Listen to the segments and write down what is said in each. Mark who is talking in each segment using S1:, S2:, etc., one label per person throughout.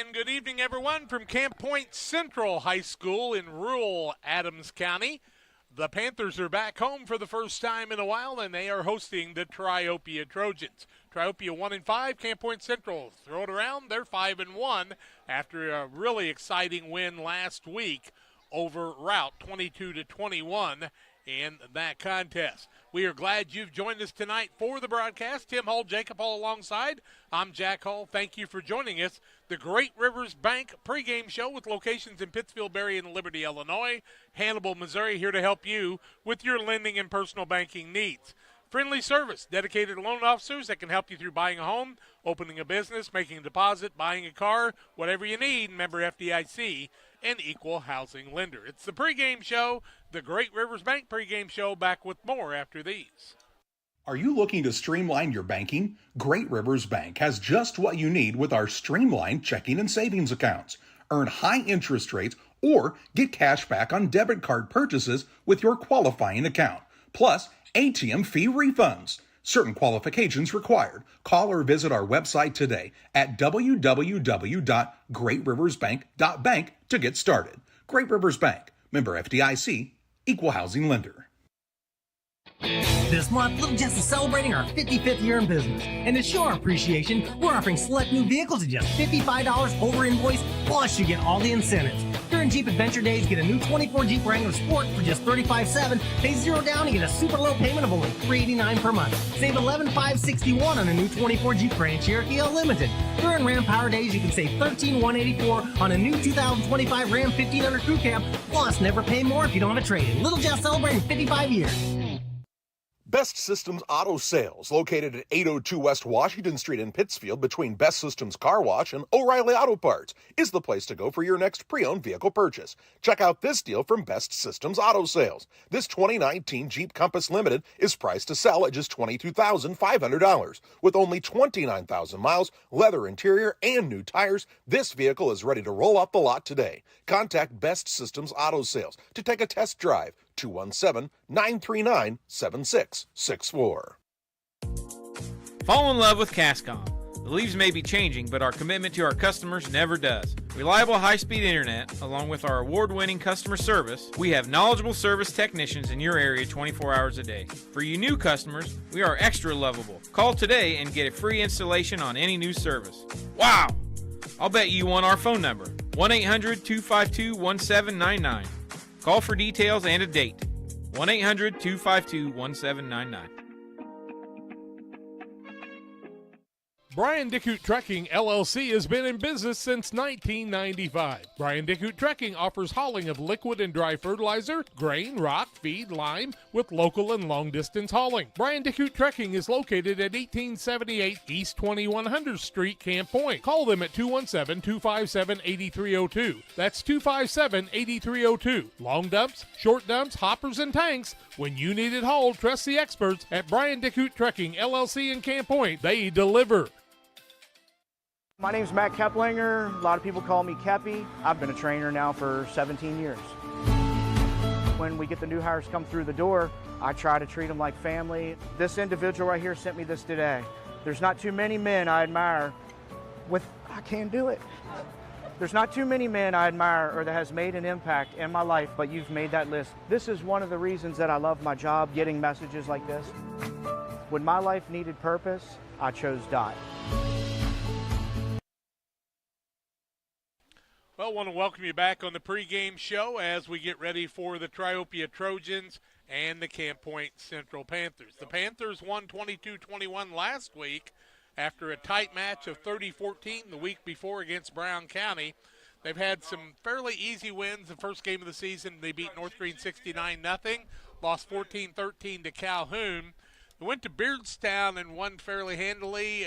S1: And good evening, everyone, from Camp Point Central High School in rural Adams County. The Panthers are back home for the first time in a while, and they are hosting the Triopia Trojans. Triopia 1-5, Camp Point Central throw it around. They're 5-1 after a really exciting win last week over Route 22-21 in that contest. We are glad you've joined us tonight for the broadcast. Tim Hull, Jacob Hull alongside. I'm Jack Hull. Thank you for joining us. The Great Rivers Bank pregame show with locations in Pittsfield, Berry, and Liberty, Illinois. Hannibal, Missouri, here to help you with your lending and personal banking needs. Friendly service, dedicated loan officers that can help you through buying a home, opening a business, making a deposit, buying a car, whatever you need. Member FDIC, an equal housing lender. It's the pregame show, the Great Rivers Bank pregame show, back with more after these.
S2: Are you looking to streamline your banking? Great Rivers Bank has just what you need with our streamlined checking and savings accounts. Earn high interest rates or get cash back on debit card purchases with your qualifying account. Plus, ATM fee refunds. Certain qualifications required. Call or visit our website today at www.greatriversbank.bank to get started. Great Rivers Bank, member FDIC, equal housing lender.
S3: This month, Little Jess is celebrating our 55th year in business. And to show our appreciation, we're offering select new vehicles at just $55 over invoice, plus you get all the incentives. During Jeep Adventure Days, get a new 24 Jeep Wrangler Sport for just $35.7. Pay $0 down and get a super low payment of only $389 per month. Save $11,561 on a new 24 Jeep Grand Cherokee Unlimited. During Ram Power Days, you can save $13,184 on a new 2025 Ram 1500 Crew Cab. Plus, never pay more if you don't have a trade-in. Little Jess celebrating 55 years.
S4: Best Systems Auto Sales, located at 802 West Washington Street in Pittsfield between Best Systems Car Wash and O'Reilly Auto Parts, is the place to go for your next pre-owned vehicle purchase. Check out this deal from Best Systems Auto Sales. This 2019 Jeep Compass Limited is priced to sell at just $22,500. With only 29,000 miles, leather interior, and new tires, this vehicle is ready to roll off the lot today. Contact Best Systems Auto Sales to take a test drive. 217-939-7664.
S5: Fall in love with Cascom. The leaves may be changing, but our commitment to our customers never does. Reliable high-speed internet, along with our award-winning customer service, we have knowledgeable service technicians in your area 24 hours a day. For you new customers, we are extra lovable. Call today and get a free installation on any new service. Wow! I'll bet you want our phone number, 1-800-252-1799. Call for details and a date. 1-800-252-1799.
S1: Brian Dickhout Trucking, LLC has been in business since 1995. Brian Dickhout Trucking offers hauling of liquid and dry fertilizer, grain, rock, feed, lime, with local and long-distance hauling. Brian Dickhout Trucking is located at 1878 East 2100 Street, Camp Point. Call them at 217-257-8302. That's 257-8302. Long dumps, short dumps, hoppers, and tanks. When you need it hauled, trust the experts at Brian Dickhout Trucking, LLC in Camp Point. They deliver.
S6: My name's Matt Keplinger. A lot of people call me Keppy. I've been a trainer now for 17 years. When we get the new hires come through the door, I try to treat them like family. This individual right here sent me this today. There's not too many men I admire I can't do it. There's not too many men I admire or that has made an impact in my life, but you've made that list. This is one of the reasons that I love my job, getting messages like this. When my life needed purpose, I chose Dot.
S1: Well, I want to welcome you back on the pregame show as we get ready for the Triopia Trojans and the Camp Point Central Panthers. The Panthers won 22-21 last week after a tight match of 30-14 the week before against Brown County. They've had some fairly easy wins. The first game of the season, they beat North Green 69-0, lost 14-13 to Calhoun. They went to Beardstown and won fairly handily.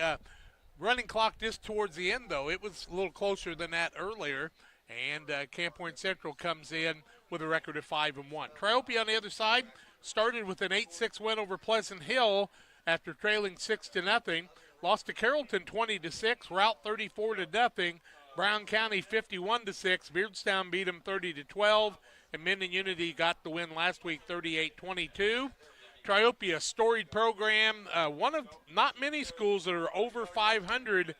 S1: Running clock just towards the end, though. It was a little closer than that earlier. And Camp Point Central comes in with a record of 5-1. Triopia on the other side started with an 8-6 win over Pleasant Hill after trailing 6-0. Lost to Carrollton 20-6, Route 34-0. Brown County 51-6. Beardstown beat them 30-12. And Minden Unity got the win last week 38-22. Triopia, storied program, one of not many schools that are over 500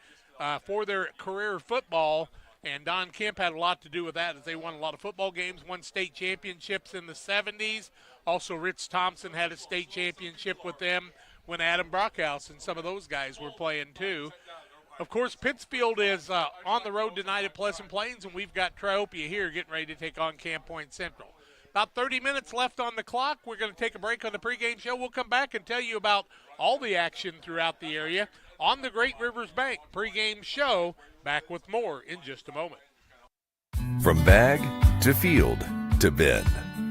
S1: for their career football. And Don Kemp had a lot to do with that as they won a lot of football games, won state championships in the 70s. Also, Rich Thompson had a state championship with them when Adam Brockhouse and some of those guys were playing too. Of course, Pittsfield is on the road tonight at Pleasant Plains, and we've got Triopia here getting ready to take on Camp Point Central. About 30 minutes left on the clock. We're going to take a break on the pregame show. We'll come back and tell you about all the action throughout the area on the Great Rivers Bank pregame show. Back with more in just a moment.
S7: From bag to field to bin,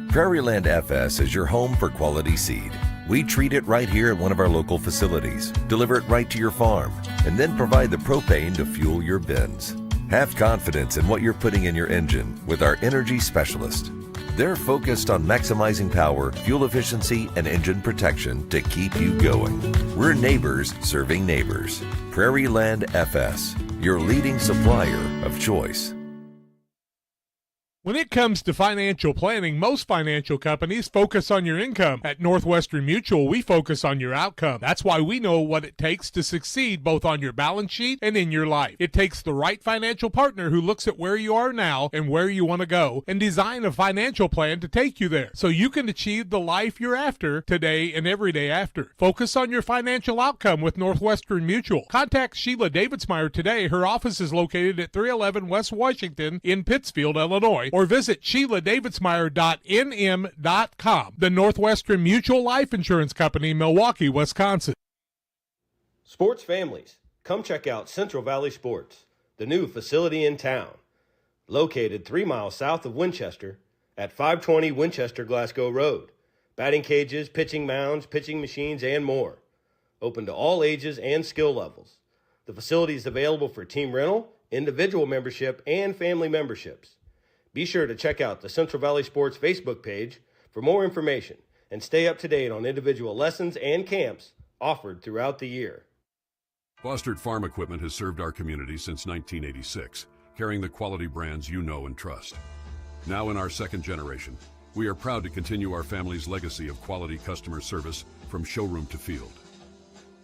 S7: Prairieland FS is your home for quality seed. We treat it right here at one of our local facilities, deliver it right to your farm, and then provide the propane to fuel your bins. Have confidence in what you're putting in your engine with our energy specialist. They're focused on maximizing power, fuel efficiency, and engine protection to keep you going. We're neighbors serving neighbors. Prairieland FS, your leading supplier of choice.
S1: When it comes to financial planning, most financial companies focus on your income. At Northwestern Mutual, we focus on your outcome. That's why we know what it takes to succeed both on your balance sheet and in your life. It takes the right financial partner who looks at where you are now and where you want to go and design a financial plan to take you there so you can achieve the life you're after today and every day after. Focus on your financial outcome with Northwestern Mutual. Contact Sheila Davidsmeyer today. Her office is located at 311 West Washington in Pittsfield, Illinois, or visit SheilaDavidsmeyer.nm.com. The Northwestern Mutual Life Insurance Company, Milwaukee, Wisconsin.
S8: Sports families, come check out Central Valley Sports, the new facility in town. Located 3 miles south of Winchester at 520 Winchester Glasgow Road. Batting cages, pitching mounds, pitching machines, and more. Open to all ages and skill levels. The facility is available for team rental, individual membership, and family memberships. Be sure to check out the Central Valley Sports Facebook page for more information and stay up to date on individual lessons and camps offered throughout the year.
S9: Fostered Farm Equipment has served our community since 1986, carrying the quality brands you know and trust. Now in our second generation, we are proud to continue our family's legacy of quality customer service from showroom to field.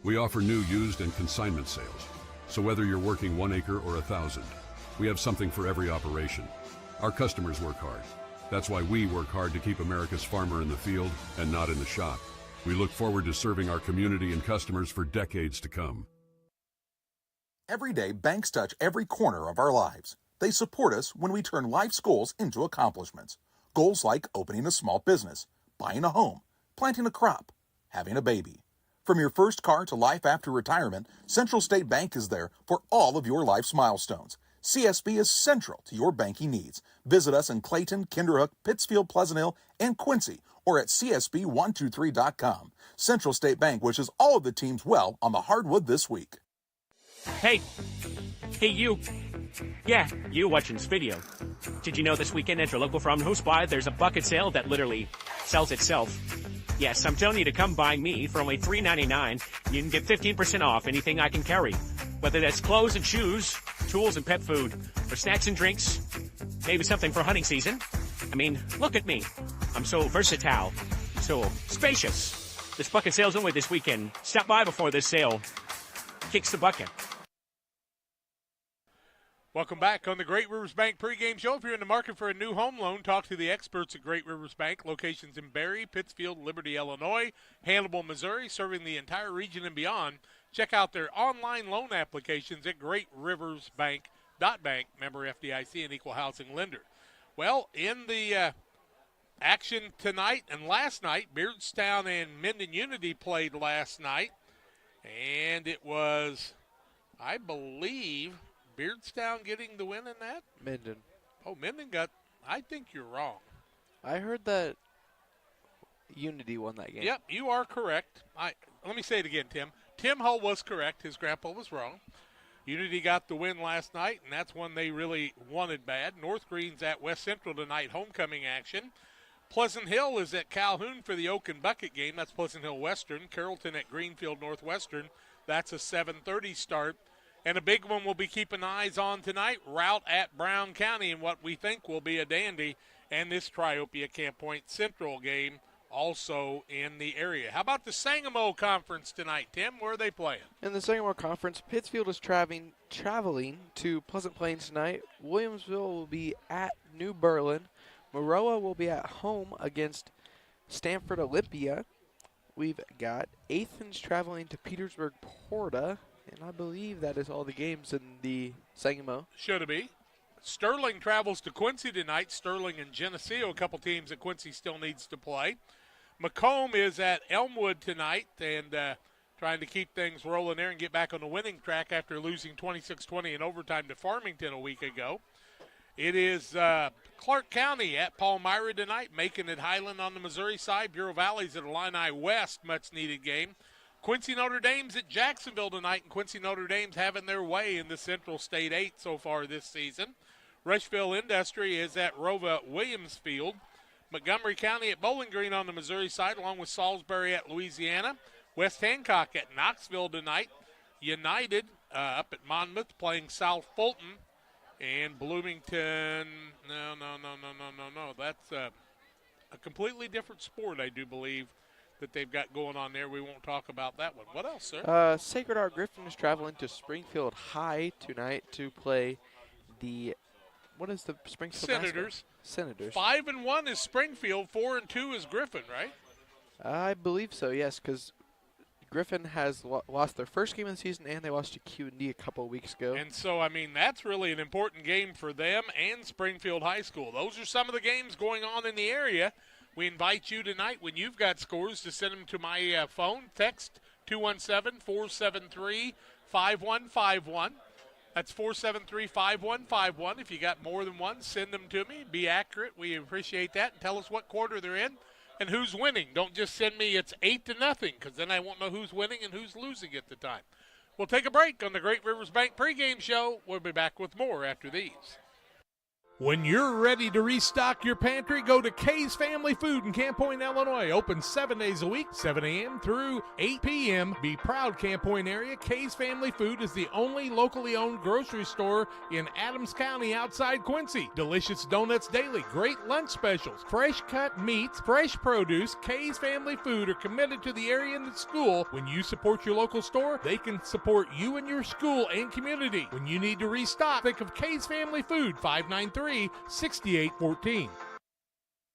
S9: We offer new, used, and consignment sales, so whether you're working 1 acre or 1,000, we have something for every operation. Our customers work hard. That's why we work hard to keep America's farmer in the field and not in the shop. We look forward to serving our community and customers for decades to come.
S2: Every day, banks touch every corner of our lives. They support us when we turn life's goals into accomplishments. Goals like opening a small business, buying a home, planting a crop, having a baby. From your first car to life after retirement, Central State Bank is there for all of your life's milestones. CSB is central to your banking needs. Visit us in Clayton, Kinderhook, Pittsfield, Pleasant Hill, and Quincy, or at csb123.com. Central State Bank wishes all of the teams well on the hardwood this week.
S10: Hey, you. Yeah, you watching this video. Did you know this weekend at your local farm and supply there's a bucket sale that literally sells itself? Yes, I'm telling you to come by me for only $3.99. You can get 15% off anything I can carry. Whether that's clothes and shoes, tools and pet food, or snacks and drinks, maybe something for hunting season. I mean, look at me. I'm so versatile, so spacious. This bucket sale's only this weekend. Stop by before this sale kicks the bucket.
S1: Welcome back on the Great Rivers Bank pregame show. If you're in the market for a new home loan, talk to the experts at Great Rivers Bank. Locations in Barry, Pittsfield, Liberty, Illinois, Hannibal, Missouri, serving the entire region and beyond. Check out their online loan applications at greatriversbank.bank, member FDIC, and equal housing lender. Well, in the action tonight and last night, Beardstown and Minden Unity played last night, and it was, I believe, Beardstown getting the win in that?
S11: Minden.
S1: Oh, Minden got, I think you're wrong.
S11: I heard that Unity won that game.
S1: Yep, you are correct. Let me say it again, Tim. Tim Hull was correct. His grandpa was wrong. Unity got the win last night, and that's one they really wanted bad. North Green's at West Central tonight, homecoming action. Pleasant Hill is at Calhoun for the Oak and Bucket game. That's Pleasant Hill Western. Carrollton at Greenfield Northwestern. That's a 7:30 start. And a big one we'll be keeping eyes on tonight, Route at Brown County, and what we think will be a dandy, and this Triopia Camp Point Central game also in the area. How about the Sangamo Conference tonight, Tim? Where are they playing?
S11: In the Sangamo Conference, Pittsfield is traveling to Pleasant Plains tonight. Williamsville will be at New Berlin. Maroa will be at home against Stanford Olympia. We've got Athens traveling to Petersburg Porta, and I believe that is all the games in the Sangamo.
S1: Should it be? Sterling travels to Quincy tonight. Sterling and Geneseo, a couple teams that Quincy still needs to play. Macomb is at Elmwood tonight and trying to keep things rolling there and get back on the winning track after losing 26-20 in overtime to Farmington a week ago. It is Clark County at Palmyra tonight, Macon at Highland on the Missouri side. Bureau Valley's at Illini West, much-needed game. Quincy Notre Dame's at Jacksonville tonight, and Quincy Notre Dame's having their way in the Central State 8 so far this season. Rushville Industry is at Rova Williamsfield. Montgomery County at Bowling Green on the Missouri side, along with Salisbury at Louisiana. West Hancock at Knoxville tonight. United up at Monmouth playing South Fulton. And Bloomington, no. That's a completely different sport, I do believe, that they've got going on there. We won't talk about that one. What else, sir?
S11: Sacred Heart Griffin is traveling to Springfield High tonight to play the, what is the Springfield
S1: Senators.
S11: Senators.
S1: 5-1 is Springfield, 4-2 is Griffin, right?
S11: I believe so, yes, because Griffin has lost their first game of the season, and they lost to Q&D a couple of weeks ago.
S1: And so, I mean, that's really an important game for them and Springfield High School. Those are some of the games going on in the area. We invite you tonight, when you've got scores, to send them to my phone. Text 217-473-5151. That's 473-5151. If you got more than one, send them to me. Be accurate. We appreciate that. And tell us what quarter they're in and who's winning. Don't just send me it's 8-0, because then I won't know who's winning and who's losing at the time. We'll take a break on the Great Rivers Bank pregame show. We'll be back with more after these. When you're ready to restock your pantry, go to Kay's Family Food in Camp Point, Illinois. Open 7 days a week, 7 a.m. through 8 p.m. Be proud, Camp Point area. Kay's Family Food is the only locally owned grocery store in Adams County outside Quincy. Delicious donuts daily, great lunch specials, fresh cut meats, fresh produce. Kay's Family Food are committed to the area and the school. When you support your local store, they can support you and your school and community. When you need to restock, think of Kay's Family Food, 593-6814.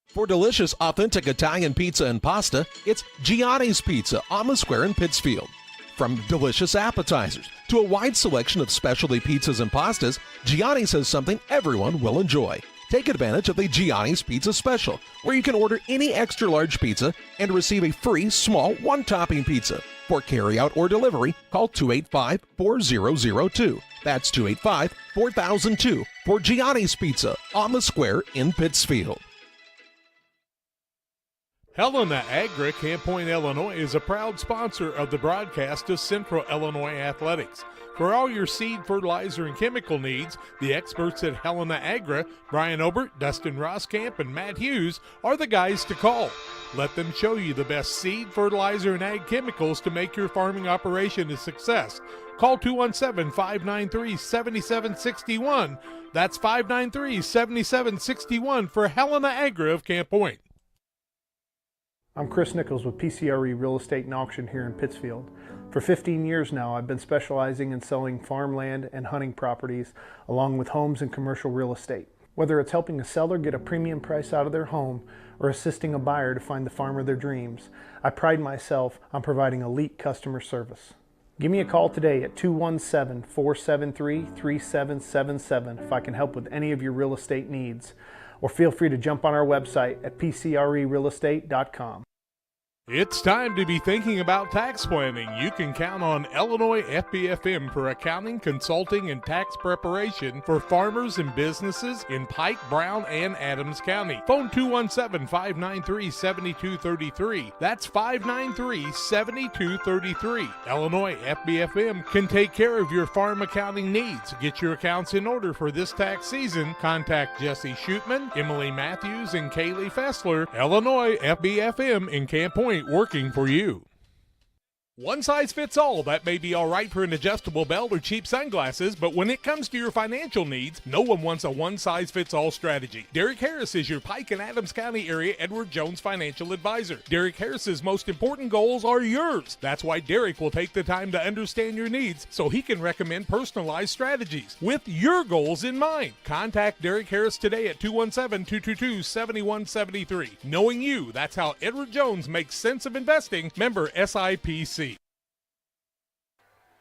S4: For delicious, authentic Italian pizza and pasta, it's Gianni's Pizza on the Square in Pittsfield. From delicious appetizers to a wide selection of specialty pizzas and pastas, Gianni's has something everyone will enjoy. Take advantage of the Gianni's Pizza Special, where you can order any extra large pizza and receive a free small one-topping pizza. For carryout or delivery, call 285-4002. That's 285-4002 for Gianni's Pizza on the Square in Pittsfield.
S1: Helena Agri, Camp Point, Illinois, is a proud sponsor of the broadcast of Central Illinois Athletics. For all your seed, fertilizer, and chemical needs, the experts at Helena Agri, Brian Obert, Dustin Roskamp, and Matt Hughes, are the guys to call. Let them show you the best seed, fertilizer, and ag chemicals to make your farming operation a success. Call 217-593-7761. That's 593-7761 for Helena Agri of Camp Point.
S12: I'm Chris Nichols with PCRE Real Estate and Auction here in Pittsfield. For 15 years now, I've been specializing in selling farmland and hunting properties, along with homes and commercial real estate. Whether it's helping a seller get a premium price out of their home or assisting a buyer to find the farm of their dreams, I pride myself on providing elite customer service. Give me a call today at 217-473-3777 if I can help with any of your real estate needs, or feel free to jump on our website at pcrerealestate.com.
S1: It's time to be thinking about tax planning. You can count on Illinois FBFM for accounting, consulting, and tax preparation for farmers and businesses in Pike, Brown, and Adams County. Phone 217-593-7233. That's 593-7233. Illinois FBFM can take care of your farm accounting needs. Get your accounts in order for this tax season. Contact Jesse Shootman, Emily Matthews, and Kaylee Fessler. Illinois FBFM in Camp Point, working for you. One size fits all. That may be all right for an adjustable belt or cheap sunglasses, but when it comes to your financial needs, no one wants a one-size-fits-all strategy. Derek Harris is your Pike and Adams County area Edward Jones financial advisor. Derek Harris's most important goals are yours. That's why Derek will take the time to understand your needs so he can recommend personalized strategies with your goals in mind. Contact Derek Harris today at 217-222-7173. Knowing you, that's how Edward Jones makes sense of investing. Member SIPC.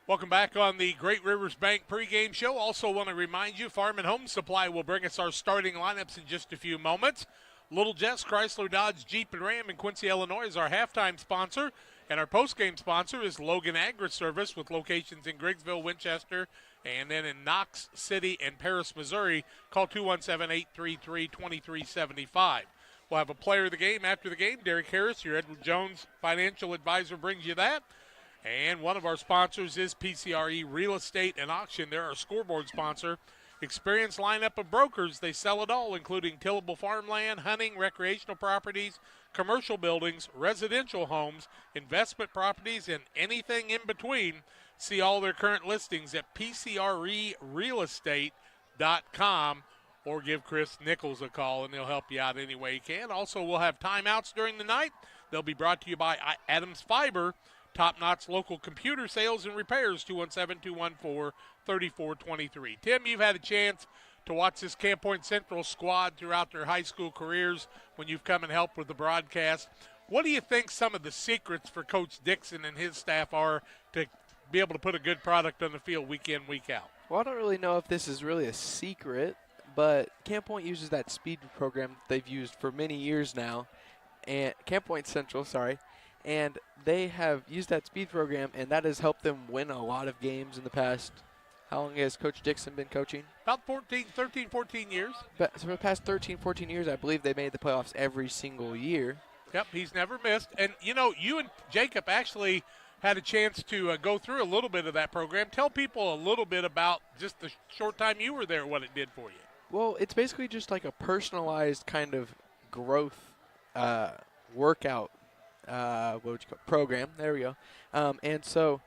S1: Welcome back on the Great Rivers Bank pregame show. Also want to remind you, Farm and Home Supply will bring us our starting lineups in just a few moments. Little Jess, Chrysler, Dodge, Jeep, and Ram in Quincy, Illinois is our halftime sponsor. And our postgame sponsor is Logan Agri-Service with locations in Griggsville, Winchester, and then in Knox City and Paris, Missouri. Call 217-833-2375. We'll have a player of the game after the game. Derek Harris, your Edward Jones financial advisor, brings you that. And one of our sponsors is PCRE Real Estate and Auction. They're our scoreboard sponsor. Experienced lineup of brokers. They sell it all, including tillable farmland, hunting, recreational properties, commercial buildings, residential homes, investment properties, and anything in between. See all their current listings at PCRErealestate.com or give Chris Nichols a call, and he'll help you out any way he can. Also, we'll have timeouts during the night. They'll be brought to you by Adams Fiber, top-notch local computer sales and repairs, 217-214-3423. Tim, you've had a chance to watch this Camp Point Central squad throughout their high school careers when you've come and helped with the broadcast. What do you think some of the secrets for Coach Dixon and his staff are to be able to put a good product on the field week in, week out?
S11: Well, I don't really know if this is really a secret, but Camp Point uses that speed program they've used for many years now, and Camp Point Central, and they have used that speed program, and that has helped them win a lot of games in the past. How long has Coach Dixon been coaching?
S1: About 14 years.
S11: But so for the past 13, 14 years, I believe they made the playoffs every single year.
S1: Yep, he's never missed. And, you know, you and Jacob actually had a chance to go through a little bit of that program. Tell people a little bit about just the short time you were there, what it did for you.
S11: Well, it's basically just like a personalized kind of growth workout program. There we go. And so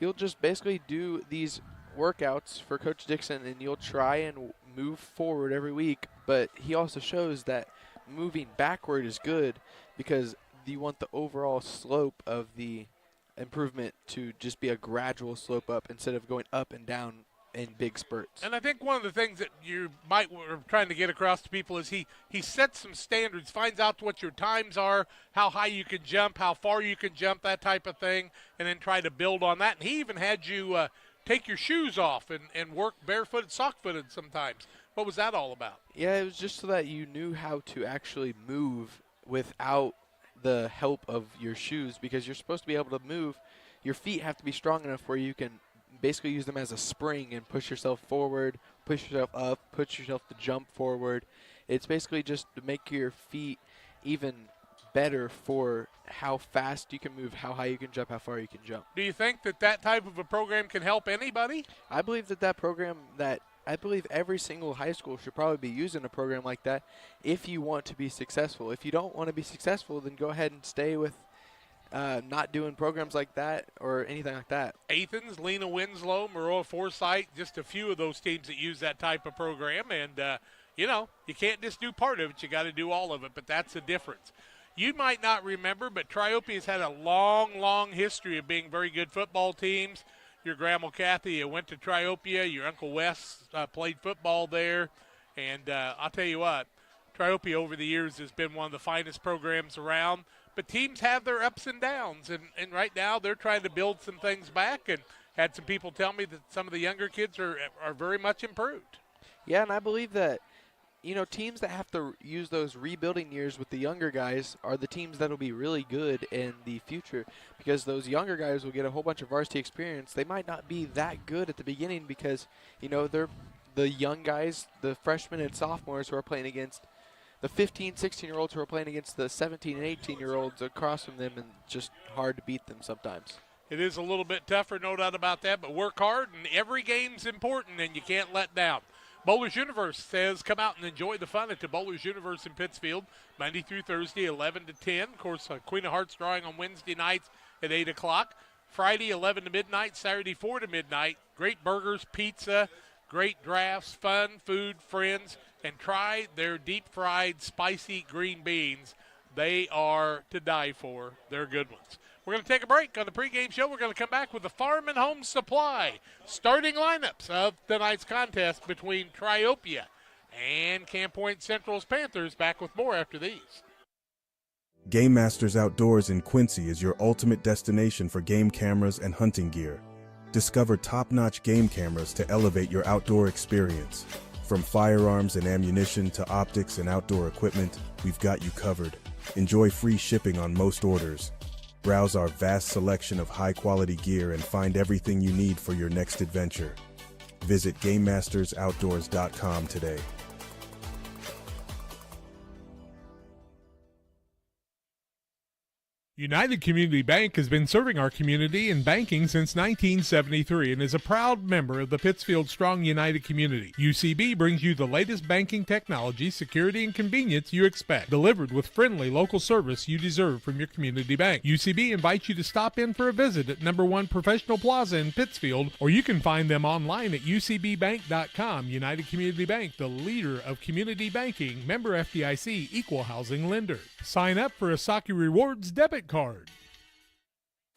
S11: you'll just basically do these workouts for Coach Dixon, and you'll try and move forward every week. But he also shows that moving backward is good because you want the overall slope of the improvement to just be a gradual slope up instead of going up and down in big spurts.
S1: And I think one of the things that you might were trying to get across to people is he sets some standards, finds out what your times are, how high you can jump, how far you can jump, that type of thing, and then try to build on that. And he even had you take your shoes off and work barefooted, sock-footed sometimes. What was that all about?
S11: Yeah, it was just so that you knew how to actually move without the help of your shoes, because you're supposed to be able to move. Your feet have to be strong enough where you can basically use them as a spring and push yourself forward, push yourself up, push yourself to jump forward. It's basically just to make your feet even better for how fast you can move, how high you can jump, how far you can jump.
S1: Do you think that type of a program can help anybody?
S11: I believe that program, I believe every single high school should probably be using a program like that if you want to be successful. If you don't want to be successful, then go ahead and stay with not doing programs like that or anything like that.
S1: Athens, Lena Winslow, Maroa Forsyth, just a few of those teams that use that type of program. And, you know, you can't just do part of it. You got to do all of it, but that's the difference. You might not remember, but Triopia has had a long, long history of being very good football teams. Your grandma Kathy went to Triopia. Your Uncle Wes played football there. And I'll tell you what, Triopia over the years has been one of the finest programs around. But teams have their ups and downs, and right now they're trying to build some things back, and had some people tell me that some of the younger kids are very much improved.
S11: Yeah, and I believe that, you know, teams that have to use those rebuilding years with the younger guys are the teams that will be really good in the future, because those younger guys will get a whole bunch of varsity experience. They might not be that good at the beginning because, you know, they're the young guys, the freshmen and sophomores who are playing against the 15, 16-year-olds who are playing against the 17 and 18-year-olds across from them, and just hard to beat them sometimes.
S1: It is a little bit tougher, no doubt about that, but work hard, and every game's important, and you can't let down. Bowlers Universe says come out and enjoy the fun at the Bowlers Universe in Pittsfield, Monday through Thursday, 11 to 10. Of course, Queen of Hearts drawing on Wednesday nights at 8 o'clock. Friday 11 to midnight, Saturday 4 to midnight. Great burgers, pizza, great drafts, fun, food, friends, and try their deep-fried spicy green beans. They are to die for. They're good ones. We're going to take a break on the pregame show. We're going to come back with the Farm and Home Supply starting lineups of tonight's contest between Triopia and Camp Point Central's Panthers. Back with more after these.
S13: Game Masters Outdoors in Quincy is your ultimate destination for game cameras and hunting gear. Discover top-notch game cameras to elevate your outdoor experience. From firearms and ammunition to optics and outdoor equipment, we've got you covered. Enjoy free shipping on most orders. Browse our vast selection of high-quality gear and find everything you need for your next adventure. Visit GameMastersOutdoors.com today.
S1: United Community Bank has been serving our community in banking since 1973 and is a proud member of the Pittsfield Strong United community. UCB brings you the latest banking technology, security, and convenience you expect, delivered with friendly local service you deserve from your community bank. UCB invites you to stop in for a visit at number 1 Professional Plaza in Pittsfield, or you can find them online at ucbbank.com. United Community Bank, the leader of community banking, member FDIC, equal housing lender. Sign up for a Saki Rewards debit card.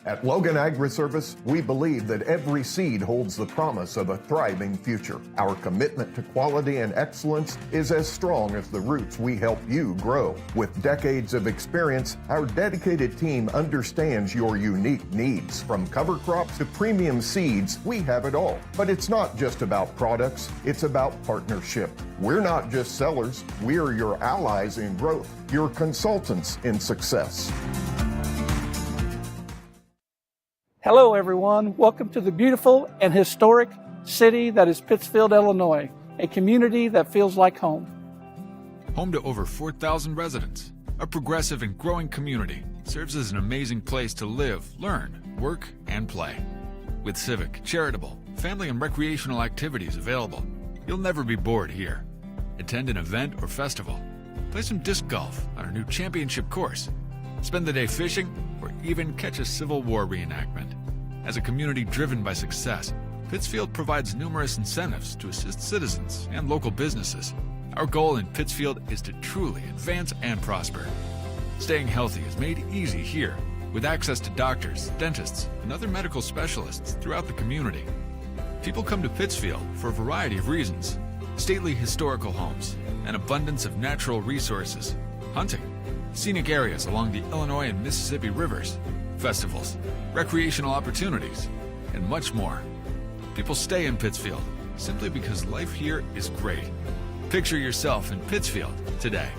S14: At Logan Agri-Service, we believe that every seed holds the promise of a thriving future. Our commitment to quality and excellence is as strong as the roots we help you grow. With decades of experience, our dedicated team understands your unique needs. From cover crops to premium seeds, we have it all. But it's not just about products, it's about partnership. We're not just sellers, we're your allies in growth, your consultants in success.
S15: Hello, everyone. Welcome to the beautiful and historic city that is Pittsfield, Illinois, a community that feels like home.
S16: Home to over 4,000 residents, a progressive and growing community serves as an amazing place to live, learn, work, and play. With civic, charitable, family, and recreational activities available, you'll never be bored here. Attend an event or festival. Play some disc golf on our new championship course. Spend the day fishing, or even catch a Civil War reenactment. As a community driven by success, Pittsfield provides numerous incentives to assist citizens and local businesses. Our goal in Pittsfield is to truly advance and prosper. Staying healthy is made easy here, with access to doctors, dentists, and other medical specialists throughout the community. People come to Pittsfield for a variety of reasons: stately historical homes, an abundance of natural resources, hunting, scenic areas along the Illinois and Mississippi rivers, festivals, recreational opportunities, and much more. People stay in Pittsfield simply because life here is great. Picture yourself in Pittsfield today.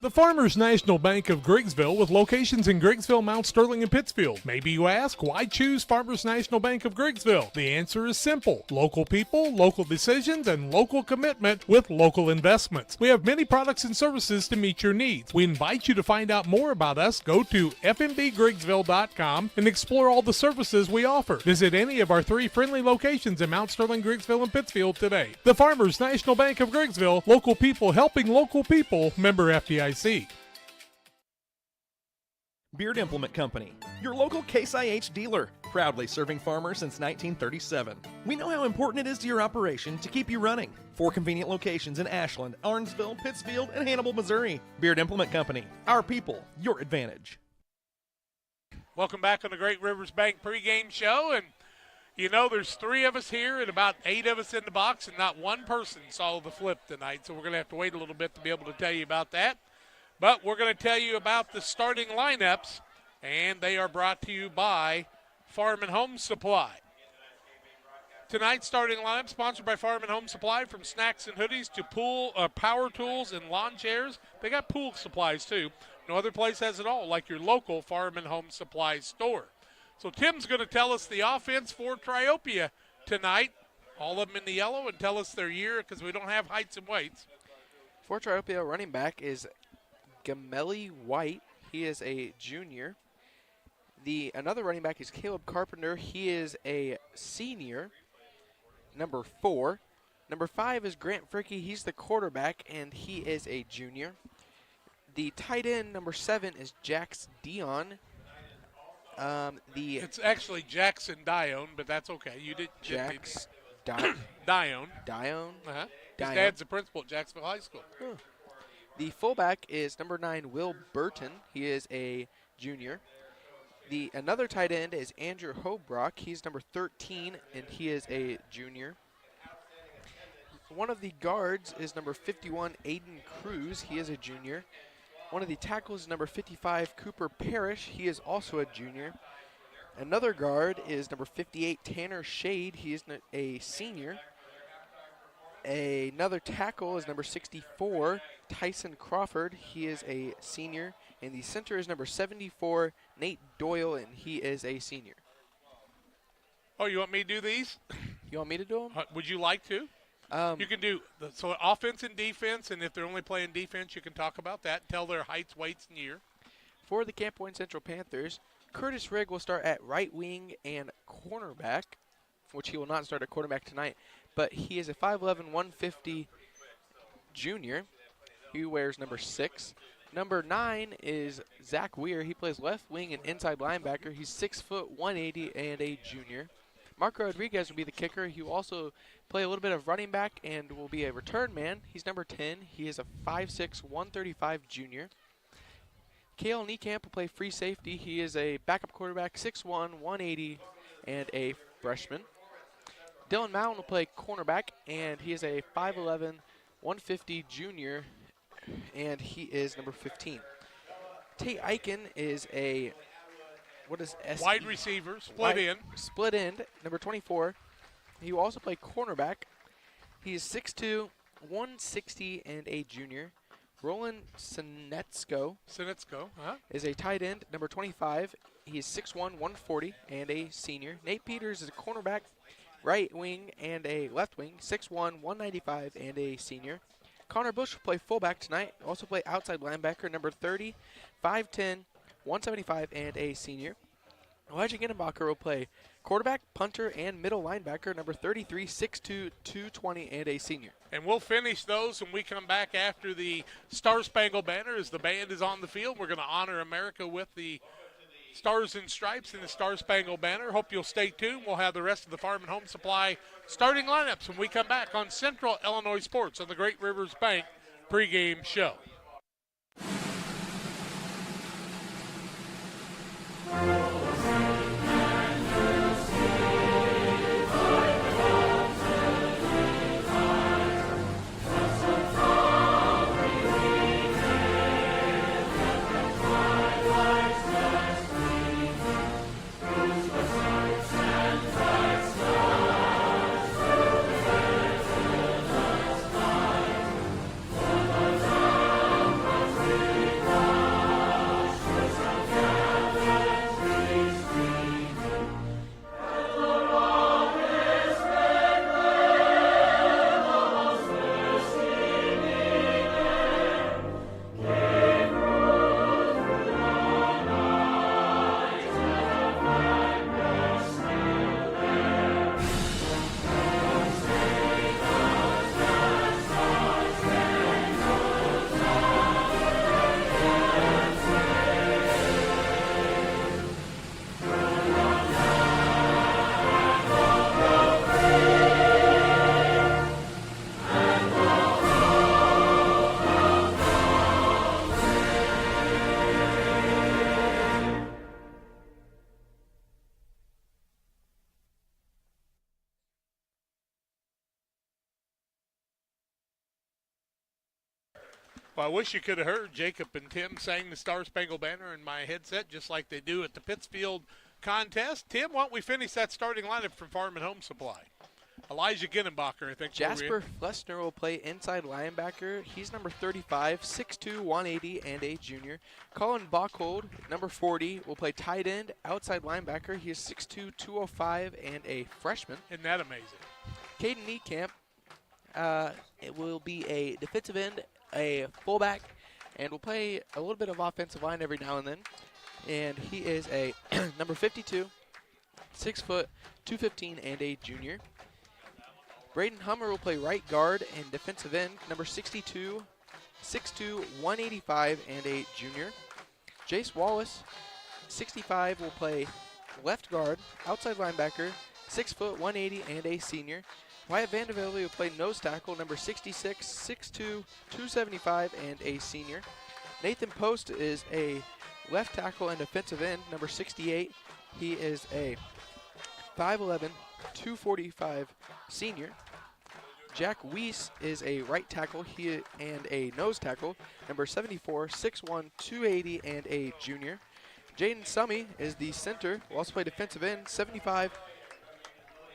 S1: The Farmers National Bank of Griggsville, with locations in Griggsville, Mount Sterling, and Pittsfield. Maybe you ask, why choose Farmers National Bank of Griggsville? The answer is simple: local people, local decisions, and local commitment with local investments. We have many products and services to meet your needs. We invite you to find out more about us. Go to fmbgriggsville.com and explore all the services we offer. Visit any of our 3 friendly locations in Mount Sterling, Griggsville, and Pittsfield today. The Farmers National Bank of Griggsville, local people helping local people, member FDIC.
S17: Beard Implement Company, your local Case IH dealer, proudly serving farmers since 1937. We know how important it is to your operation to keep you running. 4 convenient locations in Ashland, Arnsville, Pittsfield, and Hannibal, Missouri. Beard Implement Company, our people, your advantage.
S1: Welcome back on the Great Rivers Bank pregame show, and you know, there's 3 of us here and about 8 of us in the box, and not one person saw the flip tonight, so we're going to have to wait a little bit to be able to tell you about that. But we're going to tell you about the starting lineups, and they are brought to you by Farm and Home Supply. Tonight's starting lineup sponsored by Farm and Home Supply, from snacks and hoodies to power tools and lawn chairs. They got pool supplies too. No other place has it all, like your local Farm and Home Supply store. So Tim's going to tell us the offense for Triopia tonight, all of them in the yellow, and tell us their year because we don't have heights and weights.
S11: For Triopia, running back is Gamelli White. He is a junior. Another running back is Caleb Carpenter. He is a senior, number 4. Number 5 is Grant Fricky. He's the quarterback, and he is a junior. The tight end, number 7, is Jax Dion.
S1: It's actually Jackson Dion, but that's okay. You did
S11: Jax
S1: Dion.
S11: Dion.
S1: Uh-huh. His
S11: Dion.
S1: dad's the principal at Jacksonville High School.
S11: Huh. The fullback is number 9, Will Burton. He is a junior. Another tight end is Andrew Hobrock. He's number 13, and he is a junior. One of the guards is number 51, Aiden Cruz. He is a junior. One of the tackles is number 55, Cooper Parrish. He is also a junior. Another guard is number 58, Tanner Shade. He is a senior. Another tackle is number 64, Tyson Crawford. He is a senior. And the center is number 74, Nate Doyle, and he is a senior.
S1: Oh, you want me to do these?
S11: You want me to do them?
S1: Would you like to? You can do offense and defense, and if they're only playing defense, you can talk about that. Tell their heights, weights, and year.
S11: For the Camp Point Central Panthers, Curtis Rigg will start at right wing and cornerback, which he will not start at quarterback tonight, but he is a 5'11", 150 junior. He wears number 6. Number 9 is Zach Weir. He plays left wing and inside linebacker. He's 6 foot 180 and a junior. Marco Rodriguez will be the kicker. He will also play a little bit of running back and will be a return man. He's number 10. He is a 5'6", 135 junior. Kale Niekamp will play free safety. He is a backup quarterback, 6'1", 180, and a freshman. Dylan Mountain will play cornerback, and he is a 5'11", 150 junior, and he is number 15. Tate Eichen is a
S1: wide receiver,
S11: split end, number 24. He will also play cornerback. He is 6'2", 160, and a junior. Roland Sinetsko is a tight end, number 25. He is 6'1", 140, and a senior. Nate Peters is a cornerback, right wing, and a left wing, 6'1", 195, and a senior. Connor Bush will play fullback tonight. Also play outside linebacker, number 30, 5'10", 175, and a senior. Elijah Ginnenbacher will play quarterback, punter, and middle linebacker, number 33, 6'2", 220, and a senior.
S1: And we'll finish those when we come back after the Star Spangled Banner. As the band is on the field, we're going to honor America with the Stars and Stripes and the Star Spangled Banner. Hope you'll stay tuned. We'll have the rest of the Farm and Home Supply starting lineups when we come back on Central Illinois Sports on the Great Rivers Bank pregame show. Well, I wish you could have heard Jacob and Tim sang the Star Spangled Banner in my headset just like they do at the Pittsfield contest. Tim, why don't we finish that starting lineup from Farm and Home Supply? Elijah Ginnenbacher, I think.
S11: Jasper Flessner will play inside linebacker. He's number 35, 6'2", 180, and a junior. Colin Bachhold, number 40, will play tight end, outside linebacker. He is 6'2", 205, and a freshman.
S1: Isn't that amazing?
S11: Caden Niekamp it will be a defensive end, a fullback, and will play a little bit of offensive line every now and then. And he is a number 52, 6 foot, 215, and a junior. Braden Hummer will play right guard and defensive end, number 62, 6'2", 185, and a junior. Jace Wallace, 65, will play left guard, outside linebacker, 6 foot, 180, and a senior. Wyatt Vandervelde will play nose tackle, number 66, 6'2", 275, and a senior. Nathan Post is a left tackle and defensive end, number 68. He is a 5'11", 245 senior. Jack Weiss is a right tackle and a nose tackle, number 74, 6'1", 280, and a junior. Jaden Summy is the center, will also play defensive end, 75,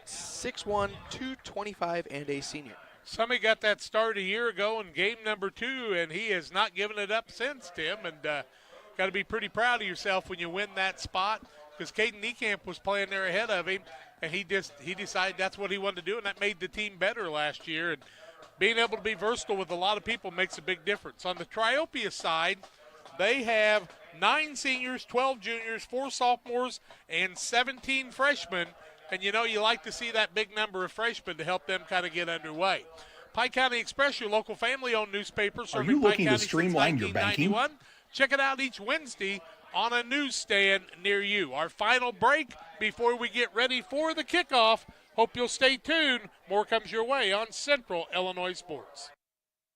S11: 6'1", 225, and a senior.
S1: Summy got that start a year ago in game number 2, and he has not given it up since, Tim. And got to be pretty proud of yourself when you win that spot, because Caden Niekamp was playing there ahead of him, and he decided that's what he wanted to do, and that made the team better last year. And being able to be versatile with a lot of people makes a big difference. On the Triopia side, they have 9 seniors, 12 juniors, 4 sophomores, and 17 freshmen. And, you know, you like to see that big number of freshmen to help them kind of get underway. Pike County Express, your local family-owned newspaper.
S2: Are you looking to streamline your banking?
S1: Check it out each Wednesday on a newsstand near you. Our final break before we get ready for the kickoff. Hope you'll stay tuned. More comes your way on Central Illinois Sports.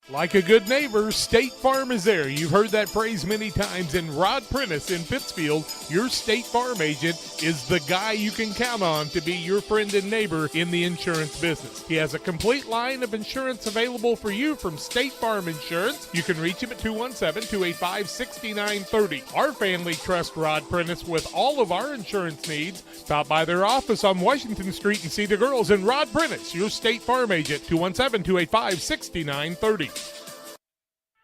S18: Like a good neighbor, State Farm is there. You've heard that phrase many times. And Rod Prentice in Pittsfield, your State Farm agent, is the guy you can count on to be your friend and neighbor in the insurance business. He has a complete line of insurance available for you from State Farm Insurance. You can reach him at 217-285-6930. Our family trusts Rod Prentice with all of our insurance needs. Stop by their office on Washington Street and see the girls. And Rod Prentice, your State Farm agent, 217-285-6930.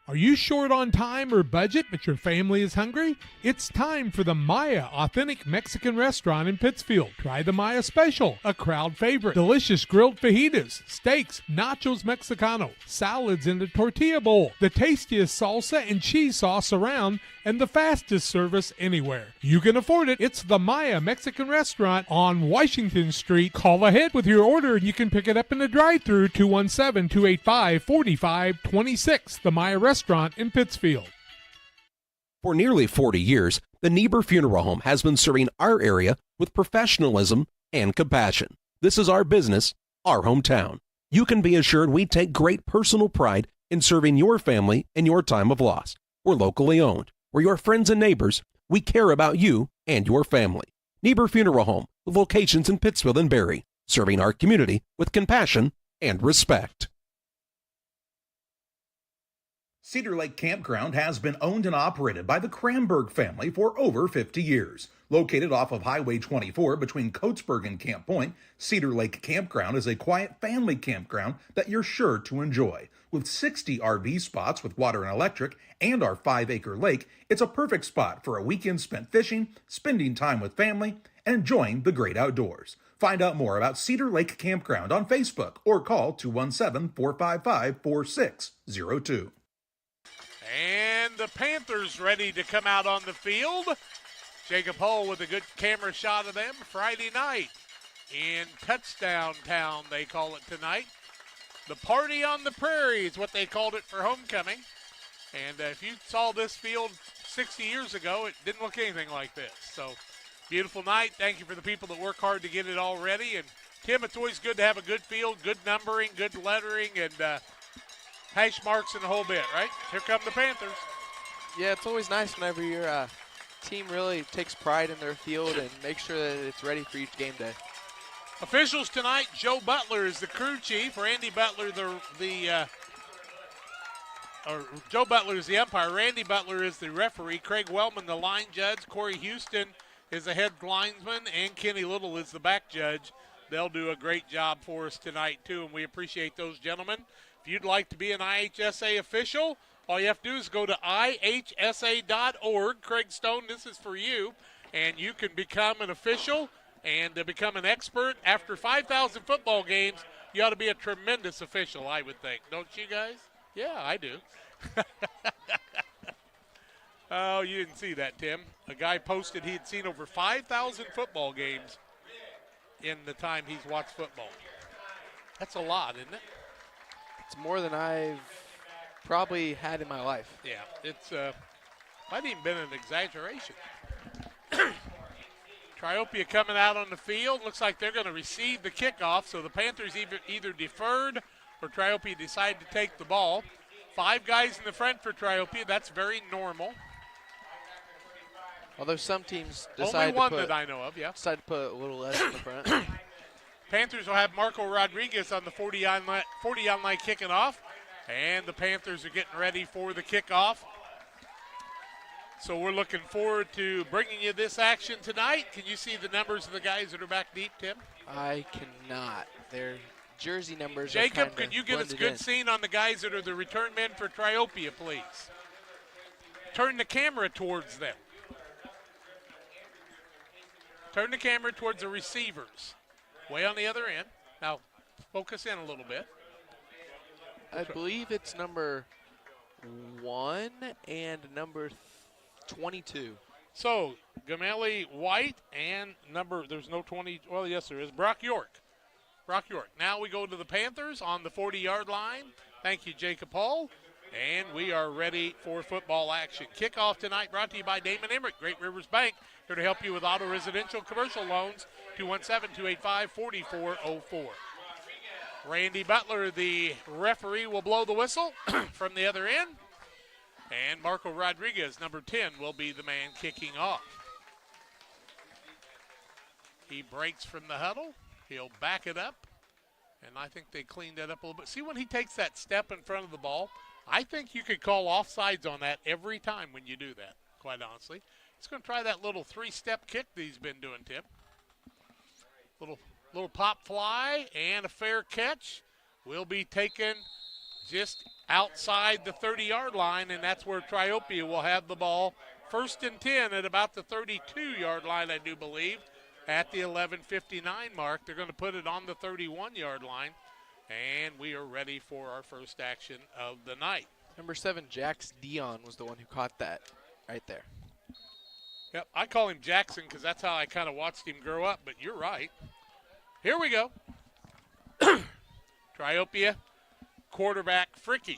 S18: Are you short on time or budget, but your family is hungry? It's time for the Maya Authentic Mexican Restaurant in Pittsfield. Try the Maya Special, a crowd favorite. Delicious grilled fajitas, steaks, nachos Mexicano, salads in a tortilla bowl, the tastiest salsa and cheese sauce around, and the fastest service anywhere. You can afford it. It's the Maya Mexican Restaurant on Washington Street. Call ahead with your order and you can pick it up in the drive-thru, 217-285-4526. The Maya Restaurant in Pittsfield.
S4: For nearly 40 years, the Niebuhr Funeral Home has been serving our area with professionalism and compassion. This is our business, our hometown. You can be assured we take great personal pride in serving your family in your time of loss. We're locally owned. We're your friends and neighbors. We care about you and your family. Niebuhr Funeral Home, with locations in Pittsfield and Barry, serving our community with compassion and respect.
S2: Cedar Lake Campground has been owned and operated by the Kramberg family for over 50 years. Located off of Highway 24 between Coatesburg and Camp Point, Cedar Lake Campground is a quiet family campground that you're sure to enjoy. With 60 RV spots with water and electric and our 5-acre lake, it's a perfect spot for a weekend spent fishing, spending time with family, and enjoying the great outdoors. Find out more about Cedar Lake Campground on Facebook or call 217-455-4602.
S1: And the Panthers ready to come out on the field. Jacob Hull with a good camera shot of them Friday night in Touchdown Town, they call it tonight. The Party on the Prairie is what they called it for homecoming. And if you saw this field 60 years ago, it didn't look anything like this. So, beautiful night. Thank you for the people that work hard to get it all ready. And, Tim, it's always good to have a good field, good numbering, good lettering, and hash marks and the whole bit, right? Here come the Panthers.
S11: Yeah, it's always nice whenever your team really takes pride in their field and makes sure that it's ready for each game day.
S1: Officials tonight, Joe Butler is the crew chief. Randy Butler, Joe Butler is the umpire. Randy Butler is the referee. Craig Wellman, the line judge. Corey Houston is the head linesman. And Kenny Little is the back judge. They'll do a great job for us tonight, too, and we appreciate those gentlemen. If you'd like to be an IHSA official, all you have to do is go to IHSA.org. Craig Stone, this is for you. And you can become an official and become an expert. After 5,000 football games, you ought to be a tremendous official, I would think. Don't you guys? Yeah, I do. Oh, you didn't see that, Tim. A guy posted he had seen over 5,000 football games in the time he's watched football. That's a lot, isn't it?
S11: It's more than I've probably had in my life.
S1: Yeah, it's might even been an exaggeration. Triopia coming out on the field. Looks like they're going to receive the kickoff, so the Panthers either deferred or Triopia decided to take the ball. 5 guys in the front for Triopia. That's very normal.
S11: Although some teams
S1: Only one that I know of, yeah.
S11: Decide to put a little less in the front.
S1: Panthers will have Marco Rodriguez on the 40-yard line kicking off, and the Panthers are getting ready for the kickoff. So we're looking forward to bringing you this action tonight. Can you see the numbers of the guys that are back deep, Tim?
S11: I cannot. Their jersey numbers
S1: Jacob,
S11: are
S1: can you give us a good scene on the guys that are the return men for Triopia, please? Turn the camera towards them. Turn the camera towards the receivers. Way on the other end. Now, focus in a little bit.
S11: I believe it's number 1 and number 22.
S1: So, Gamelli White and there's no 20, well, yes, there is, Brock York. Now we go to the Panthers on the 40-yard line. Thank you, Jacob Hall. And we are ready for football action. Kickoff tonight brought to you by Damon Emmerich, Great Rivers Bank, here to help you with auto, residential, commercial loans, 217-285-4404. Randy Butler, the referee, will blow the whistle from the other end. And Marco Rodriguez, number 10, will be the man kicking off. He breaks from the huddle. He'll back it up. And I think they cleaned that up a little bit. See when he takes that step in front of the ball? I think you could call offsides on that every time when you do that, quite honestly. He's going to try that little 3-step kick that he's been doing, Tim. Little pop fly and a fair catch will be taken just outside the 30-yard line, and that's where Triopia will have the ball. 1st and 10 at about the 32-yard line, I do believe, at the 11:59 mark. They're going to put it on the 31-yard line, and we are ready for our first action of the night.
S11: Number 7, Jax Dion, was the one who caught that right there.
S1: Yep, I call him Jackson because that's how I kind of watched him grow up, but you're right. Here we go. Triopia, quarterback Fricky.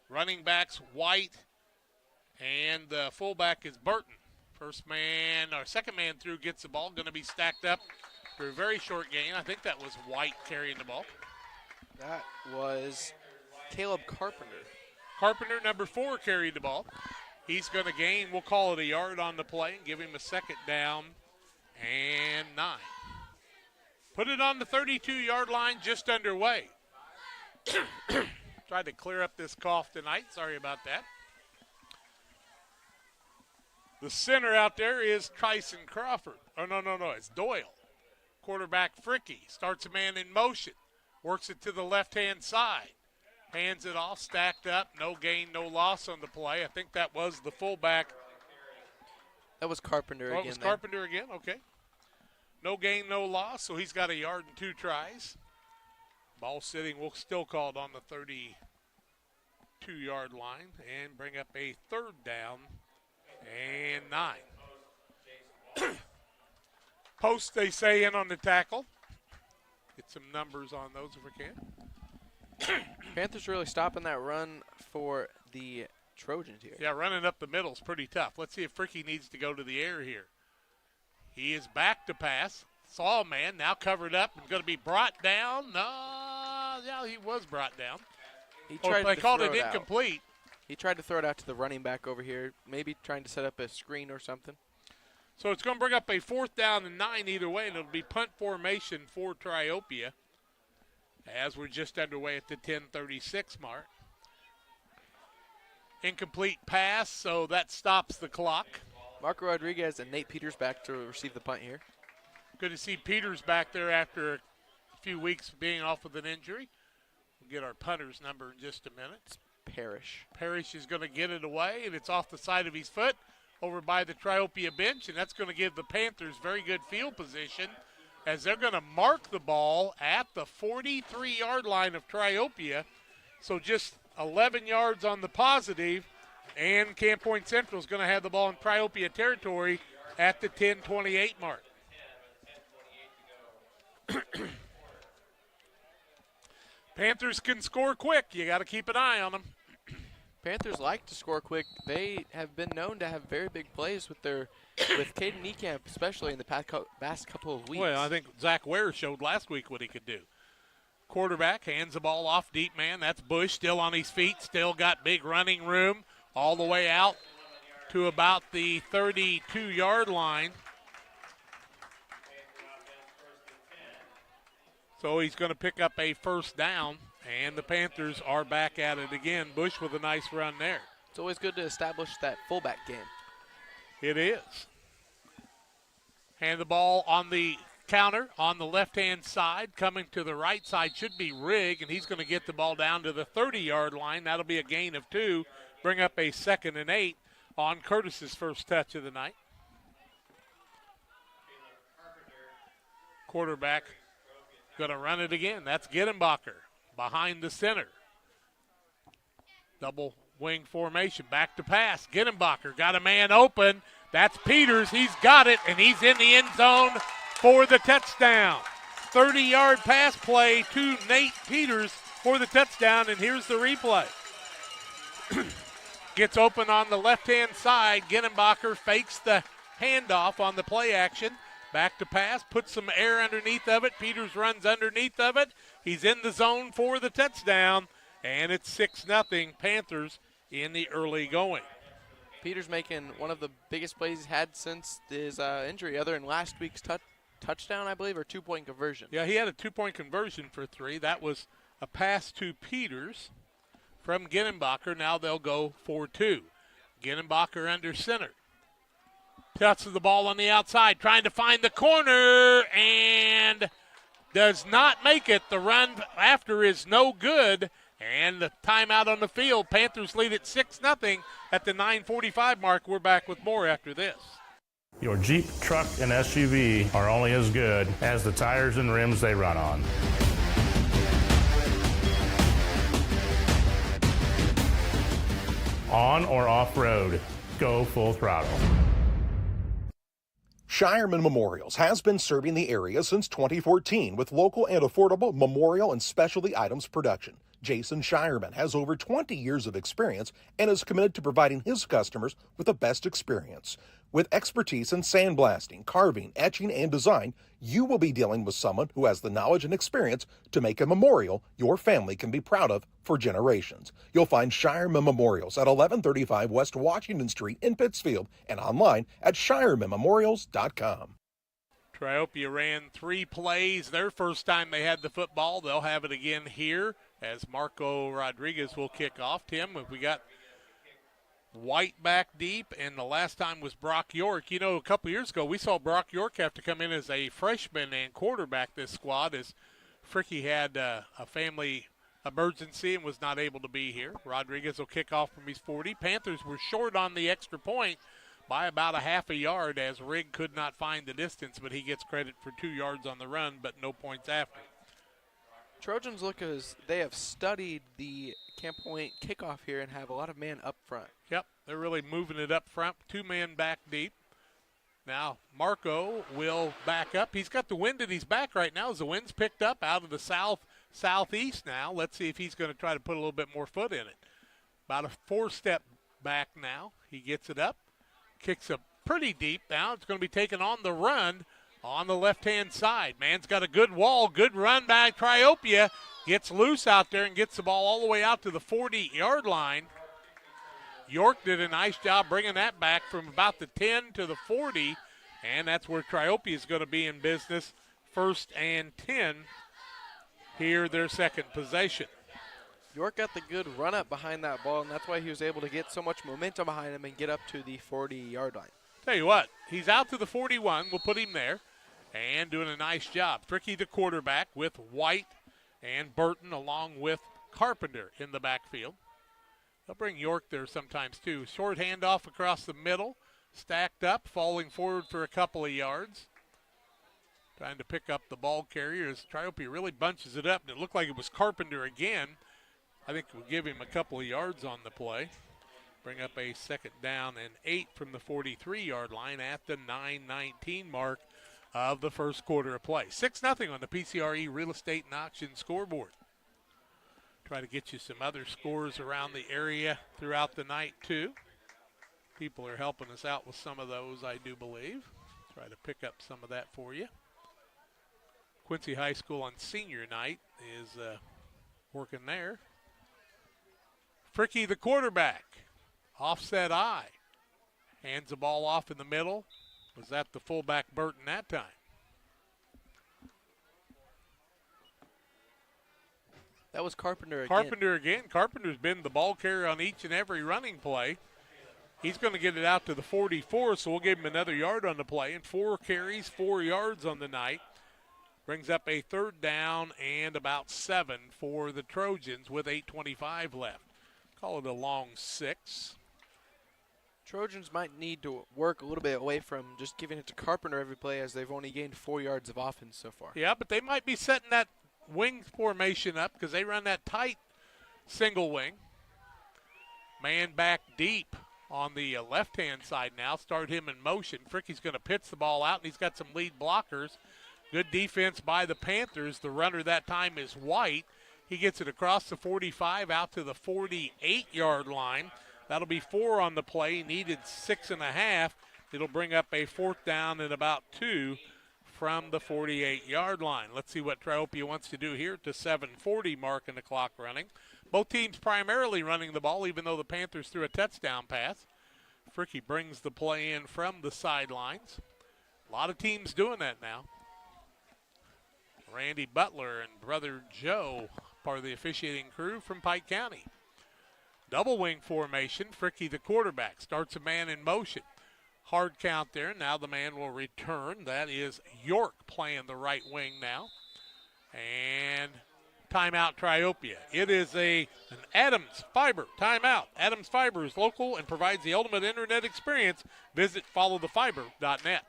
S1: Running backs White, and the fullback is Burton. Second man through gets the ball. Going to be stacked up for a very short gain. I think that was White carrying the ball.
S11: That was Caleb Carpenter.
S1: Carpenter, number 4, carried the ball. He's going to gain, we'll call it a yard on the play, and give him a 2nd down and 9. Put it on the 32-yard line, just underway. Tried to clear up this cough tonight. Sorry about that. The center out there is Tyson Crawford. Oh, no, it's Doyle. Quarterback Fricky starts a man in motion. Works it to the left-hand side. Hands it off, stacked up. No gain, no loss on the play. I think that was the fullback.
S11: That was Carpenter again.
S1: It was Carpenter again? Okay. No gain, no loss, so he's got a yard and 2 tries. Ball sitting, we'll still call it on the 32-yard line and bring up a 3rd down and 9. Post, they say, in on the tackle. Get some numbers on those if we can.
S11: Panthers really stopping that run for the Trojans here.
S1: Yeah, running up the middle is pretty tough. Let's see if Fricky needs to go to the air here. He is back to pass. Saw a man, now covered up and going to be brought down. No, yeah, he was brought down. They called it incomplete.
S11: He tried to throw it out to the running back over here, maybe trying to set up a screen or something.
S1: So it's going to bring up a 4th down and 9 either way, and it'll be punt formation for Triopia as we're just underway at the 10:36 mark. Incomplete pass, so that stops the clock.
S11: Marco Rodriguez and Nate Peters back to receive the punt here.
S1: Good to see Peters back there after a few weeks being off with an injury. We'll get our punter's number in just a minute.
S11: It's Parrish.
S1: Parrish is going to get it away, and it's off the side of his foot over by the Triopia bench, and that's going to give the Panthers very good field position as they're going to mark the ball at the 43-yard line of Triopia. So just 11 yards on the positive, and Camp Point Central is going to have the ball in Triopia territory at the 10:28 mark. Panthers can score quick. You got to keep an eye on them.
S11: Panthers like to score quick. They have been known to have very big plays with Caden Niekamp, especially in the past couple of weeks.
S1: Well, I think Zach Ware showed last week what he could do. Quarterback hands the ball off deep man. That's Bush still on his feet, still got big running room all the way out to about the 32-yard line. So he's going to pick up a first down, and the Panthers are back at it again. Bush with a nice run there.
S11: It's always good to establish that fullback game.
S1: It is. Hand the ball on the counter on the left-hand side. Coming to the right side should be Rigg, and he's going to get the ball down to the 30-yard line. That'll be a gain of 2. Bring up a 2nd and 8 on Curtis's first touch of the night. Quarterback going to run it again. That's Gittenbacher behind the center. Double wing formation. Back to pass. Gittenbacher got a man open. That's Peters. He's got it, and he's in the end zone for the touchdown. 30-yard pass play to Nate Peters for the touchdown, and here's the replay. Gets open on the left-hand side. Gittenbacher fakes the handoff on the play action. Back to pass, puts some air underneath of it. Peters runs underneath of it. He's in the zone for the touchdown, and it's 6-0 Panthers in the early going.
S11: Peters making one of the biggest plays he's had since his injury, other than last week's touchdown, I believe, or 2-point conversion.
S1: Yeah, he had a 2-point conversion for 3. That was a pass to Peters from Gittenbacher. Now they'll go for 2. Gittenbacher under center. Touches the ball on the outside, trying to find the corner, and does not make it. The run after is no good, and the timeout on the field. Panthers lead at 6-0 at the 9:45 mark. We're back with more after this.
S19: Your Jeep, truck, and SUV are only as good as the tires and rims they run on. On or off-road, go full throttle.
S4: Shireman Memorials has been serving the area since 2014 with local and affordable memorial and specialty items production. Jason Shireman has over 20 years of experience and is committed to providing his customers with the best experience. With expertise in sandblasting, carving, etching, and design, you will be dealing with someone who has the knowledge and experience to make a memorial your family can be proud of for generations. You'll find Shireman Memorials at 1135 West Washington Street in Pittsfield and online at shiremanmemorials.com.
S1: Triopia ran 3 plays. Their first time they had the football. They'll have it again here as Marco Rodriguez will kick off. Tim, we got White back deep, and the last time was Brock York. You know, a couple years ago, we saw Brock York have to come in as a freshman and quarterback this squad as Fricky had a family emergency and was not able to be here. Rodriguez will kick off from his 40. Panthers were short on the extra point by about a half a yard as Rigg could not find the distance, but he gets credit for 2 yards on the run, but no points after.
S11: Trojans look as they have studied the Camp Point kickoff here and have a lot of man up front.
S1: Yep, they're really moving it up front. 2 men back deep. Now Marco will back up. He's got the wind at his back right now as the wind's picked up out of the southeast now. Let's see if he's going to try to put a little bit more foot in it. About a 4-step back now. He gets it up, kicks it pretty deep now. It's going to be taken on the run on the left-hand side. Man's got a good wall, good run by Triopia. Gets loose out there and gets the ball all the way out to the 40-yard line. York did a nice job bringing that back from about the 10 to the 40, and that's where Triopia is going to be in business. 1st and 10 here, their second possession.
S11: York got the good run-up behind that ball, and that's why he was able to get so much momentum behind him and get up to the 40-yard line.
S1: Tell you what, he's out to the 41. We'll put him there and doing a nice job. Fricky the quarterback with White and Burton along with Carpenter in the backfield. They'll bring York there sometimes too. Short handoff across the middle, stacked up, falling forward for a couple of yards. Trying to pick up the ball carrier as Triopia really bunches it up, and it looked like it was Carpenter again. I think we'll give him a couple of yards on the play. Bring up a 2nd down and 8 from the 43-yard line at the 9:19 mark of the first quarter of play. 6-0 on the PCRE Real Estate and Auction scoreboard. Try to get you some other scores around the area throughout the night, too. People are helping us out with some of those, I do believe. Try to pick up some of that for you. Quincy High School on senior night is working there. Fricky, the quarterback, offset eye. Hands the ball off in the middle. Was that the fullback Burton that time?
S11: That was Carpenter again.
S1: Carpenter again. Carpenter's been the ball carrier on each and every running play. He's going to get it out to the 44, so we'll give him another yard on the play. And 4 carries, 4 yards on the night. Brings up a 3rd down and about 7 for the Trojans with 8:25 left. Call it a long 6.
S11: Trojans might need to work a little bit away from just giving it to Carpenter every play, as they've only gained 4 yards of offense so far.
S1: Yeah, but they might be setting that wing formation up because they run that tight single wing. Man back deep on the left-hand side now. Start him in motion. Fricky's going to pitch the ball out, and he's got some lead blockers. Good defense by the Panthers. The runner that time is White. He gets it across the 45 out to the 48-yard line. That'll be 4 on the play. Needed 6.5. It'll bring up a 4th down and about 2 from the 48-yard line. Let's see what Triopia wants to do here at the 7:40 mark in the clock running. Both teams primarily running the ball, even though the Panthers threw a touchdown pass. Fricky brings the play in from the sidelines. A lot of teams doing that now. Randy Butler and brother Joe, part of the officiating crew from Pike County. Double wing formation. Fricky, the quarterback, starts a man in motion. Hard count there. Now the man will return. That is York playing the right wing now. And timeout Triopia. It is an Adams Fiber timeout. Adams Fiber is local and provides the ultimate internet experience. Visit followthefiber.net.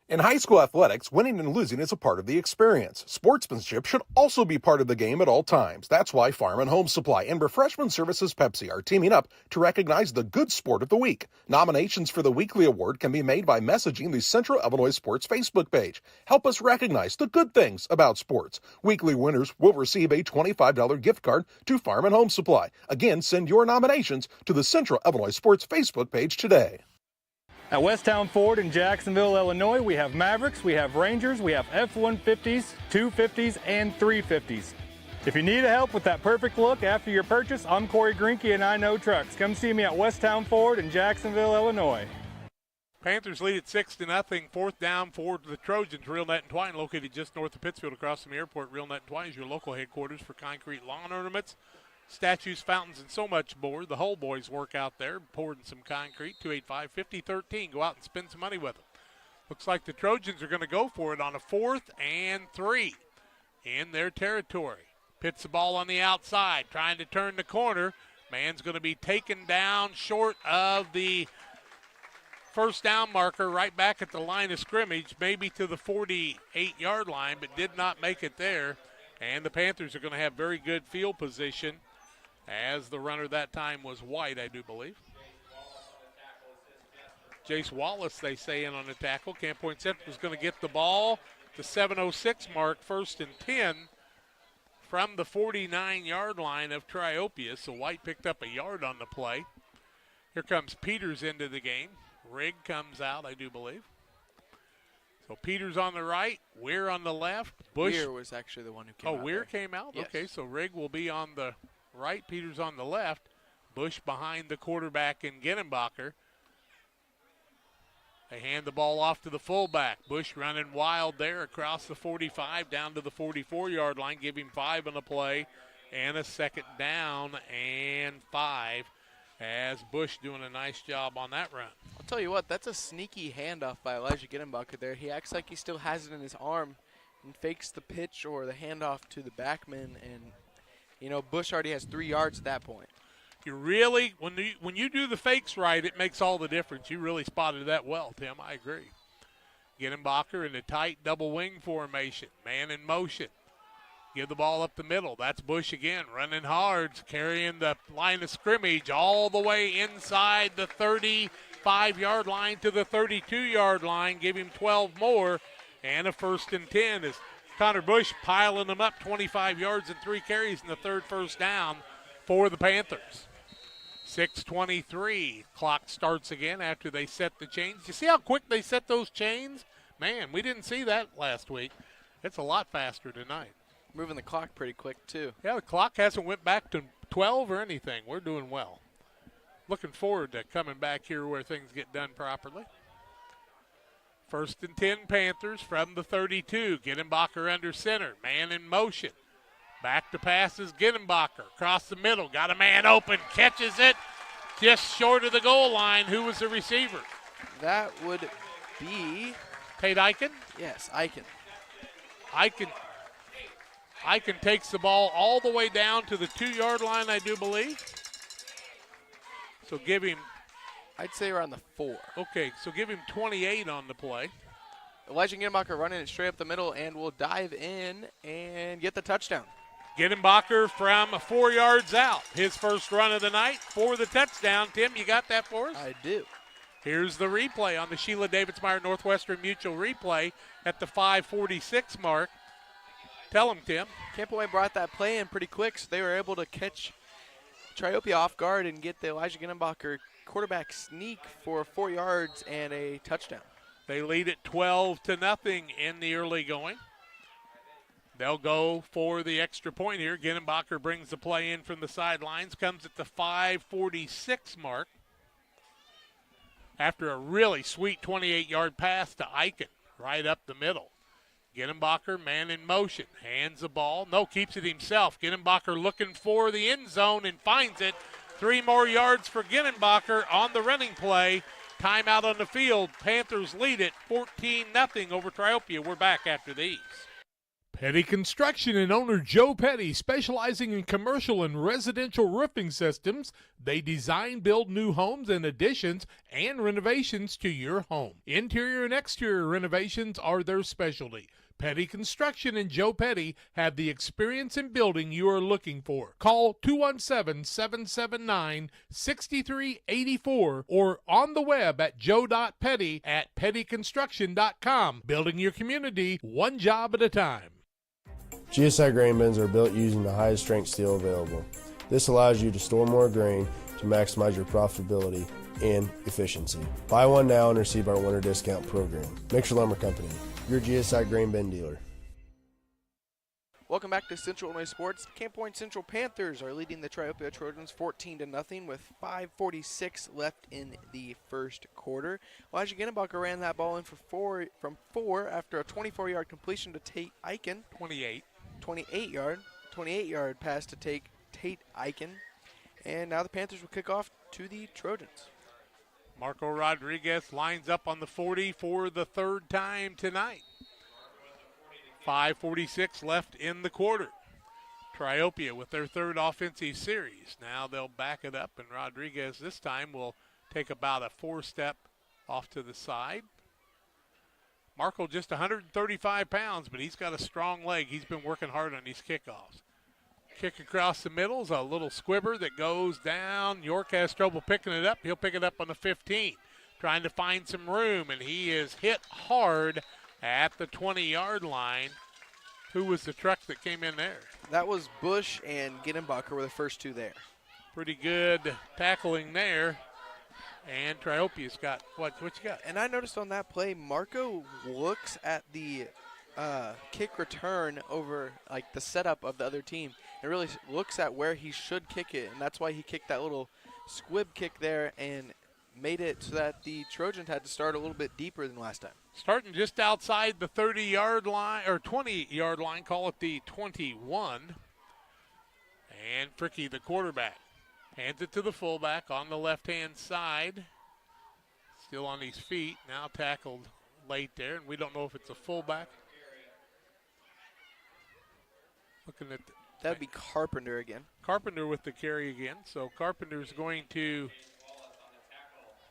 S4: In high school athletics, winning and losing is a part of the experience. Sportsmanship should also be part of the game at all times. That's why Farm and Home Supply and Refreshment Services Pepsi are teaming up to recognize the good sport of the week. Nominations for the weekly award can be made by messaging the Central Illinois Sports Facebook page. Help us recognize the good things about sports. Weekly winners will receive a $25 gift card to Farm and Home Supply. Again, send your nominations to the Central Illinois Sports Facebook page today.
S20: At Westtown Ford in Jacksonville, Illinois, we have Mavericks, we have Rangers, we have F-150s, 250s, and 350s. If you need help with that perfect look after your purchase, I'm Corey Greinke and I Know Trucks. Come see me at Westtown Ford in Jacksonville, Illinois.
S1: Panthers lead at 6-0. 4th down for the Trojans. Real Net and Twine, located just north of Pittsfield across from the airport. Real Net and Twine is your local headquarters for concrete lawn ornaments, statues, fountains, and so much more. The whole boys work out there, pouring some concrete. 285-5013. Go out and spend some money with them. Looks like the Trojans are going to go for it on a 4th and 3 in their territory. Pits the ball on the outside, trying to turn the corner. Man's going to be taken down short of the first down marker, right back at the line of scrimmage, maybe to the 48-yard line, but did not make it there. And the Panthers are going to have very good field position, as the runner that time was White, I do believe. Jace Wallace, they say, in on the tackle. Camp Point Central is going to get the ball. The 7:06 mark, 1st and 10 from the 49-yard line of Triopia. So White picked up a yard on the play. Here comes Peters into the game. Rigg comes out, I do believe. So Peters on the right, Weir on the left. Bush.
S11: Weir was actually the one who came out.
S1: Oh, Weir came out?
S11: Yes.
S1: Okay, so Rigg will be on the right, Peters on the left. Bush behind the quarterback in Genenbacher. They hand the ball off to the fullback. Bush running wild there across the 45 down to the 44-yard line. Give him 5 on the play and a 2nd down and 5 as Bush doing a nice job on that run.
S11: I'll tell you what, that's a sneaky handoff by Elijah Genenbacher there. He acts like he still has it in his arm and fakes the pitch or the handoff to the backman, and, you know, Bush already has 3 yards at that point.
S1: You really, when you do the fakes right, it makes all the difference. You really spotted that well, Tim. I agree. Genenbacher in a tight double wing formation. Man in motion. Give the ball up the middle. That's Bush again, running hard, carrying the line of scrimmage all the way inside the 35-yard line to the 32-yard line. Give him 12 more, and a 1st and 10 as Connor Bush piling them up, 25 yards and 3 carries in the third first down for the Panthers. 6:23. Clock starts again after they set the chains. You see how quick they set those chains? Man, we didn't see that last week. It's a lot faster tonight.
S11: Moving the clock pretty quick, too.
S1: Yeah, the clock hasn't went back to 12 or anything. We're doing well. Looking forward to coming back here where things get done properly. 1st and 10 Panthers from the 32. Gittenbacher under center. Man in motion. Back to passes Gittenbacher. Across the middle. Got a man open. Catches it just short of the goal line. Who was the receiver?
S11: That would be
S1: Tate Eichen?
S11: Yes, Eichen.
S1: Eichen takes the ball all the way down to the 2-yard line, I do believe. So give him.
S11: I'd say around the 4.
S1: Okay, so give him 28 on the play.
S11: Elijah Gittenbacher running it straight up the middle and will dive in and get the touchdown.
S1: Gittenbacher from 4 yards out. His first run of the night for the touchdown. Tim, you got that for us?
S11: I do.
S1: Here's the replay on the Sheila Davidsmeyer Northwestern Mutual replay at the 5:46 mark. Tell him, Tim.
S11: Camp Away brought that play in pretty quick, so they were able to catch Triopia off guard and get the Elijah Gittenbacher quarterback sneak for 4 yards and a touchdown.
S1: They lead it 12-0 in the early going. They'll go for the extra point here. Gittenbacher brings the play in from the sidelines, comes at the 5:46 mark after a really sweet 28-yard pass to Eichen right up the middle. Gittenbacher, man in motion, hands the ball. No, keeps it himself. Gittenbacher looking for the end zone and finds it. 3 more yards for Gittenbacher on the running play. Timeout on the field. Panthers lead it 14-0 over Triopia. We're back after these.
S18: Petty Construction and owner Joe Petty, specializing in commercial and residential roofing systems. They design, build new homes and additions and renovations to your home. Interior and exterior renovations are their specialty. Petty Construction and Joe Petty have the experience in building you are looking for. Call 217-779-6384 or on the web at joe.petty@pettyconstruction.com. Building your community one job at a time.
S21: GSI grain bins are built using the highest strength steel available. This allows you to store more grain to maximize your profitability and efficiency. Buy one now and receive our winter discount program. Mixer Lumber Company, your GSI grain bin dealer.
S11: Welcome back to Central Illinois Sports. Camp Point Central Panthers are leading the Triopia Trojans 14-0 with 5:46 left in the first quarter. Elijah Gittenbacher ran that ball in from four after a 24-yard completion to Tate Eichen. 28-yard pass to take Tate Eichen. And now the Panthers will kick off to the Trojans.
S1: Marco Rodriguez lines up on the 40 for the third time tonight. 5:46 left in the quarter. Triopia with their third offensive series. Now they'll back it up, and Rodriguez this time will take about a 4-step off to the side. Marco just 135 pounds, but he's got a strong leg. He's been working hard on these kickoffs. Kick across the middle is a little squibber that goes down. York has trouble picking it up. He'll pick it up on the 15, trying to find some room, and he is hit hard at the 20-yard line. Who was the truck that came in there?
S11: That was Bush and Gittenbacher were the first two there.
S1: Pretty good tackling there. And Triopia's got, what you got?
S11: And I noticed on that play, Marco looks at the kick return over like the setup of the other team and really looks at where he should kick it, and that's why he kicked that little squib kick there and made it so that the Trojans had to start a little bit deeper than last time.
S1: Starting just outside the 30-yard line, or 20-yard line, call it the 21. And Fricky, the quarterback, hands it to the fullback on the left-hand side. Still on his feet, now tackled late there, and we don't know if it's a fullback. Looking at
S11: that'd be Carpenter again.
S1: Carpenter with the carry again. So Carpenter's going to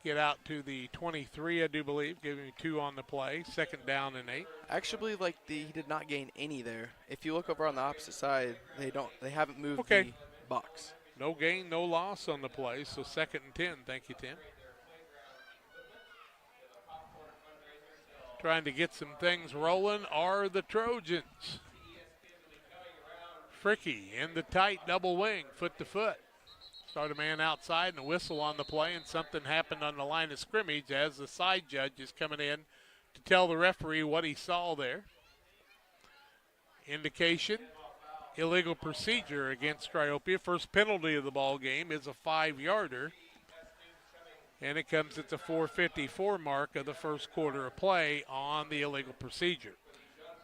S1: get out to the 23, I do believe, giving 2 on the play. 2nd down and 8.
S11: I actually believe like he did not gain any there. If you look over on the opposite side, they haven't moved the box.
S1: No gain, no loss on the play. So 2nd and 10. Thank you, Tim. trying to get some things rolling are the Trojans. Fricky in the tight double wing, foot to foot. Start a man outside and a whistle on the play, and something happened on the line of scrimmage as the side judge is coming in to tell the referee what he saw there. Indication, illegal procedure against Triopia. First penalty of the ball game is a 5-yarder. And it comes at the 4:54 mark of the first quarter of play on the illegal procedure.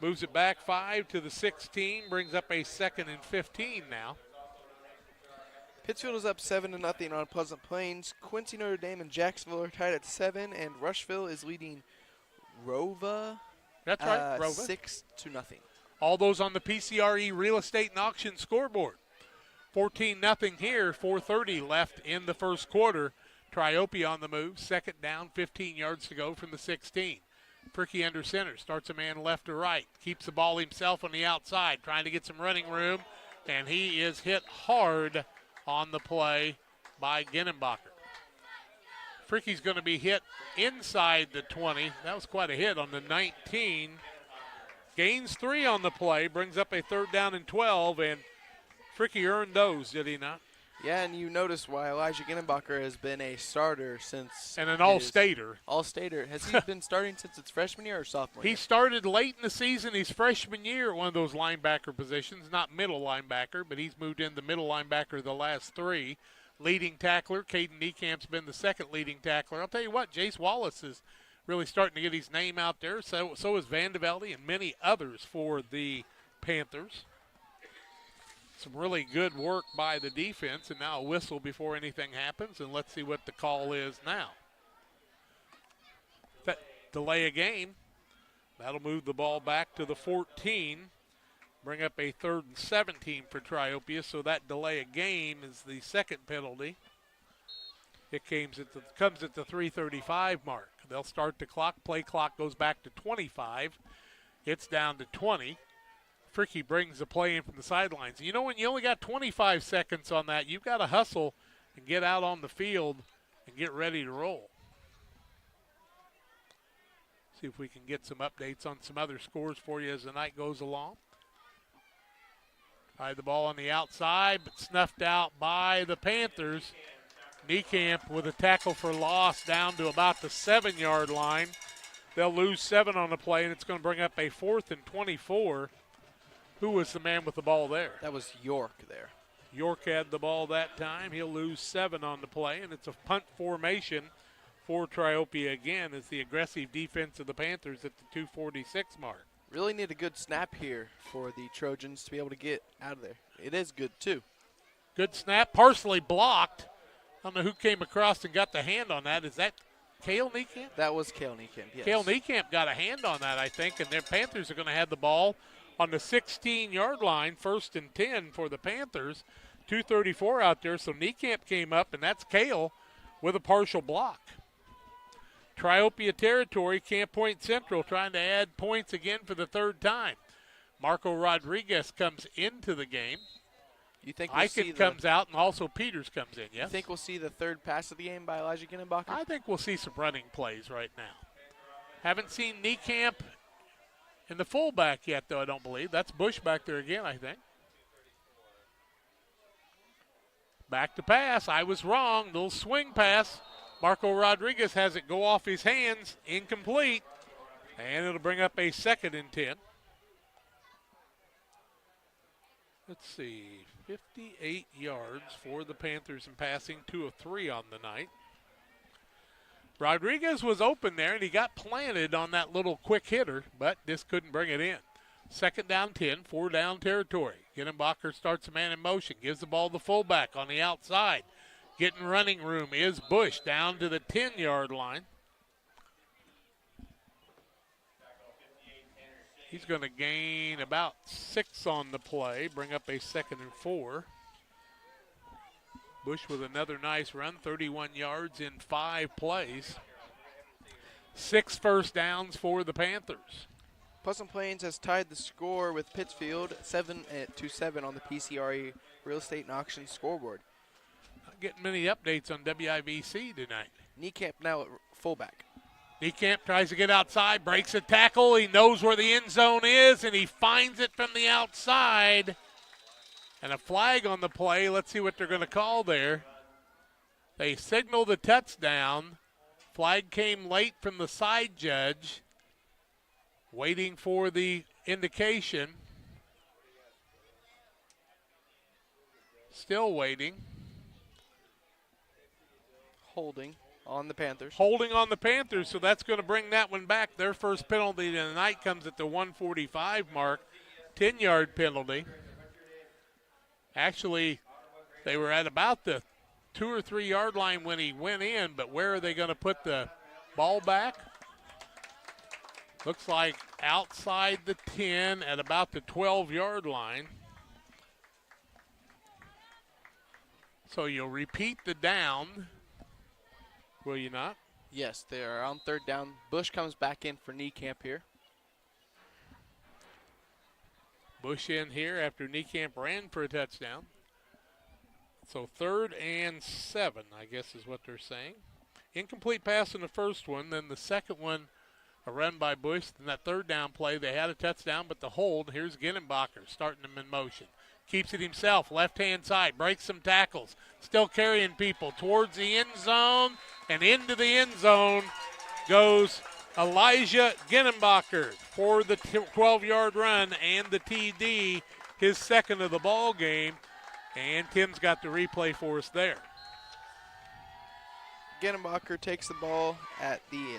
S1: Moves it back 5 to the 16, brings up a 2nd and 15 now.
S11: Pittsfield is up 7-0 on Pleasant Plains. Quincy, Notre Dame, and Jacksonville are tied at 7, and Rushville is leading Rova.
S1: That's right, Rova.
S11: 6-0.
S1: All those on the PCRE Real Estate and Auction scoreboard. 14-0 here, 4:30 left in the first quarter. Triopia on the move, 2nd down, 15 yards to go from the 16. Fricky under center, starts a man left to right, keeps the ball himself on the outside, trying to get some running room, and he is hit hard on the play by Ginnenbacher. Fricky's going to be hit inside the 20. That was quite a hit on the 19. Gains 3 on the play, brings up a 3rd down and 12, and Fricky earned those, did he not?
S11: Yeah, and you notice why Elijah Ginnenbacher has been a starter since.
S1: And an all-stater.
S11: All-stater. Has he been starting since its freshman year or sophomore year?
S1: He started late in the season, his freshman year at one of those linebacker positions, not middle linebacker, but he's moved into middle linebacker the last 3. Leading tackler, Caden Niecamp's been the 2nd leading tackler. I'll tell you what, Jace Wallace is really starting to get his name out there. So is Van de Velde and many others for the Panthers. Some really good work by the defense, and now a whistle before anything happens, and let's see what the call is now. That delay a game. That'll move the ball back to the 14, bring up a 3rd and 17 for Triopia, so that delay a game is the 2nd penalty. It comes at the 3:35 mark. They'll start the clock. Play clock goes back to 25. It's down to 20. Fricky brings the play in from the sidelines. You know, when you only got 25 seconds on that, you've got to hustle and get out on the field and get ready to roll. See if we can get some updates on some other scores for you as the night goes along. Tried the ball on the outside, but snuffed out by the Panthers. Niekamp with a tackle for loss down to about the 7-yard line. They'll lose 7 on the play, and it's going to bring up a 4th and 24. Who was the man with the ball there?
S11: That was York there.
S1: York had the ball that time. He'll lose 7 on the play, and it's a punt formation for Triopia again as the aggressive defense of the Panthers at the 2:46 mark.
S11: Really need a good snap here for the Trojans to be able to get out of there. It is good, too.
S1: Good snap, partially blocked. I don't know who came across and got the hand on that. Is that Cale Niekamp?
S11: That was Cale Niekamp, yes.
S1: Cale Niekamp got a hand on that, I think, and their Panthers are going to have the ball on the 16-yard line, 1st and 10 for the Panthers. 2:34 out there, so Niekamp came up, and that's Cale with a partial block. Triopia territory, Camp Point Central trying to add points again for the 3rd time. Marco Rodriguez comes into the game.
S11: You think we'll
S1: Eichen comes out, and also Peters comes in, yes?
S11: You think we'll see the 3rd pass of the game by Elijah Ginnenbacher?
S1: I think we'll see some running plays right now. Haven't seen Niekamp in the fullback yet, though, I don't believe. That's Bush back there again, I think. Back to pass. I was wrong. Little swing pass. Marco Rodriguez has it go off his hands. Incomplete. And it'll bring up a 2nd and 10. Let's see. 58 yards for the Panthers in passing. 2 of 3 on the night. Rodriguez was open there, and he got planted on that little quick hitter, but just couldn't bring it in. 2nd down 10, 4-down territory. Ginnenbacher starts a man in motion, gives the ball to the fullback on the outside. Getting running room is Bush down to the 10-yard line. He's going to gain about 6 on the play, bring up a 2nd and 4. Bush with another nice run, 31 yards in 5 plays. 6 first downs for the Panthers.
S11: Pleasant Plains has tied the score with Pittsfield 7-7 on the PCRE Real Estate and Auction scoreboard.
S1: Not getting many updates on WIVC tonight.
S11: Niekamp now at fullback.
S1: Niekamp tries to get outside, breaks a tackle. He knows where the end zone is, and he finds it from the outside. And a flag on the play. Let's see what they're going to call there. They signal the touchdown. Flag came late from the side judge, waiting for the indication. Still waiting.
S11: Holding on the Panthers.
S1: Holding on the Panthers, so that's going to bring that one back. Their first penalty of the night comes at the 145 mark, 10-yard penalty. Actually, they were at about the 2 or 3 yard line when he went in, but where are they going to put the ball back? Looks like outside the 10 at about the 12-yard line. So you'll repeat the down, will you not?
S11: Yes, they are on third down. Bush comes back in for Niekamp here.
S1: Bush in here after Niekamp ran for a touchdown. So 3rd and 7, I guess is what they're saying. Incomplete pass in the first one, then the second one, a run by Bush. Then that 3rd down play, they had a touchdown, but the hold, here's Ginenbacher starting them in motion. Keeps it himself, left-hand side, breaks some tackles. Still carrying people towards the end zone, and into the end zone goes Elijah Ginenbacher for the 12-yard run and the TD, his second of the ball game. And Tim's got the replay for us there.
S11: Ginenbacher takes the ball at the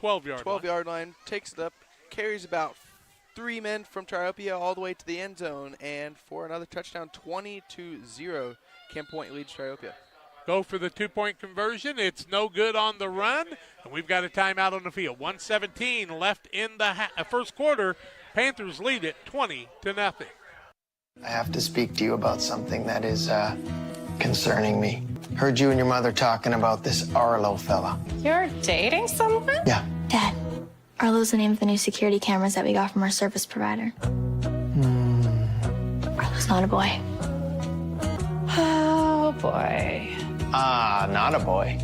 S1: 12-yard
S11: line, takes it up, carries about 3 men from Triopia all the way to the end zone, and for another touchdown, 20-0. Camp Point leads Triopia.
S1: Go for the 2-point conversion. It's no good on the run, and we've got a timeout on the field. 1:17 left in the first quarter. Panthers lead it 20-0.
S3: I have to speak to you about something that is concerning me. Heard you and your mother talking about this Arlo fella.
S22: You're dating someone?
S3: Yeah.
S22: Dad, Arlo's the name of the new security cameras that we got from our service provider. Arlo's not a boy. Oh, boy.
S3: Ah, not a boy.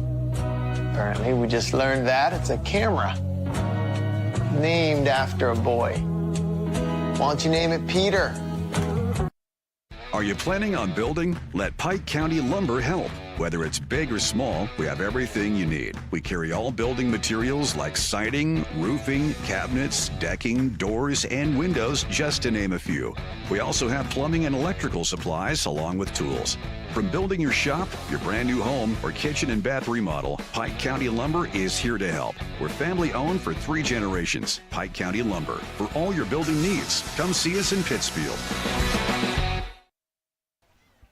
S3: Apparently, we just learned that it's a camera named after a boy. Why don't you name it Peter?
S23: Are you planning on building? Let Pike County Lumber help. Whether it's big or small, we have everything you need. We carry all building materials like siding, roofing, cabinets, decking, doors, and windows, just to name a few. We also have plumbing and electrical supplies along with tools. From building your shop, your brand new home, or kitchen and bath remodel, Pike County Lumber is here to help. We're family owned for 3 generations. Pike County Lumber. For all your building needs, come see us in Pittsfield.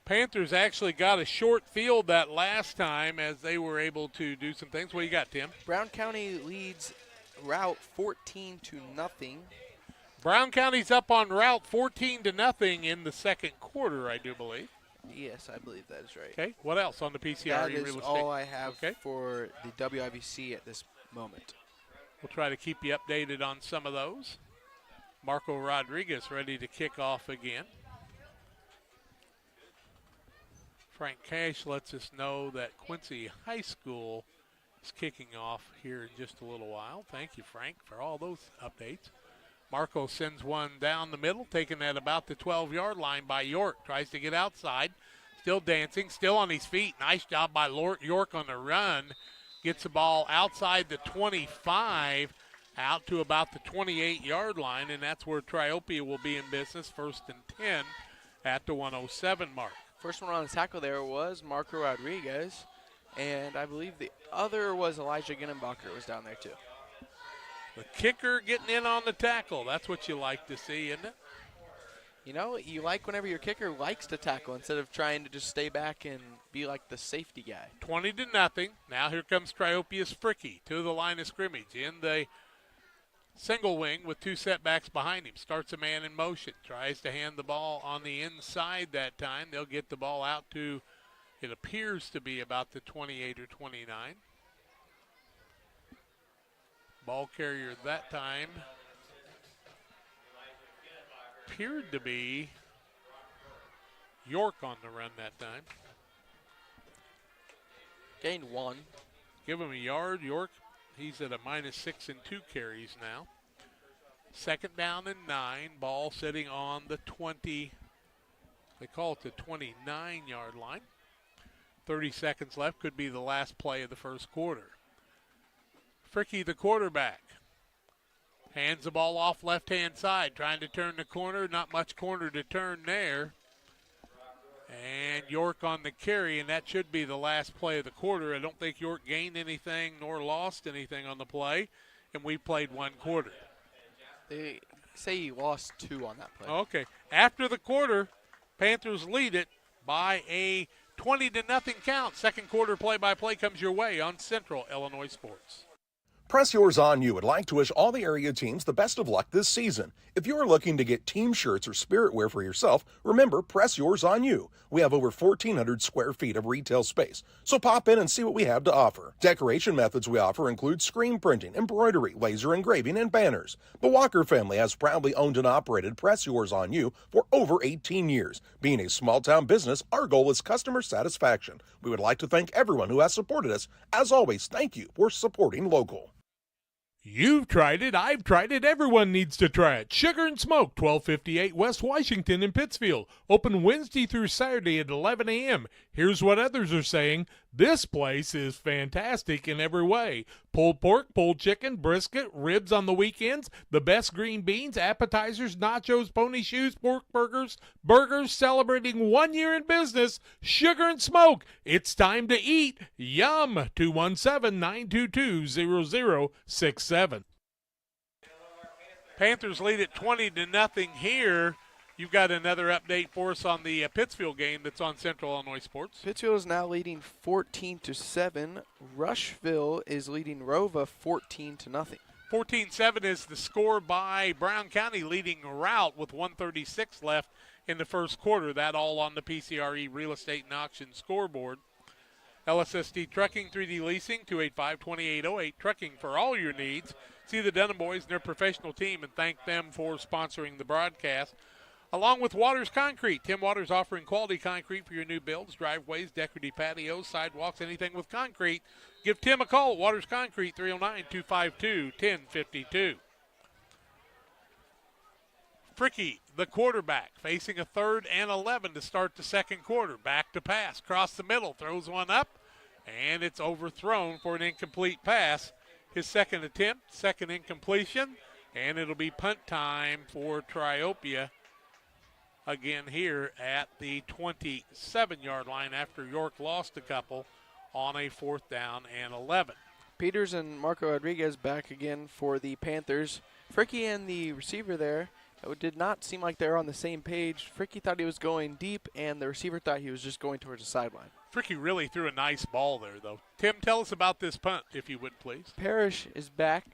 S1: Panthers actually got a short field that last time as they were able to do some things. What do you got, Tim?
S11: Brown County leads Route 14-0.
S1: Brown County's up on Route 14-0 in the second quarter, I do believe.
S11: Yes, I believe that is right.
S1: Okay, what else on the PCRE
S11: That
S1: real
S11: is
S1: estate?
S11: all I have for the WIVC at this moment.
S1: We'll try to keep you updated on some of those. Marco Rodriguez ready to kick off again. Frank Cash lets us know that Quincy High School is kicking off here in just a little while. Thank you, Frank, for all those updates. Marco sends one down the middle, taken at about the 12-yard line by York. Tries to get outside, still dancing, still on his feet. Nice job by York on the run. Gets the ball outside the 25, out to about the 28-yard line, and that's where Triopia will be in business, 1st and 10 at the 107 mark.
S11: First one on the tackle there was Marco Rodriguez, and I believe the other was Elijah Ginenbacher was down there too.
S1: The kicker getting in on the tackle. That's what you like to see, isn't it?
S11: You know, you like whenever your kicker likes to tackle instead of trying to just stay back and be like the safety guy.
S1: 20-0. Now here comes Triopia's Fricky to the line of scrimmage in the single wing with 2 setbacks behind him. Starts a man in motion. Tries to hand the ball on the inside that time. They'll get the ball out to, it appears to be about the 28 or 29. Ball carrier that time appeared to be York on the run that time.
S11: Gained 1.
S1: Give him a yard. York He's at a -6 and 2 carries now. 2nd down and 9. Ball sitting on the 20. They call it the 29-yard line. 30 seconds left. Could be the last play of the first quarter. Fricky, the quarterback, hands the ball off left-hand side, trying to turn the corner. Not much corner to turn there. And York on the carry, and that should be the last play of the quarter. I don't think York gained anything nor lost anything on the play, and we played 1 quarter.
S11: They say he lost 2 on that play.
S1: Okay. After the quarter, Panthers lead it by a 20-0 count. Second quarter play-by-play comes your way on Central Illinois Sports.
S4: Press Yours On You would like to wish all the area teams the best of luck this season. If you're looking to get team shirts or spirit wear for yourself, remember Press Yours On You. We have over 1,400 square feet of retail space, so pop in and see what we have to offer. Decoration methods we offer include screen printing, embroidery, laser engraving, and banners. The Walker family has proudly owned and operated Press Yours On You for over 18 years. Being a small-town business, our goal is customer satisfaction. We would like to thank everyone who has supported us. As always, thank you for supporting local.
S18: You've tried it, I've tried it, everyone needs to try it. Sugar and Smoke, 1258 West Washington in Pittsfield. Open Wednesday through Saturday at 11 a.m. Here's what others are saying. This place is fantastic in every way. Pulled pork, pulled chicken, brisket, ribs on the weekends, the best green beans, appetizers, nachos, pony shoes, pork burgers, celebrating 1 year in business. Sugar and Smoke, it's time to eat. Yum! 217-922-0067.
S1: Panthers lead at 20-0 here. You've got another update for us on the Pittsfield game that's on Central Illinois Sports.
S11: Pittsfield is now leading 14-7. Rushville is leading Rova 14-0.
S1: 14-7 is the score by Brown County, leading Route with 1:36 left in the first quarter. That all on the PCRE Real Estate and Auction scoreboard. LSSD Trucking, 3D Leasing, 285-2808. Trucking for all your needs. See the Dunham boys and their professional team and thank them for sponsoring the broadcast. Along with Waters Concrete. Tim Waters offering quality concrete for your new builds, driveways, decorative patios, sidewalks, anything with concrete. Give Tim a call at Waters Concrete, 309-252-1052. Fricky, the quarterback, facing a 3rd and 11 to start the second quarter. Back to pass, across the middle, throws one up, and it's overthrown for an incomplete pass. His second attempt, second incompletion, and it'll be punt time for Triopia. Again here at the 27-yard line after York lost a couple on a 4th down and 11.
S11: Peters and Marco Rodriguez back again for the Panthers. Fricky and the receiver there, it did not seem like they were on the same page. Fricky thought he was going deep, and the receiver thought he was just going towards the sideline.
S1: Fricky really threw a nice ball there, though. Tim, tell us about this punt, if you would, please.
S11: Parrish is back.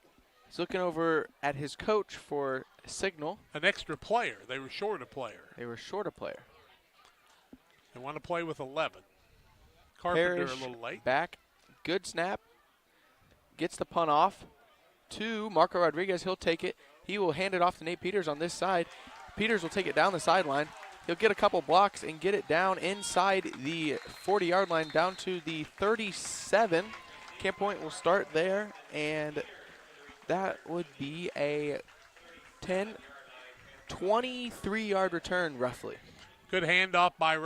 S11: He's looking over at his coach for a signal.
S1: An extra player. They were short a player.
S11: They
S1: want to play with 11. Carpenter
S11: Parrish
S1: a little late.
S11: Back. Good snap. Gets the punt off to Marco Rodriguez. He'll take it. He will hand it off to Nate Peters on this side. Peters will take it down the sideline. He'll get a couple blocks and get it down inside the 40-yard line down to the 37. Camp Point will start there, and that would be a 23-yard return, roughly.
S1: Good handoff by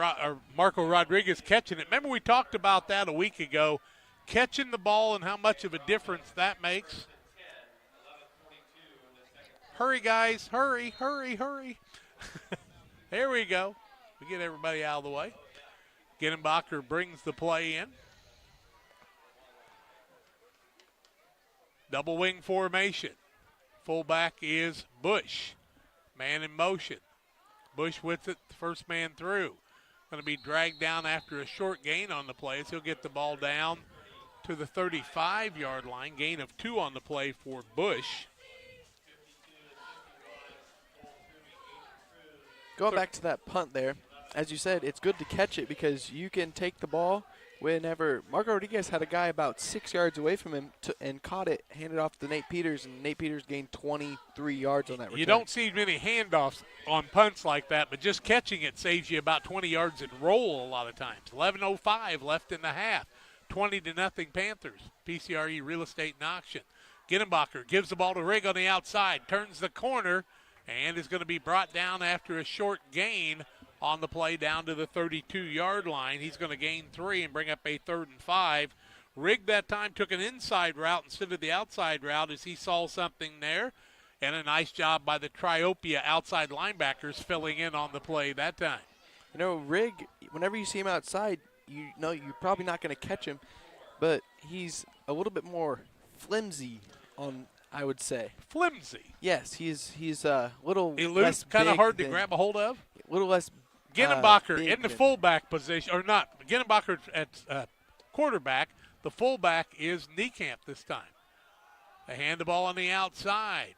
S1: Marco Rodriguez catching it. Remember we talked about that a week ago, catching the ball and how much of a difference that makes. Hurry, guys. Hurry, hurry, hurry. There we go. We get everybody out of the way. Ginenbacher brings the play in. Double wing formation. Fullback is Bush. Man in motion. Bush with it, first man through. Going to be dragged down after a short gain on the play as he'll get the ball down to the 35-yard line. Gain of 2 on the play for Bush.
S11: Going back to that punt there, as you said, it's good to catch it because you can take the ball whenever. Marco Rodriguez had a guy about 6 yards away from him and caught it, handed off to Nate Peters, and Nate Peters gained 23 yards on that return.
S1: You don't see many handoffs on punts like that, but just catching it saves you about 20 yards in roll a lot of times. 11:05 left in the half. 20-0 Panthers. PCRE Real Estate and Auction. Ginnebacher gives the ball to Rigg on the outside, turns the corner, and is going to be brought down after a short gain on the play down to the 32-yard line. He's going to gain 3 and bring up a 3rd and 5. Rigg that time took an inside route instead of the outside route as he saw something there. And a nice job by the Triopia outside linebackers filling in on the play that time.
S11: You know, Rigg, whenever you see him outside, you know you're probably not going to catch him, but he's a little bit more flimsy on, I would say.
S1: Flimsy?
S11: Yes, he's a little
S1: less kind of hard to grab a hold of?
S11: A little less
S1: Ginnebacher in the fullback position, or not. Ginnebacher at quarterback. The fullback is Niekamp this time. They hand the ball on the outside.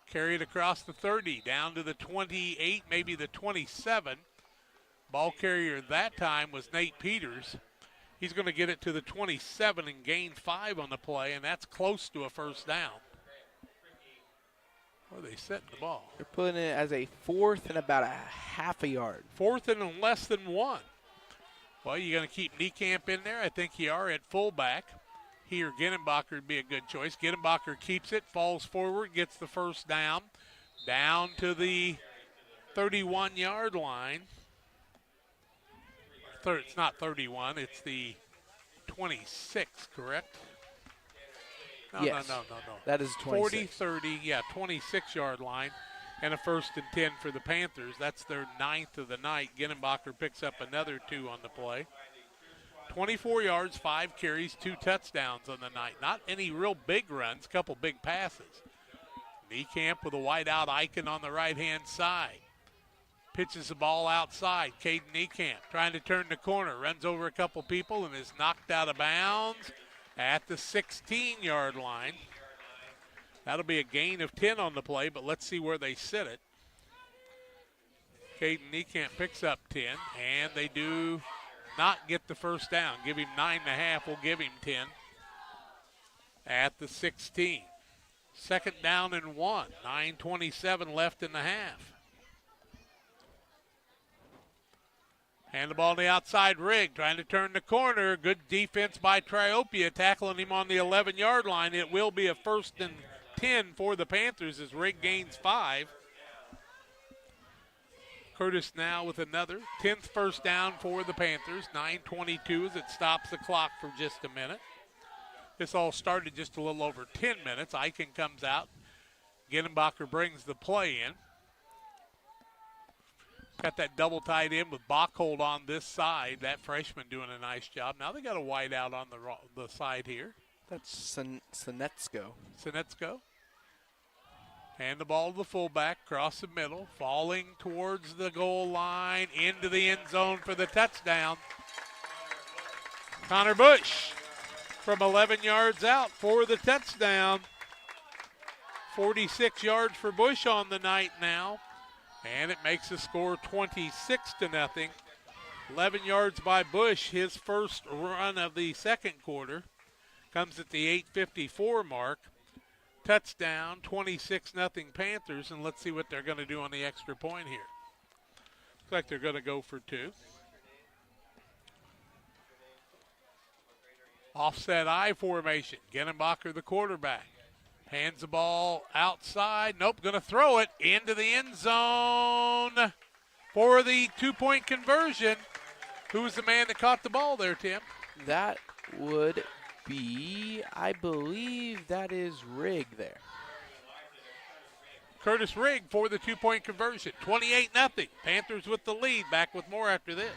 S1: Carry it across the 30, down to the 28, maybe the 27. Ball carrier that time was Nate Peters. He's going to get it to the 27 and gain 5 on the play, and that's close to a first down. Where are they setting the ball?
S11: They're putting it as a 4th and about a half a yard.
S1: 4th and less than 1. Well, you're going to keep Niekamp in there. I think you are at fullback. He or Ginnebacher would be a good choice. Ginnebacher keeps it, falls forward, gets the first down to the 31-yard line. It's not 31, it's the 26, correct?
S11: Yes.
S1: No.
S11: That is 26.
S1: 40, 30, 26-yard line, and a 1st and 10 for the Panthers. That's their 9th of the night. Ginnebacher picks up another 2 on the play. 24 yards, 5 carries, 2 touchdowns on the night. Not any real big runs, couple big passes. Niekamp with a wide-out icon on the right-hand side. Pitches the ball outside. Caden Niekamp trying to turn the corner. Runs over a couple people and is knocked out of bounds at the 16-yard line. That'll be a gain of 10 on the play, but let's see where they sit it. Caden Niekamp picks up 10, and they do not get the first down. Give him 9.5. We'll give him 10 at the 16. 2nd down and 1. 9:27 left in the half. Hand the ball on the outside. Rigg trying to turn the corner. Good defense by Triopia, tackling him on the 11-yard line. It will be a 1st and 10 for the Panthers as Rigg gains 5. Curtis now with another 10th first down for the Panthers. 9:22 as it stops the clock for just a minute. This all started just a little over 10 minutes. Eichen comes out. Ginnebacher brings the play in. Got that double tight end with Bachhold on this side. That freshman doing a nice job. Now they got a wide out on the side here.
S11: That's
S1: Sinetsko. Hand the ball to the fullback, cross the middle, falling towards the goal line, into the end zone for the touchdown. Connor Bush from 11 yards out for the touchdown. 46 yards for Bush on the night now. And it makes the score 26-0. 11 yards by Bush, his first run of the second quarter. Comes at the 8:54 mark. Touchdown, 26-0 Panthers, and let's see what they're going to do on the extra point here. Looks like they're going to go for 2. Offset I formation. Ginnebacher, the quarterback. Hands the ball outside. Nope, going to throw it into the end zone for the 2-point conversion. Who was the man that caught the ball there, Tim?
S11: That would be, I believe that is Rigg there.
S1: Curtis Rigg for the 2-point conversion. 28-0. Panthers with the lead. Back with more after this.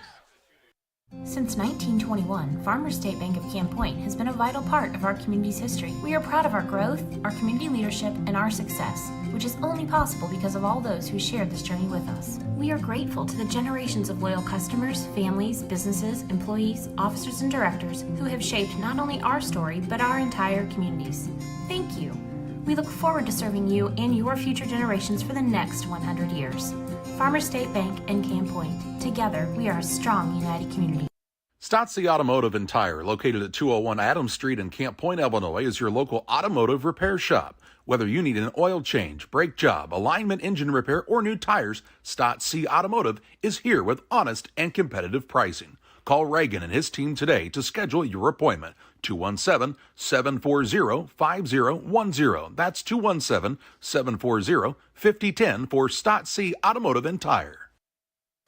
S5: Since 1921, Farmers State Bank of Camp Point has been a vital part of our community's history. We are proud of our growth, our community leadership, and our success, which is only possible because of all those who shared this journey with us. We are grateful to the generations of loyal customers, families, businesses, employees, officers, and directors who have shaped not only our story, but our entire communities. Thank you. We look forward to serving you and your future generations for the next 100 years. Farmers State Bank and Camp Point. Together, we are a strong, united community.
S2: Stotzi Automotive and Tire, located at 201 Adams Street in Camp Point, Illinois, is your local automotive repair shop. Whether you need an oil change, brake job, alignment, engine repair, or new tires, Stotzi Automotive is here with honest and competitive pricing. Call Reagan and his team today to schedule your appointment. 217-740-5010. That's 217-740-5010 for Stott C Automotive and Tire.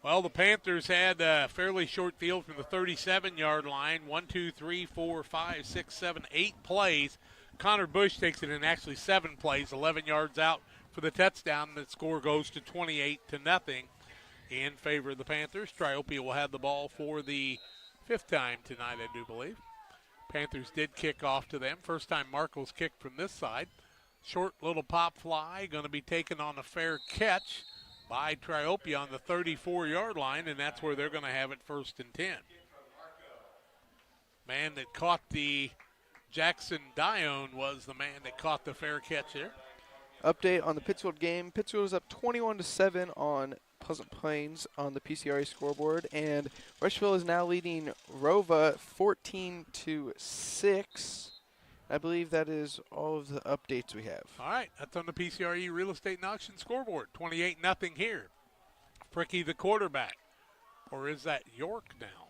S1: Well, the Panthers had a fairly short field from the 37-yard line. 1, 2, 3, 4, 5, 6, 7, 8 plays. Connor Bush takes it in actually 7 plays, 11 yards out for the touchdown. The score goes to 28-0 in favor of the Panthers. Triopia will have the ball for the 5th time tonight, I do believe. Panthers did kick off to them. First time Marco's kicked from this side. Short little pop fly, going to be taken on a fair catch by Triopia on the 34-yard line, and that's where they're going to have it 1st and 10. Man that caught the Jackson Dione was the man that caught the fair catch there.
S11: Update on the Pittsfield game. Pittsfield is up 21-7 on Pleasant Plains on the PCRA scoreboard, and Rushville is now leading Rova 14-6. I believe that is all of the updates we have.
S1: All right, that's on the PCRE Real Estate and Auction scoreboard. 28-0 here. Fricky the quarterback. Or is that York now?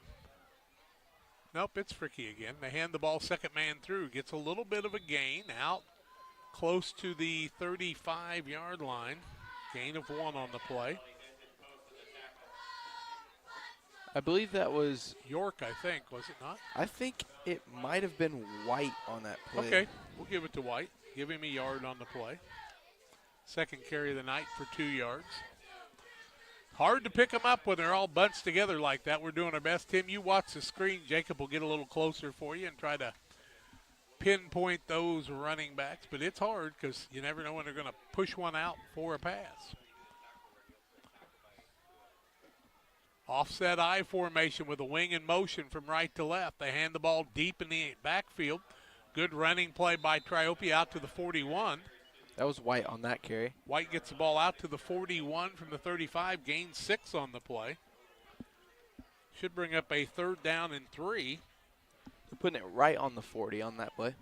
S1: Nope, it's Fricky again. They hand the ball second man through. Gets a little bit of a gain out close to the 35-yard line. Gain of 1 on the play.
S11: I believe that was
S1: York, I think, was it not?
S11: I think it might have been White on that play.
S1: Okay, we'll give it to White. Give him a yard on the play. Second carry of the night for 2 yards. Hard to pick them up when they're all bunched together like that. We're doing our best. Tim, you watch the screen. Jacob will get a little closer for you and try to pinpoint those running backs. But it's hard because you never know when they're going to push one out for a pass. Offset I formation with a wing in motion from right to left. They hand the ball deep in the backfield. Good running play by Triopia out to the 41.
S11: That was White on that carry.
S1: White gets the ball out to the 41 from the 35, gains 6 on the play. Should bring up a 3rd down and 3.
S11: They're putting it right on the 40 on that play.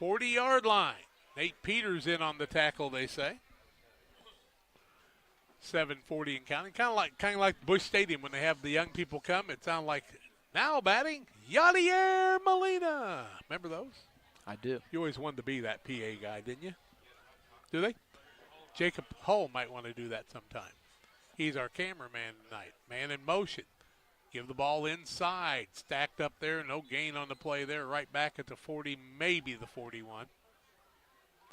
S1: 40-yard line. Nate Peters in on the tackle, they say. 7:40 and counting. Kind of like Busch Stadium when they have the young people come. It sounds like now batting Yadier Molina. Remember those?
S11: I do.
S1: You always wanted to be that PA guy, didn't you? Do they? Jacob Hull might want to do that sometime. He's our cameraman tonight. Man in motion. Give the ball inside. Stacked up there. No gain on the play there. Right back at the 40, maybe the 41.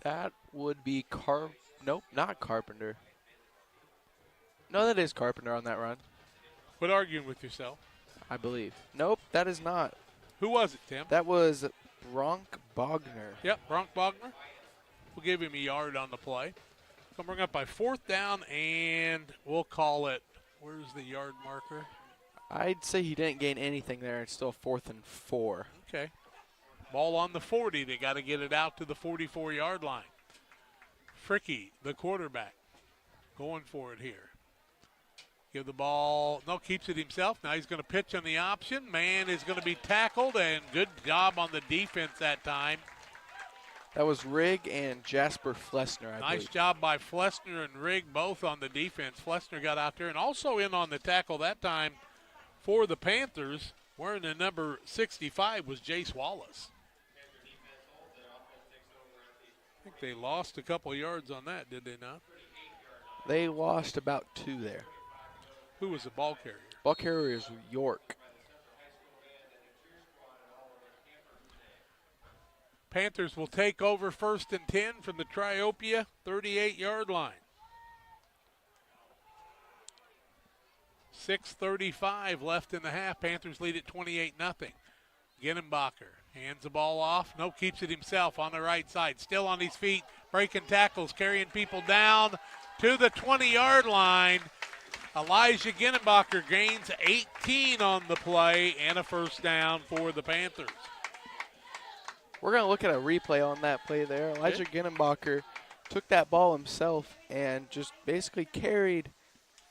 S11: That would be Nope, not Carpenter. No, that is Carpenter on that run.
S1: Quit arguing with yourself.
S11: I believe. Nope, that is not.
S1: Who was it, Tim?
S11: That was Bronk Bogner.
S1: Yep, Bronk Bogner. We'll give him a yard on the play. Going to bring up by 4th down, and we'll call it, where's the yard marker?
S11: I'd say he didn't gain anything there. It's still 4th and 4.
S1: Okay. Ball on the 40. They got to get it out to the 44-yard line. Fricky, the quarterback, going for it here. Give the ball, no, keeps it himself. Now he's going to pitch on the option. Man is going to be tackled, and good job on the defense that time.
S11: That was Rigg and Jasper Flessner, I believe.
S1: Nice job by Flessner and Rigg, both on the defense. Flessner got out there and also in on the tackle that time for the Panthers. Wearing the number 65 was Jace Wallace. I think they lost a couple yards on that, did they not?
S11: They lost about 2 there.
S1: Who was the ball carrier?
S11: Ball carrier is York.
S1: Panthers will take over 1st and 10 from the Triopia 38-yard line. 6:35 left in the half. Panthers lead at 28-0. Ginnenbacher hands the ball off. No, keeps it himself on the right side. Still on his feet, breaking tackles, carrying people down to the 20-yard line. Elijah Ginnenbacher gains 18 on the play and a 1st down for the Panthers.
S11: We're going to look at a replay on that play there. Elijah Ginnenbacher took that ball himself and just basically carried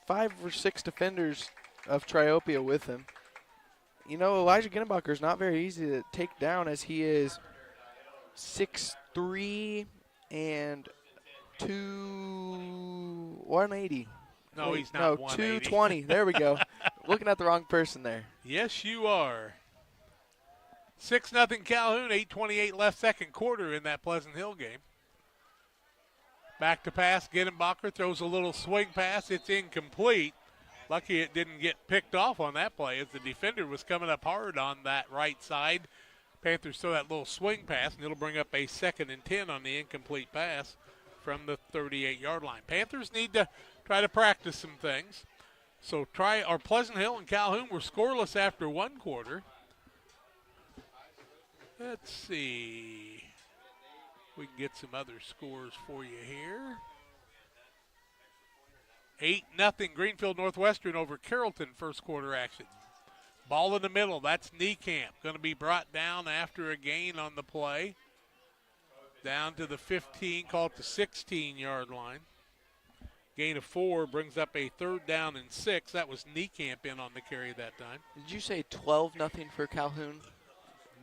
S11: 5 or 6 defenders of Triopia with him. You know, Elijah Ginnenbacher is not very easy to take down as he is 6'3" and 180.
S1: No, he's not
S11: No,
S1: 180.
S11: 220. There we go. looking at the wrong person there.
S1: Yes, you are. 6-0 Calhoun, 8:28 left second quarter in that Pleasant Hill game. Back to pass, Gittenbacher throws a little swing pass. It's incomplete. Lucky it didn't get picked off on that play as the defender was coming up hard on that right side. Panthers throw that little swing pass, and it'll bring up a 2nd and 10 on the incomplete pass from the 38-yard line. Panthers need to try to practice some things. So Pleasant Hill and Calhoun were scoreless after one quarter. Let's see. We can get some other scores for you here. 8-0 Greenfield Northwestern over Carrollton first quarter action. Ball in the middle, that's Niekamp. Going to be brought down after a gain on the play. Down to the 15, called the 16-yard line. Gain of 4 brings up a 3rd down and 6. That was Niekamp in on the carry that time.
S11: Did you say 12-0 for Calhoun?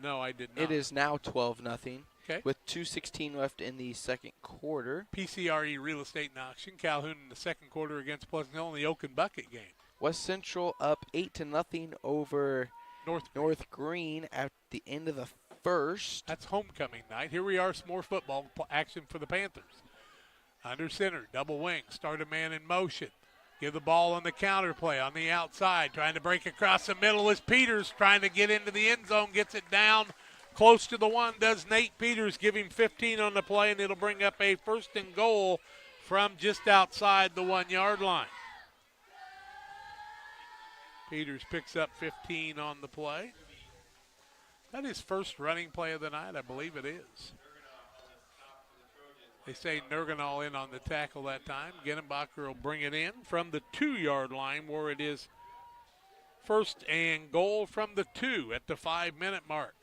S1: No, I did not.
S11: It is now 12-0.
S1: Okay.
S11: With 2:16 left in the second quarter.
S1: PCRE Real Estate in action. Calhoun in the second quarter against Pleasant Hill in the Oak and Bucket game.
S11: West Central up 8-0 over North Green at the end of the first.
S1: That's homecoming night. Here we are, some more football action for the Panthers. Under center, double wing, start a man in motion. Give the ball on the counter play on the outside. Trying to break across the middle is Peters, trying to get into the end zone, gets it down close to the 1, does Nate Peters, give him 15 on the play, and it'll bring up a 1st and goal from just outside the 1-yard line. Peters picks up 15 on the play. That is first running play of the night, I believe it is. They say Nerganall in on the tackle that time. Gittenbacher will bring it in from the 2-yard line where it is 1st and goal from the 2 at the 5-minute mark.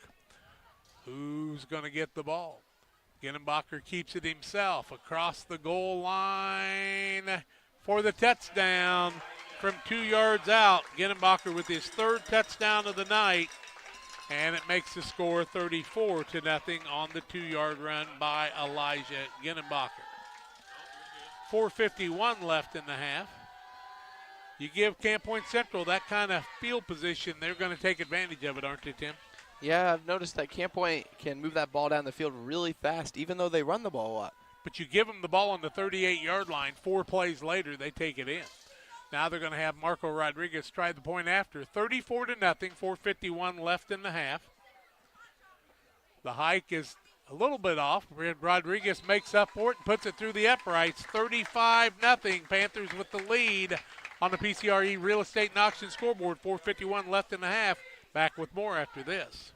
S1: Who's going to get the ball? Gittenbacher keeps it himself across the goal line for the touchdown from 2 yards out. Gittenbacher with his 3rd touchdown of the night, and it makes the score 34-0 on the 2-yard run by Elijah Gittenbacher. 4:51 left in the half. You give Camp Point Central that kind of field position, they're going to take advantage of it, aren't they, Tim?
S11: Yeah, I've noticed that Camp Point can move that ball down the field really fast, even though they run the ball a lot.
S1: But you give them the ball on the 38-yard line, 4 plays later, they take it in. Now they're going to have Marco Rodriguez try the point after. 34-0, 4:51 left in the half. The hike is a little bit off. Rodriguez makes up for it and puts it through the uprights. 35-0, Panthers with the lead on the PCRE Real Estate and Auction scoreboard. 4:51 left in the half. Back with more after this.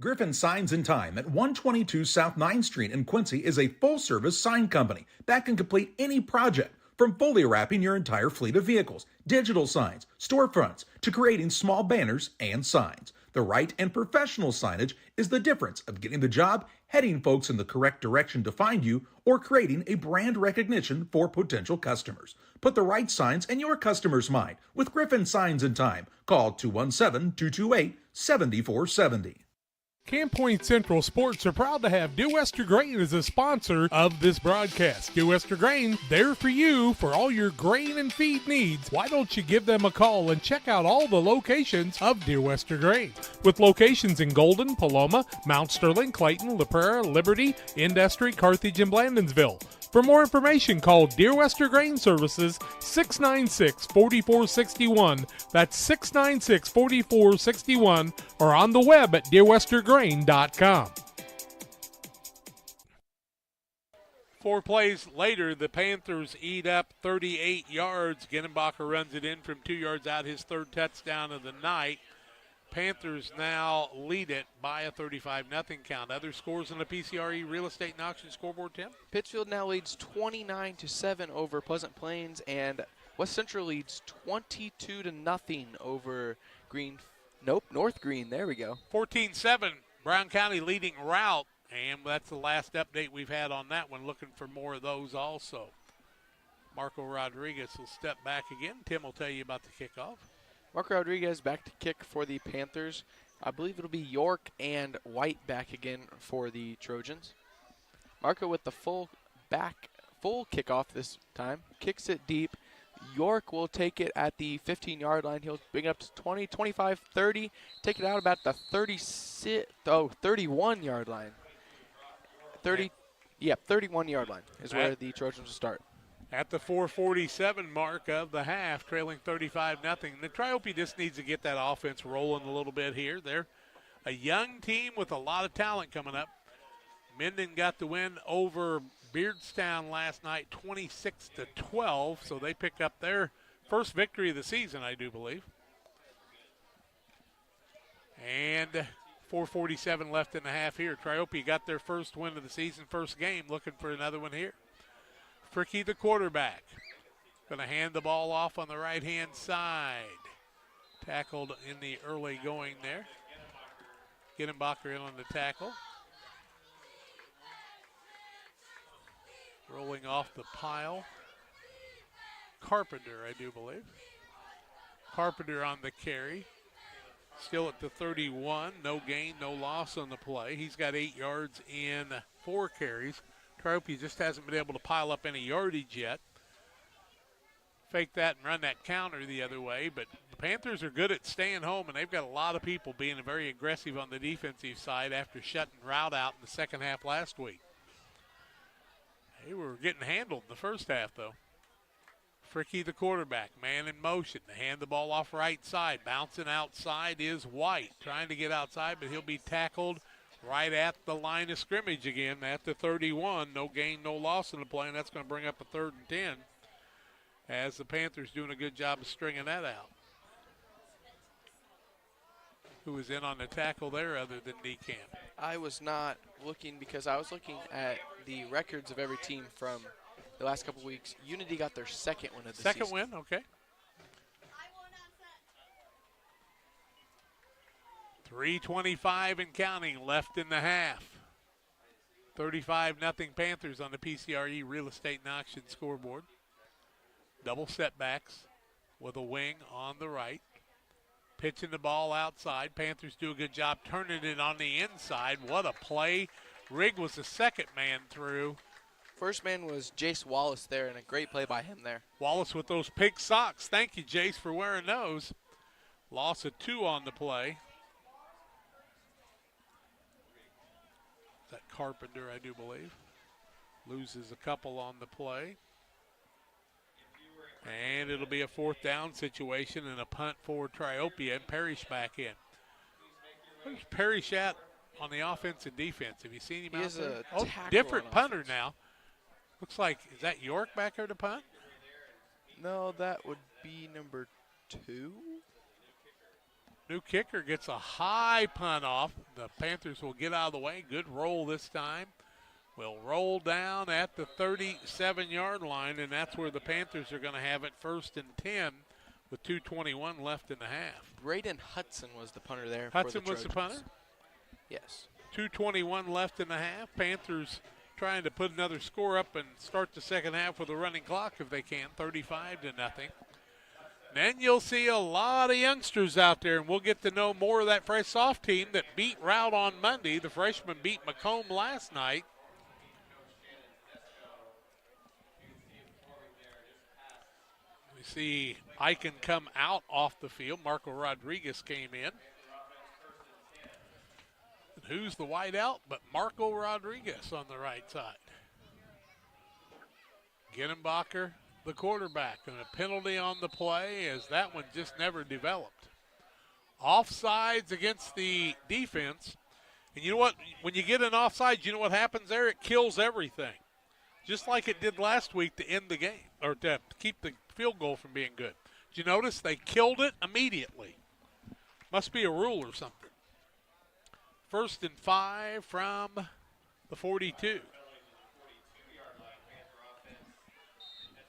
S2: Griffin Signs and Time at 122 South 9th Street in Quincy is a full-service sign company that can complete any project, from fully wrapping your entire fleet of vehicles, digital signs, storefronts, to creating small banners and signs. The right and professional signage is the difference of getting the job, heading folks in the correct direction to find you, or creating a brand recognition for potential customers. Put the right signs in your customer's mind with Griffin Signs and Time. Call 217-228-7470.
S18: Camp Point Central Sports are proud to have Dear Wester Grain as a sponsor of this broadcast. Dear Wester Grain, there for you for all your grain and feed needs. Why don't you give them a call and check out all the locations of Dear Wester Grain? With locations in Golden, Paloma, Mount Sterling, Clayton, La Prairie, Liberty, Industry, Carthage, and Blandonsville. For more information, call Dear Wester Grain Services 696-4461. That's 696-4461, or on the web at dearwestergrain.com.
S1: 4 plays later, the Panthers eat up 38 yards. Gittenbacher runs it in from 2 yards out, his 3rd touchdown of the night. Panthers now lead it by a 35-0 count. Other scores on the PCRE Real Estate and Auction scoreboard, Tim?
S11: Pittsfield now leads 29-7 over Pleasant Plains, and West Central leads 22-0 over North Green. There we go.
S1: 14-7, Brown County leading Route, and that's the last update we've had on that one. Looking for more of those also. Marco Rodriguez will step back again. Tim will tell you about the kickoff.
S11: Marco Rodriguez back to kick for the Panthers. I believe it'll be York and White back again for the Trojans. Marco with the full kickoff this time. Kicks it deep. York will take it at the 15-yard line. He'll bring it up to 20, 25, 30. Take it out about the 31-yard line. 31-yard line is where the Trojans will start.
S1: At the 4:47 mark of the half, trailing 35-0. The Triopia just needs to get that offense rolling a little bit here. They're a young team with a lot of talent coming up. Minden got the win over Beardstown last night, 26-12, so they picked up their first victory of the season, I do believe. And 4:47 left in the half here. Triopia got their first win of the season, first game, looking for another one here. Fricky, the quarterback, going to hand the ball off on the right-hand side. Tackled in the early going there. Gittenbacher in on the tackle. Rolling off the pile. Carpenter, I do believe. Carpenter on the carry. Still at the 31. No gain, no loss on the play. He's got 8 yards in 4 carries. Triopia just hasn't been able to pile up any yardage yet. Fake that and run that counter the other way, but the Panthers are good at staying home, and they've got a lot of people being very aggressive on the defensive side after shutting route out in the second half last week. They were getting handled in the first half, though. Fricky, the quarterback, man in motion to hand the ball off right side. Bouncing outside is White, trying to get outside, but he'll be tackled right at the line of scrimmage again at the 31. No gain, no loss in the play, and that's going to bring up a 3rd and 10 as the Panthers doing a good job of stringing that out. Who was in on the tackle there other than DeCamp?
S11: I was not looking because I was looking at the records of every team from the last couple weeks. Unity got their second win of the season.
S1: Second win, okay. 3:25 and counting left in the half. 35-0 Panthers on the PCRE Real Estate and Auction scoreboard. Double setbacks with a wing on the right. Pitching the ball outside. Panthers do a good job turning it on the inside. What a play. Rigg was the second man through.
S11: First man was Jace Wallace there, and a great play by him there.
S1: Wallace with those pink socks. Thank you, Jace, for wearing those. Loss of 2 on the play. That Carpenter, I do believe. Loses a couple on the play. And it'll be a 4th down situation and a punt for Triopia, and Parrish back in. Where's Parrish at on the offense and defense? Have you seen him out there? Oh, different punter offense now. Looks like, is that York back there to punt?
S11: No, that would be number 2.
S1: New kicker gets a high punt off. The Panthers will get out of the way. Good roll this time. Will roll down at the 37-yard line, and that's where the Panthers are going to have it 1st and 10 with 2:21 left in the half.
S11: Braden Hudson was the punter there.
S1: Hudson
S11: for the
S1: was the punter?
S11: Yes.
S1: 2:21 left in the half. Panthers trying to put another score up and start the second half with a running clock if they can, 35-0. Then you'll see a lot of youngsters out there, and we'll get to know more of that fresh soft team that beat Route on Monday. The freshmen beat Macomb last night. We see Eichen come out off the field. Marco Rodriguez came in. And who's the wideout but Marco Rodriguez on the right side? Gittenbacher, the quarterback, and a penalty on the play as that one just never developed. Offsides against the defense. And you know what? When you get an offside, you know what happens there? It kills everything. Just like it did last week to end the game, or to keep the field goal from being good. Did you notice they killed it immediately? Must be a rule or something. 1st and 5 from the 42.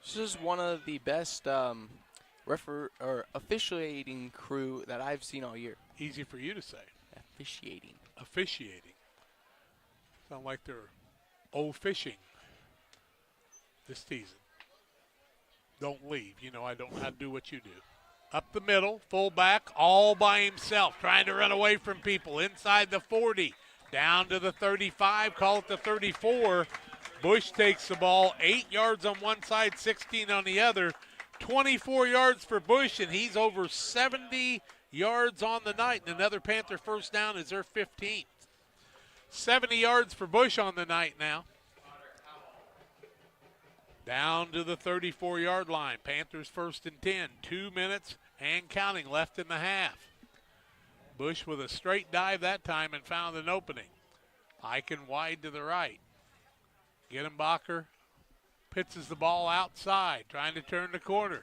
S11: This is one of the best officiating crew that I've seen all year.
S1: Easy for you to say.
S11: Officiating.
S1: Sound like they're fishing this season. Don't leave. You know I don't know how to do what you do. Up the middle, fullback, all by himself, trying to run away from people. Inside the 40, down to the 35, call it the 34. Bush takes the ball 8 yards on one side, 16 on the other. 24 yards for Bush, and he's over 70 yards on the night. And another Panther first down is their 15th. 70 yards for Bush on the night now. Down to the 34-yard line. Panthers first and 10. 2 minutes and counting left in the half. Bush with a straight dive that time and found an opening. Eichen wide to the right. Gittenbacher pitches the ball outside, trying to turn the corner.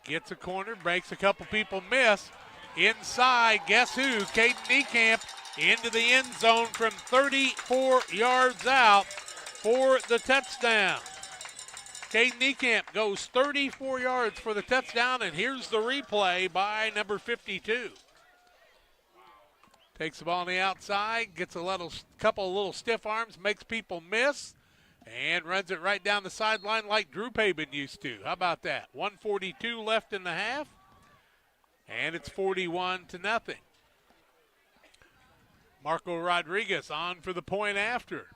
S1: Gets a corner, breaks a couple people, miss. Inside, guess who? Caden Niekamp into the end zone from 34 yards out for the touchdown. Caden Niekamp goes 34 yards for the touchdown, and here's the replay by number 52. Takes the ball on the outside, gets a couple of little stiff arms, makes people miss, and runs it right down the sideline like Drew Pabin used to. How about that? 1:42 left in the half, and it's 41-0. Marco Rodriguez on for the point after.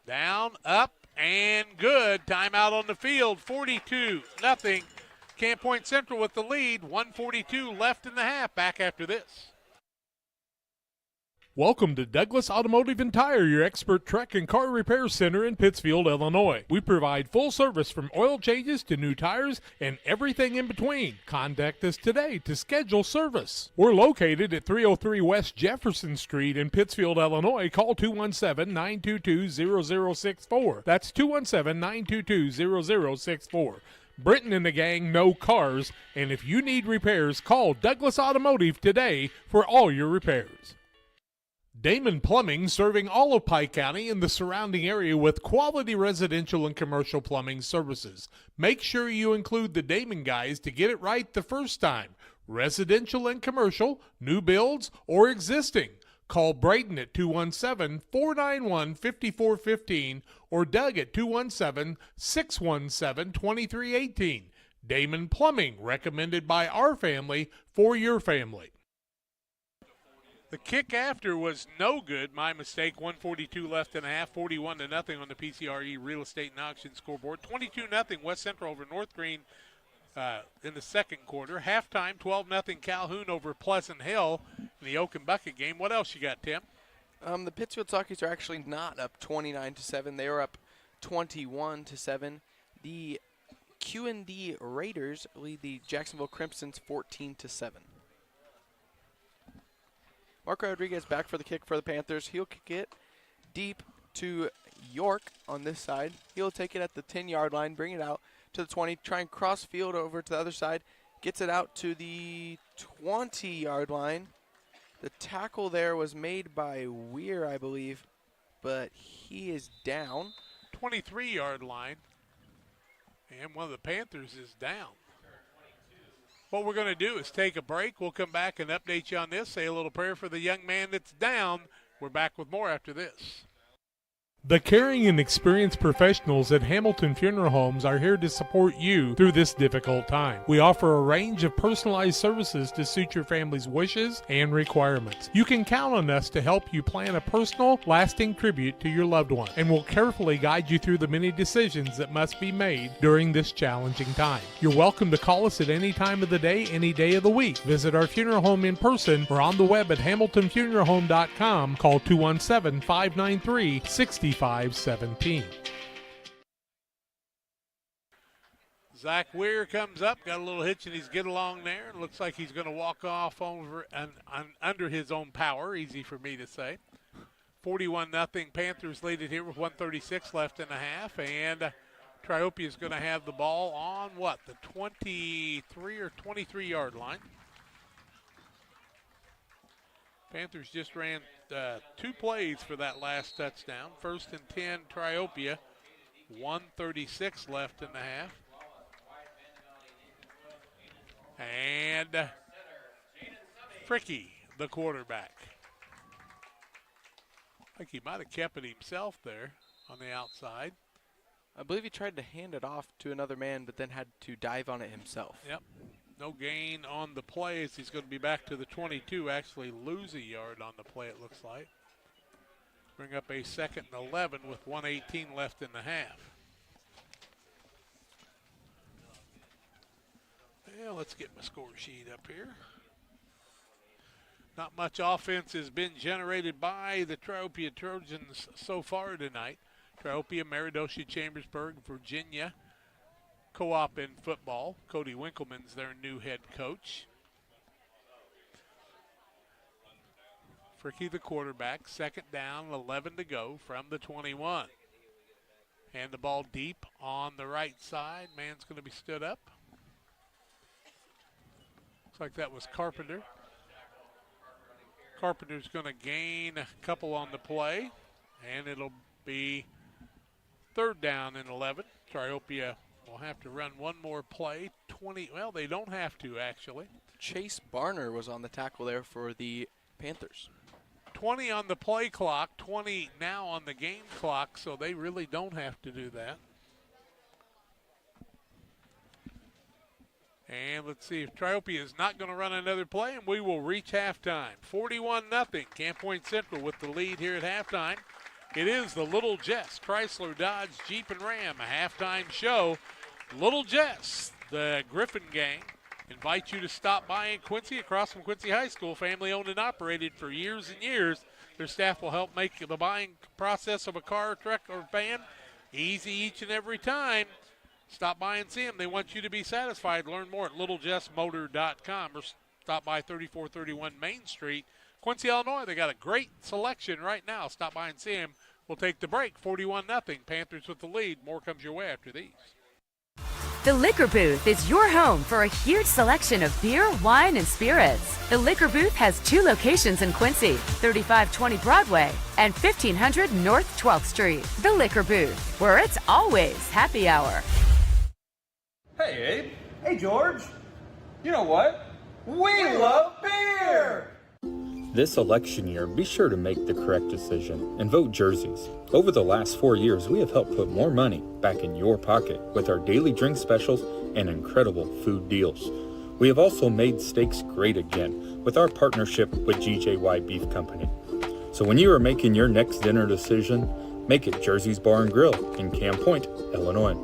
S1: Down, up, and good. Timeout on the field, 42-0. Camp Point Central with the lead, 1:42 left in the half. Back after this.
S18: Welcome to Douglas Automotive and Tire, your expert truck and car repair center in Pittsfield, Illinois. We provide full service from oil changes to new tires and everything in between. Contact us today to schedule service. We're located at 303 West Jefferson Street in Pittsfield, Illinois. Call 217-922-0064. That's 217-922-0064. Britton and the gang know cars, and if you need repairs, call Douglas Automotive today for all your repairs. Damon Plumbing, serving all of Pike County and the surrounding area with quality residential and commercial plumbing services. Make sure you include the Damon guys to get it right the first time. Residential and commercial, new builds, or existing. Call Braden at 217-491-5415 or Doug at 217-617-2318. Damon Plumbing, recommended by our family for your family.
S1: The kick after was no good. My mistake. 1:42 left in the half. 41-0 on the PCRE Real Estate and Auction scoreboard. 22-0 West Central over North Green in the second quarter. Halftime, 12-0 Calhoun over Pleasant Hill in the Oak and Bucket game. What else you got, Tim?
S11: The Pittsfield Sockies are actually not up 29-7. They are up 21-7. The Q&D Raiders lead the Jacksonville Crimsons 14-7. Marco Rodriguez back for the kick for the Panthers. He'll kick it deep to York on this side. He'll take it at the 10-yard line, bring it out to the 20, try and cross field over to the other side. Gets it out to the 20-yard line. The tackle there was made by Weir, I believe, but he is down.
S1: 23-yard line, and one of the Panthers is down. What we're going to do is take a break. We'll come back and update you on this. Say a little prayer for the young man that's down. We're back with more after this.
S18: The caring and experienced professionals at Hamilton Funeral Homes are here to support you through this difficult time. We offer a range of personalized services to suit your family's wishes and requirements. You can count on us to help you plan a personal, lasting tribute to your loved one, and we'll carefully guide you through the many decisions that must be made during this challenging time. You're welcome to call us at any time of the day, any day of the week. Visit our funeral home in person or on the web at hamiltonfuneralhome.com. Call 217-593-6517.
S1: Zach Weir comes up, got a little hitch in his get along there. Looks like he's going to walk off over and under his own power. Easy for me to say. 41-0 Panthers lead it here with 1:36 left in the half, and Triopia is going to have the ball on what, the 23 or 23-yard line. Panthers just ran 2 plays for that last touchdown. First and 10, Triopia. 1:36 left in the half. And Fricky, the quarterback. I think he might have kept it himself there on the outside.
S11: I believe he tried to hand it off to another man, but then had to dive on it himself.
S1: Yep. No gain on the play as he's going to be back to the 22, actually lose a yard on the play, it looks like. Bring up a 2nd and 11 with 1:18 left in the half. Well, let's get my score sheet up here. Not much offense has been generated by the Triopia Trojans so far tonight. Triopia, Meridosha, Chambersburg, Virginia, co-op in football. Cody Winkleman's their new head coach. Fricky, the quarterback, second down, 11 to go from the 21. And the ball deep on the right side. Man's going to be stood up. Looks like that was Carpenter. Carpenter's going to gain a couple on the play, and it'll be third down and 11. Triopia will have to run one more play. 20, well, they don't have to, actually.
S11: Chase Barner was on the tackle there for the Panthers.
S1: 20 on the play clock, 20 now on the game clock, so they really don't have to do that. And let's see if Triopia is not going to run another play, and we will reach halftime. 41-0, Camp Point Central with the lead here at halftime. It is the Little Jess Chrysler Dodge Jeep and Ram, a halftime show. Little Jess, the Griffin gang, invite you to stop by in Quincy, across from Quincy High School, family owned and operated for years and years. Their staff will help make the buying process of a car, truck, or van easy each and every time. Stop by and see them. They want you to be satisfied. Learn more at littlejessmotor.com or stop by 3431 Main Street, Quincy, Illinois. They got a great selection right now. Stop by and see them. We'll take the break. 41-0. Panthers with the lead. More comes your way after these.
S6: The Liquor Booth is your home for a huge selection of beer, wine, and spirits. The Liquor Booth has 2 locations in Quincy, 3520 Broadway and 1500 North 12th Street. The Liquor Booth, where it's always happy hour.
S7: Hey, Abe. Hey, George. You know what? We love beer!
S8: This election year, be sure to make the correct decision and vote jerseys. Over the last 4 years, we have helped put more money back in your pocket with our daily drink specials and incredible food deals. We have also made steaks great again with our partnership with GJY Beef Company. So when you are making your next dinner decision, make it Jersey's Bar and Grill in Camp Point, Illinois.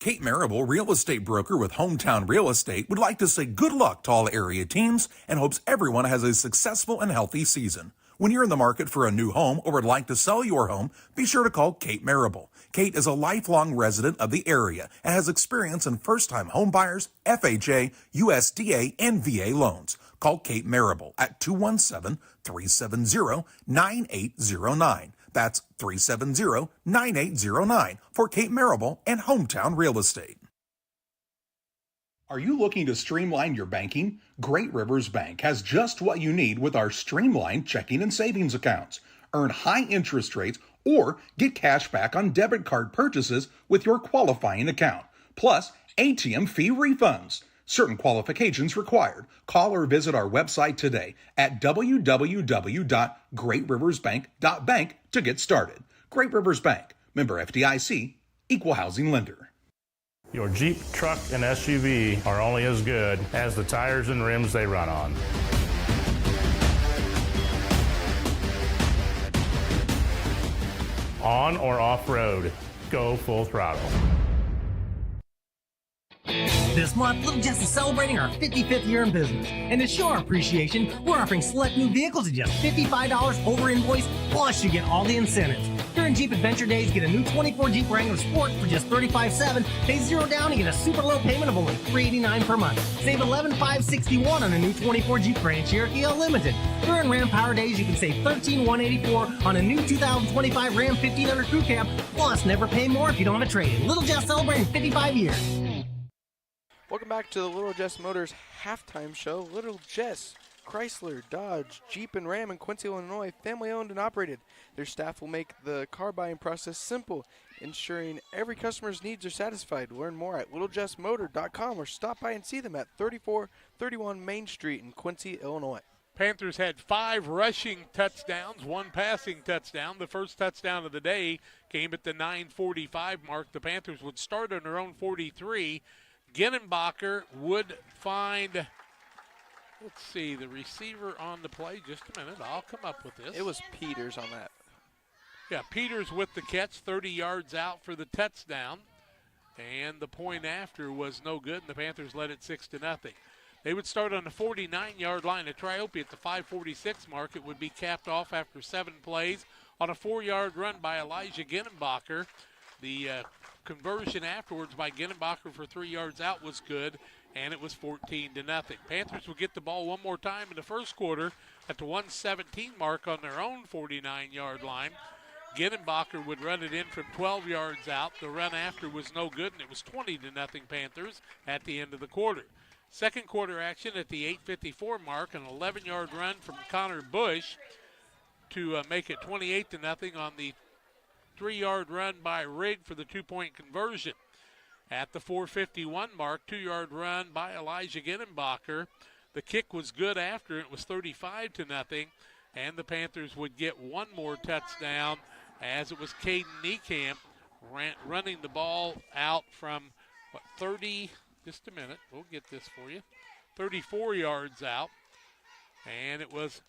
S2: Kate Marable, real estate broker with Hometown Real Estate, would like to say good luck to all area teams and hopes everyone has a successful and healthy season. When you're in the market for a new home or would like to sell your home, be sure to call Kate Marable. Kate is a lifelong resident of the area and has experience in first-time home buyers, FHA, USDA, and VA loans. Call Kate Marable at 217-370-9809. That's 370-9809 for Kate Marable and Hometown Real Estate. Are you looking to streamline your banking? Great Rivers Bank has just what you need with our streamlined checking and savings accounts. Earn high interest rates or get cash back on debit card purchases with your qualifying account. Plus, ATM fee refunds. Certain qualifications required. Call or visit our website today at www.greatriversbank.bank to get started. Great Rivers Bank, member FDIC, equal housing lender.
S19: Your Jeep, truck, and SUV are only as good as the tires and rims they run on. On or off-road, go full throttle.
S24: This month, Little Jess is celebrating our 55th year in business. And to show our appreciation, we're offering select new vehicles at just $55 over invoice, plus you get all the incentives. During Jeep Adventure Days, get a new 24 Jeep Wrangler Sport for just $35.7. Pay $0 down and get a super low payment of only $389 per month. Save $11,561 on a new 24 Jeep Grand Cherokee Unlimited. During Ram Power Days, you can save $13,184 on a new 2025 Ram 1500 Crew Cab. Plus, never pay more if you don't have a trade-in. Little Jess celebrating 55 years.
S11: Welcome back to the Little Jess Motors halftime show. Little Jess, Chrysler, Dodge, Jeep, and Ram in Quincy, Illinois, family owned and operated. Their staff will make the car buying process simple, ensuring every customer's needs are satisfied. Learn more at littlejessmotor.com or stop by and see them at 3431 Main Street in Quincy, Illinois.
S1: Panthers had 5 rushing touchdowns, 1 passing touchdown. The first touchdown of the day came at the 9:45 mark. The Panthers would start on their own 43. Ginnenbacher would find, let's see, the receiver on the play. Just a minute. I'll come up with this.
S11: It was Peters on that.
S1: Yeah, Peters with the catch, 30 yards out for the touchdown. and the point after was no good, and the Panthers led it 6-0. They would start on the 49-yard line at Triopia at the 5:46 mark. It would be capped off after 7 plays on a 4-yard run by Elijah Ginnenbacher. The conversion afterwards by Ginnenbacher for 3 yards out was good, and it was 14-0. Panthers would get the ball one more time in the first quarter at the 1:17 mark on their own 49-yard line. Ginnenbacher would run it in from 12 yards out. The run after was no good, and it was 20-0 Panthers at the end of the quarter. Second quarter action at the 8:54 mark, an 11-yard run from Connor Bush to make it 28-0 on the 3-yard run by Rigg for the 2-point conversion. At the 4:51 mark, 2-yard run by Elijah Ginnenbacher. The kick was good after. It was 35-0, and the Panthers would get one more touchdown as it was Caden Niekamp running the ball out from 30, just a minute, we'll get this for you, 34 yards out, and it was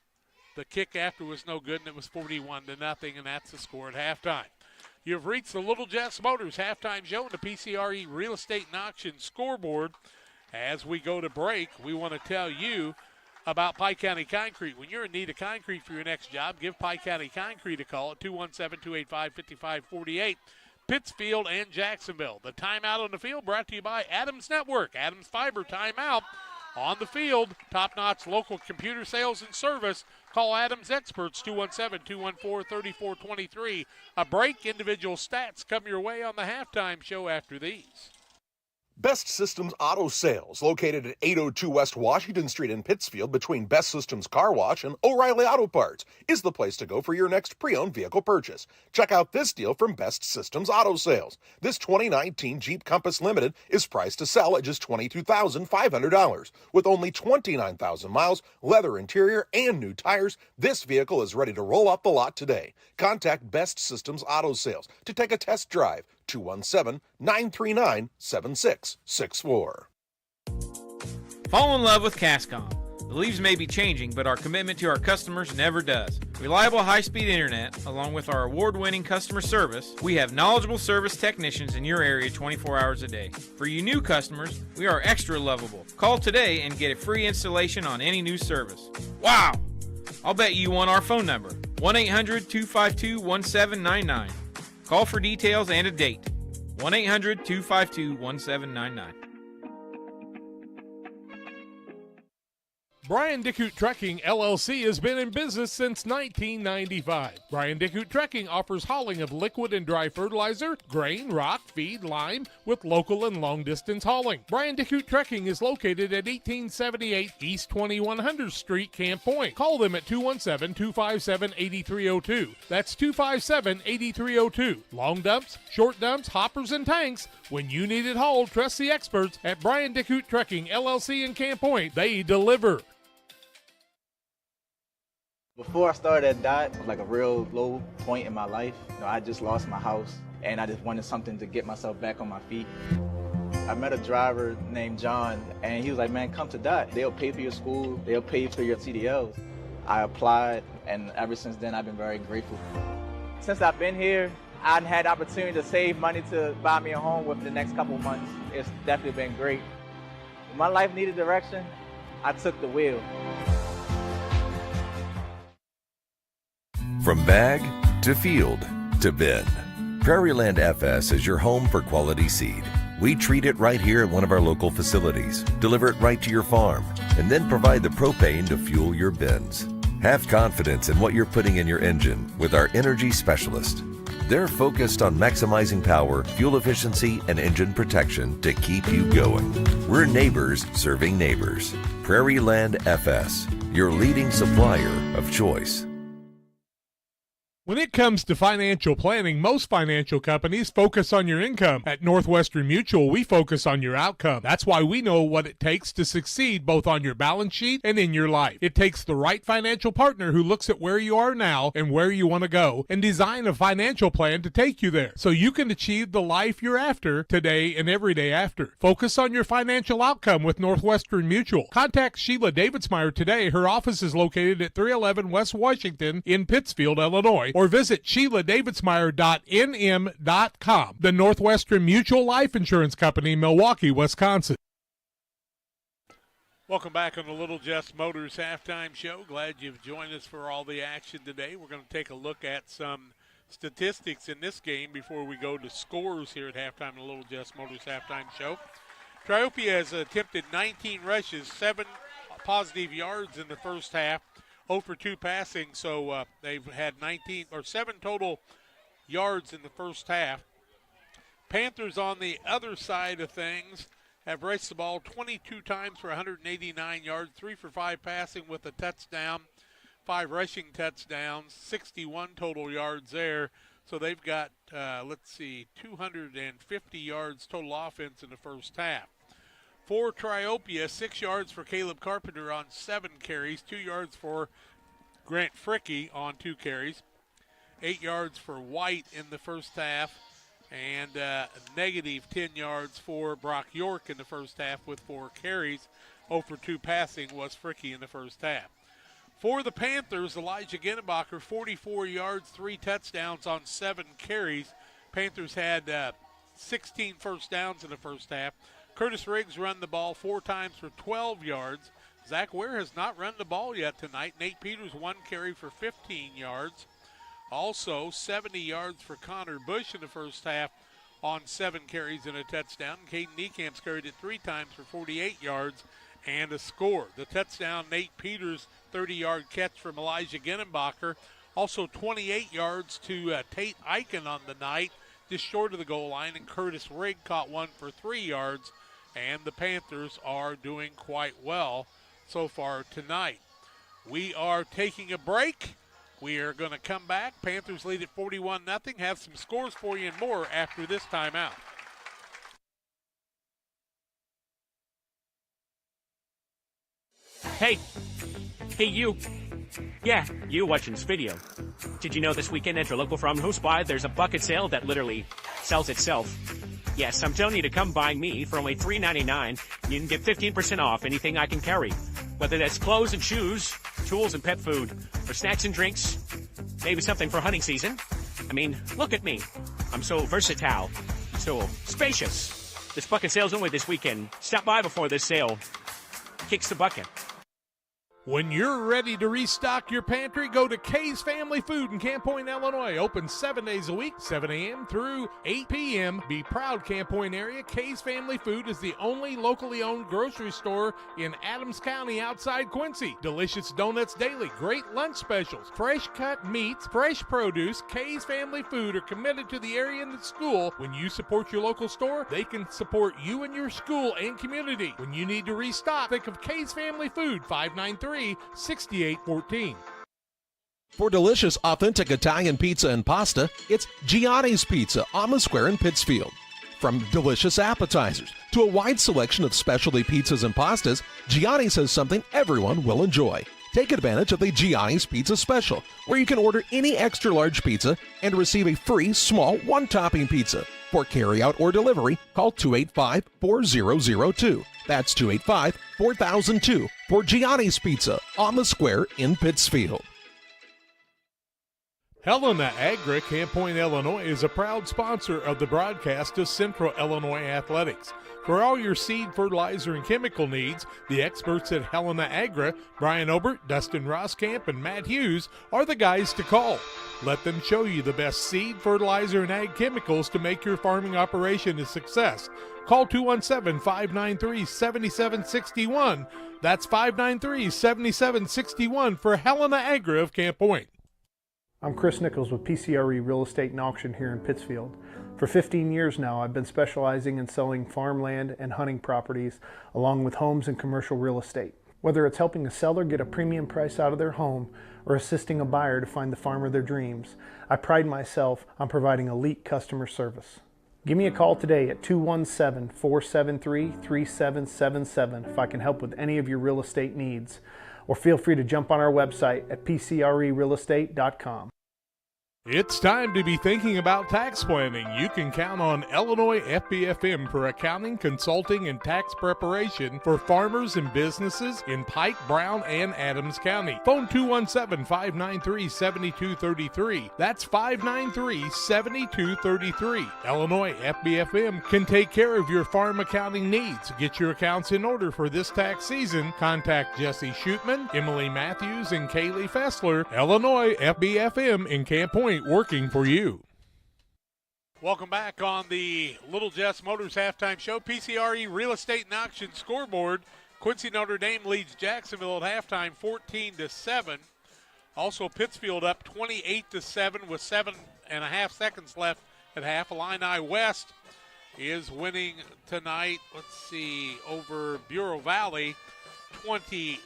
S1: the kick after was no good, and it was 41-0, and that's the score at halftime. You've reached the Little Jess Motors halftime show and the PCRE Real Estate and Auction scoreboard. As we go to break, we want to tell you about Pike County Concrete. When you're in need of concrete for your next job, give Pike County Concrete a call at 217-285-5548. Pittsfield and Jacksonville. The timeout on the field brought to you by Adams Network. Adams Fiber timeout on the field. Top-notch local computer sales and service. Call Adams Experts, 217-214-3423. A break, individual stats come your way on the halftime show after these.
S4: Best Systems Auto Sales, located at 802 West Washington Street in Pittsfield between Best Systems Car Wash and O'Reilly Auto Parts, is the place to go for your next pre-owned vehicle purchase. Check out this deal from Best Systems Auto Sales. This 2019 Jeep Compass Limited is priced to sell at just $22,500. With only 29,000 miles, leather interior, and new tires, this vehicle is ready to roll off the lot today. Contact Best Systems Auto Sales to take a test drive. 217-939-7664.
S9: Fall in love with Cascom. The leaves may be changing, but our commitment to our customers never does. Reliable high-speed internet, along with our award-winning customer service, we have knowledgeable service technicians in your area 24 hours a day. For you new customers, we are extra lovable. Call today and get a free installation on any new service. Wow! I'll bet you want our phone number, 1-800-252-1799. Call for details and a date. 1-800-252-1799.
S18: Brian Dickhout Trucking, LLC has been in business since 1995. Brian Dickhout Trucking offers hauling of liquid and dry fertilizer, grain, rock, feed, lime, with local and long-distance hauling. Brian Dickhout Trucking is located at 1878 East 2100 Street, Camp Point. Call them at 217-257-8302. That's 257-8302. Long dumps, short dumps, hoppers, and tanks. When you need it hauled, trust the experts at Brian Dickhout Trucking, LLC in Camp Point. They deliver.
S10: Before I started at DOT, it was like a real low point in my life. I just lost my house, and I just wanted something to get myself back on my feet. I met a driver named John, and he was like, man, come to DOT. They'll pay for your school. They'll pay for your CDLs. I applied, and ever since then, I've been very grateful. Since I've been here, I've had the opportunity to save money to buy me a home within the next couple of months. It's definitely been great. When my life needed direction, I took the wheel.
S12: From bag to field to bin, Prairieland FS is your home for quality seed. We treat it right here at one of our local facilities, deliver it right to your farm, and then provide the propane to fuel your bins. Have confidence in what you're putting in your engine with our energy specialist. They're focused on maximizing power, fuel efficiency, and engine protection to keep you going. We're neighbors serving neighbors. Prairieland FS, your leading supplier of choice.
S18: When it comes to financial planning, most financial companies focus on your income. At Northwestern Mutual, we focus on your outcome. That's why we know what it takes to succeed both on your balance sheet and in your life. It takes the right financial partner who looks at where you are now and where you want to go and design a financial plan to take you there so you can achieve the life you're after today and every day after. Focus on your financial outcome with Northwestern Mutual. Contact Sheila Davidsmeyer today. Her office is located at 311 West Washington in Pittsfield, Illinois. Or or visit SheilaDavidsmeyer.nm.com. The Northwestern Mutual Life Insurance Company, Milwaukee, Wisconsin.
S1: Welcome back on the Little Jess Motors Halftime Show. Glad you've joined us for all the action today. We're going to take a look at some statistics in this game before we go to scores here at halftime in the Little Jess Motors Halftime Show. Triopia has attempted 19 rushes, 7 positive yards in the first half, 0 for 2 passing, so they've had 7 total yards in the first half. Panthers on the other side of things have rushed the ball 22 times for 189 yards, 3 for 5 passing with a touchdown, 5 rushing touchdowns, 61 total yards there. So they've got, 250 yards total offense in the first half. For Triopia, 6 yards for Caleb Carpenter on 7 carries, 2 yards for Grant Fricky on 2 carries, 8 yards for White in the first half, and negative 10 yards for Brock York in the first half with 4 carries. 0 for 2 passing was Fricky in the first half. For the Panthers, Elijah Ginnenbacher, 44 yards, 3 touchdowns on 7 carries. Panthers had 16 first downs in the first half. Curtis Riggs run the ball 4 times for 12 yards. Zach Ware has not run the ball yet tonight. Nate Peters, 1 carry for 15 yards. Also, 70 yards for Connor Bush in the first half on 7 carries and a touchdown. Caden Niekamp carried it 3 times for 48 yards and a score. The touchdown, Nate Peters, 30-yard catch from Elijah Ginnenbacher. Also 28 yards to Tate Eichen on the night, just short of the goal line, and Curtis Rigg caught 1 for 3 yards, and the Panthers are doing quite well so far tonight. We are taking a break. We are going to come back. Panthers lead at 41-0. Have some scores for you and more after this timeout.
S13: Hey you. Yeah, you watching this video. Did you know this weekend at your local From Who's Buy, there's a bucket sale that literally sells itself? Yes, I'm telling you to come buy me for only $3.99. You can get 15% off anything I can carry. Whether that's clothes and shoes, tools and pet food, or snacks and drinks, maybe something for hunting season. I mean, look at me. I'm so versatile, so spacious. This bucket sale's only this weekend. Stop by before this sale kicks the bucket.
S18: When you're ready to restock your pantry, go to Kay's Family Food in Camp Point, Illinois. Open 7 days a week, 7 a.m. through 8 p.m. Be proud, Camp Point area. Kay's Family Food is the only locally owned grocery store in Adams County outside Quincy. Delicious donuts daily, great lunch specials, fresh cut meats, fresh produce. Kay's Family Food are committed to the area and the school. When you support your local store, they can support you and your school and community. When you need to restock, think of Kay's Family Food, 593-6814.
S4: For delicious, authentic Italian pizza and pasta, it's Gianni's Pizza on the Square in Pittsfield. From delicious appetizers to a wide selection of specialty pizzas and pastas, Gianni's has something everyone will enjoy. Take advantage of the Gianni's Pizza Special, where you can order any extra large pizza and receive a free small one-topping pizza. For carryout or delivery, call 285-4002. That's 285-4002 for Gianni's Pizza on the Square in Pittsfield.
S18: Helena Agri, Camp Point, Illinois, is a proud sponsor of the broadcast of Central Illinois Athletics. For all your seed, fertilizer, and chemical needs, the experts at Helena Agri, Brian Obert, Dustin Roskamp, and Matt Hughes, are the guys to call. Let them show you the best seed, fertilizer, and ag chemicals to make your farming operation a success. Call 217-593-7761. That's 593-7761 for Helena Agri of Camp Point.
S14: I'm Chris Nichols with PCRE Real Estate and Auction here in Pittsfield. For 15 years now, I've been specializing in selling farmland and hunting properties, along with homes and commercial real estate. Whether it's helping a seller get a premium price out of their home or assisting a buyer to find the farm of their dreams, I pride myself on providing elite customer service. Give me a call today at 217-473-3777 if I can help with any of your real estate needs, or feel free to jump on our website at pcrerealestate.com.
S18: It's time to be thinking about tax planning. You can count on Illinois FBFM for accounting, consulting, and tax preparation for farmers and businesses in Pike, Brown, and Adams County. Phone 217-593-7233. That's 593-7233. Illinois FBFM can take care of your farm accounting needs. Get your accounts in order for this tax season. Contact Jesse Shootman, Emily Matthews, and Kaylee Fessler. Illinois FBFM in Camp Point, working for you.
S1: Welcome back on the Little Jess Motors halftime show. PCRE Real Estate and Auction scoreboard. Quincy Notre Dame leads Jacksonville at halftime 14-7. Also Pittsfield up 28-7 with 7.5 seconds left at half. Illini West is winning tonight, let's see, over Bureau Valley 20-7.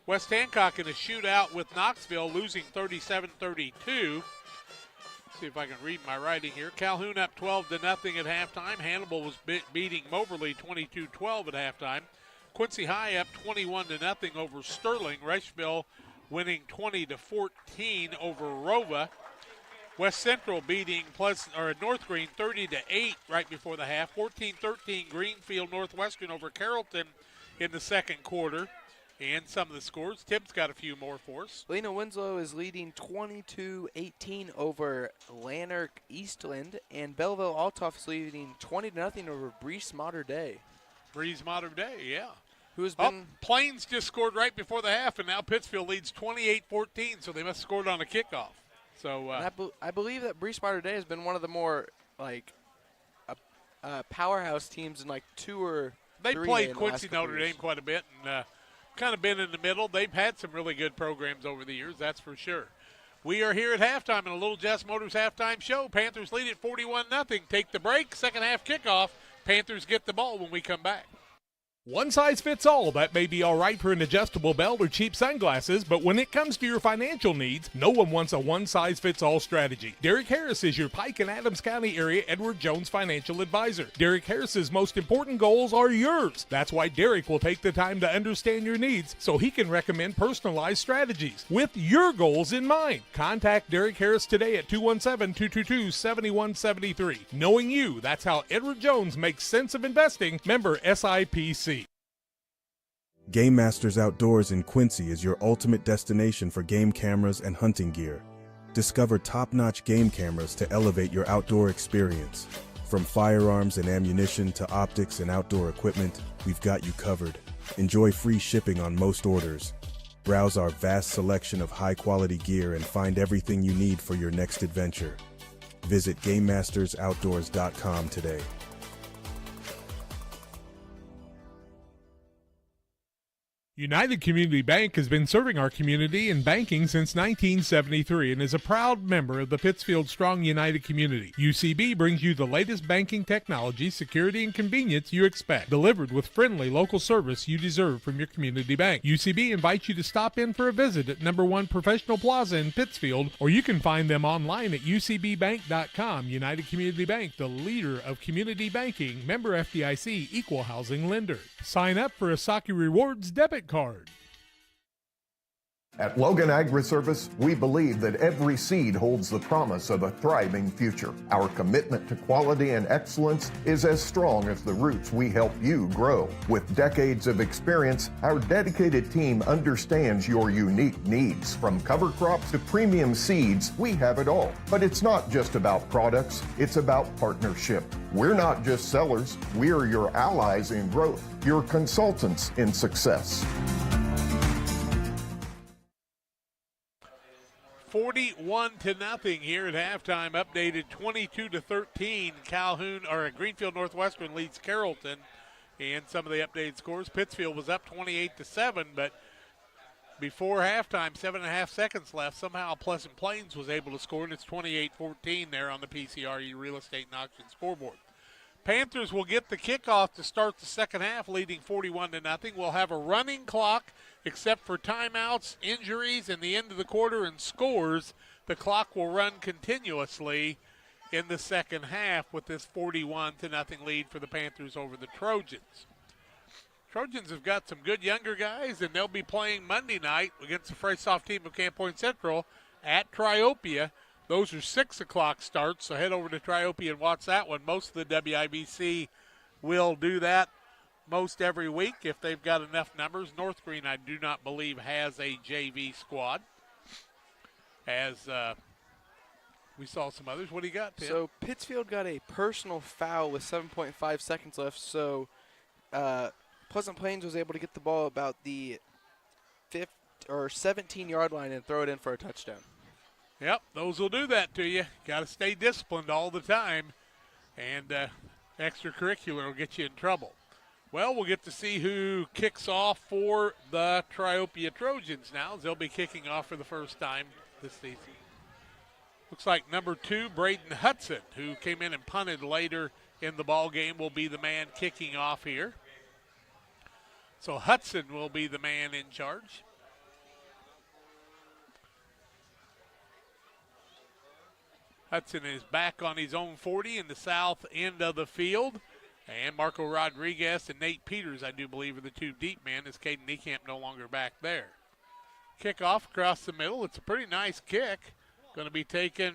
S1: West Hancock in a shootout with Knoxville, losing 37-32. See if I can read my writing here. Calhoun up 12-0 at halftime. Hannibal was beating Moberly 22-12 at halftime. Quincy High up 21-0 over Sterling. Rushville winning 20-14 over Rova. West Central beating North Green 30-8 right before the half. 14-13 Greenfield Northwestern over Carrollton in the second quarter. And some of the scores. Tim's got a few more for us.
S11: Lena Winslow is leading 22-18 over Lanark Eastland, and Belleville Altoff is leading 20-0 over Breese Mater Dei.
S1: Breese Mater Dei, yeah.
S11: Who's been
S1: Plains just scored right before the half, and now Pittsfield leads 28-14, so they must have scored on a kickoff. So
S11: I believe that Breese Mater Dei has been one of the more powerhouse teams in 2 or 3.
S1: They played Quincy Notre Dame quite a bit, and kind of been in the middle. They've had some really good programs over the years, that's for sure. We are here at halftime in a Little Jess Motors halftime show. Panthers lead at 41-0. Take the break, second half kickoff. Panthers get the ball when we come back.
S18: One size fits all. That may be all right for an adjustable belt or cheap sunglasses, but when it comes to your financial needs, no one wants a one-size-fits-all strategy. Derek Harris is your Pike and Adams County area Edward Jones financial advisor. Derek Harris's most important goals are yours. That's why Derek will take the time to understand your needs so he can recommend personalized strategies with your goals in mind. Contact Derek Harris today at 217-222-7173. Knowing you, that's how Edward Jones makes sense of investing. Member SIPC.
S15: Game Masters Outdoors in Quincy is your ultimate destination for game cameras and hunting gear. Discover top-notch game cameras to elevate your outdoor experience. From firearms and ammunition to optics and outdoor equipment, we've got you covered. Enjoy free shipping on most orders. Browse our vast selection of high-quality gear and find everything you need for your next adventure. Visit GameMastersOutdoors.com today.
S18: United Community Bank has been serving our community in banking since 1973 and is a proud member of the Pittsfield Strong United community. UCB brings you the latest banking technology, security, and convenience you expect, delivered with friendly local service you deserve from your community bank. UCB invites you to stop in for a visit at No. 1 Professional Plaza in Pittsfield, or you can find them online at ucbbank.com. United Community Bank, the leader of community banking, member FDIC, equal housing lender. Sign up for a Saki Rewards debit card.
S16: At Logan Agri-Service, we believe that every seed holds the promise of a thriving future. Our commitment to quality and excellence is as strong as the roots we help you grow. With decades of experience, our dedicated team understands your unique needs. From cover crops to premium seeds, we have it all. But it's not just about products, it's about partnership. We're not just sellers, we're your allies in growth, your consultants in success.
S1: 41-0 here at halftime. Updated 22-13. Greenfield Northwestern leads Carrollton, and some of the updated scores. Pittsfield was up 28-7, but before halftime, 7.5 seconds left. Somehow Pleasant Plains was able to score, and it's 28-14 there on the PCRE Real Estate and Auction scoreboard. Panthers will get the kickoff to start the second half, leading 41-0. We'll have a running clock, except for timeouts, injuries, and the end of the quarter and scores. The clock will run continuously in the second half with this 41-0 lead for the Panthers over the Trojans. Trojans have got some good younger guys, and they'll be playing Monday night against the face-off team of Camp Point Central at Triopia. Those are 6 o'clock starts, so head over to Triopia and watch that one. Most of the WIBC will do that most every week if they've got enough numbers. North Green, I do not believe, has a JV squad. As we saw some others. What do you got, Tim?
S11: So Pittsfield got a personal foul with 7.5 seconds left, so Pleasant Plains was able to get the ball about the 17-yard line and throw it in for a touchdown.
S1: Yep, those will do that to you. Got to stay disciplined all the time, and extracurricular will get you in trouble. Well, we'll get to see who kicks off for the Triopia Trojans now, as they'll be kicking off for the first time this season. Looks like number 2, Braden Hudson, who came in and punted later in the ball game, will be the man kicking off here. So Hudson will be the man in charge. Hudson is back on his own 40 in the south end of the field. And Marco Rodriguez and Nate Peters, I do believe, are the 2 deep men, as Caden Niekamp no longer back there. Kickoff across the middle. It's a pretty nice kick. Going to be taken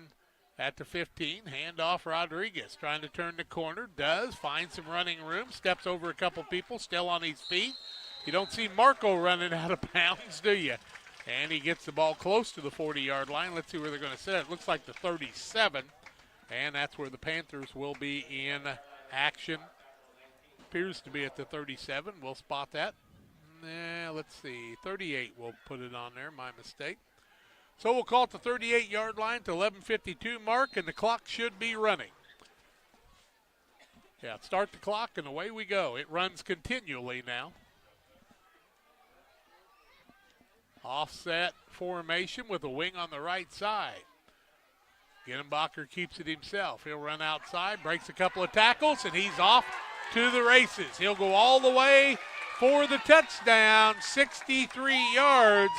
S1: at the 15. Handoff Rodriguez. Trying to turn the corner. Does. Finds some running room. Steps over a couple people. Still on his feet. You don't see Marco running out of bounds, do you? And he gets the ball close to the 40-yard line. Let's see where they're going to set it. It looks like the 37. And that's where the Panthers will be in action. Appears to be at the 37. We'll spot that. Let's see. 38, we'll put it on there. My mistake. So we'll call it the 38-yard line to 11:52 mark, and the clock should be running. Yeah, start the clock, and away we go. It runs continually now. Offset formation with a wing on the right side. Ginenbacher keeps it himself. He'll run outside, breaks a couple of tackles, and he's off to the races. He'll go all the way for the touchdown. 63 yards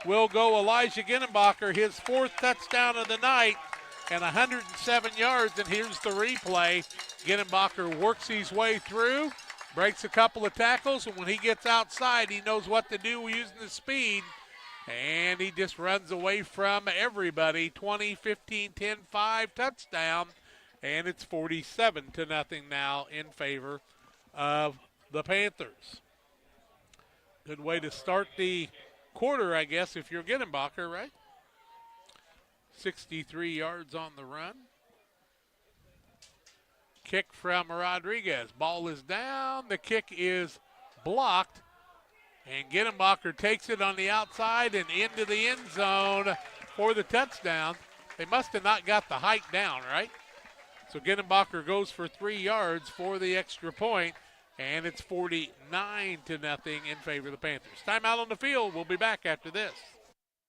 S1: will go Elijah Ginenbacher, his 4th touchdown of the night, and 107 yards. And here's the replay. Ginenbacher works his way through, breaks a couple of tackles, and when he gets outside, he knows what to do using the speed. And he just runs away from everybody. 20, 15, 10, 5, touchdown. And it's 47-0 now in favor of the Panthers. Good way to start the quarter, I guess, if you're Ginenbacher, right? 63 yards on the run. Kick from Rodriguez. Ball is down. The kick is blocked. And Ginenbacher takes it on the outside and into the end zone for the touchdown. They must have not got the height down, right? So Ginenbacher goes for 3 yards for the extra point, and it's 49-0 in favor of the Panthers. Timeout on the field. We'll be back after this.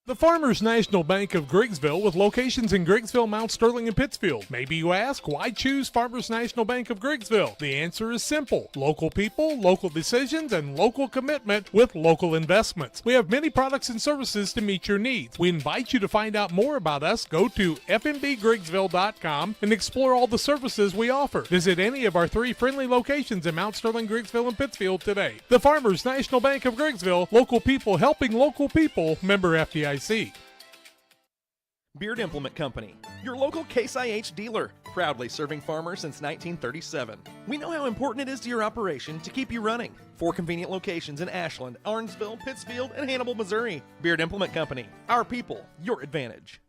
S18: The Farmers National Bank of Griggsville, with locations in Griggsville, Mount Sterling, and Pittsfield. Maybe you ask, why choose Farmers National Bank of Griggsville? The answer is simple. Local people, local decisions, and local commitment with local investments. We have many products and services to meet your needs. We invite you to find out more about us. Go to fnbgriggsville.com and explore all the services we offer. Visit any of our 3 friendly locations in Mount Sterling, Griggsville, and Pittsfield today. The Farmers National Bank of Griggsville, local people helping local people, member FDIC.
S17: Beard Implement Company, your local Case IH dealer, proudly serving farmers since 1937. We know how important it is to your operation to keep you running. 4 convenient locations in Ashland, Orangeville, Pittsfield, and Hannibal, Missouri. Beard Implement Company, our people, your advantage.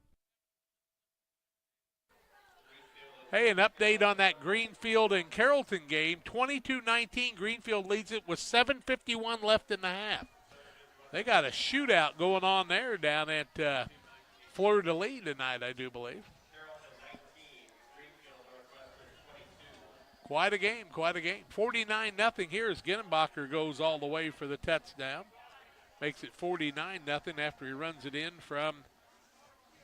S1: Hey, an update on that Greenfield and Carrollton game. 22-19, Greenfield leads it with 7:51 left in the half. They got a shootout going on there down at Fleur-de-Lis tonight, I do believe. Quite a game, quite a game. 49-0 here as Ginenbacher goes all the way for the touchdown. Makes it 49-0 after he runs it in from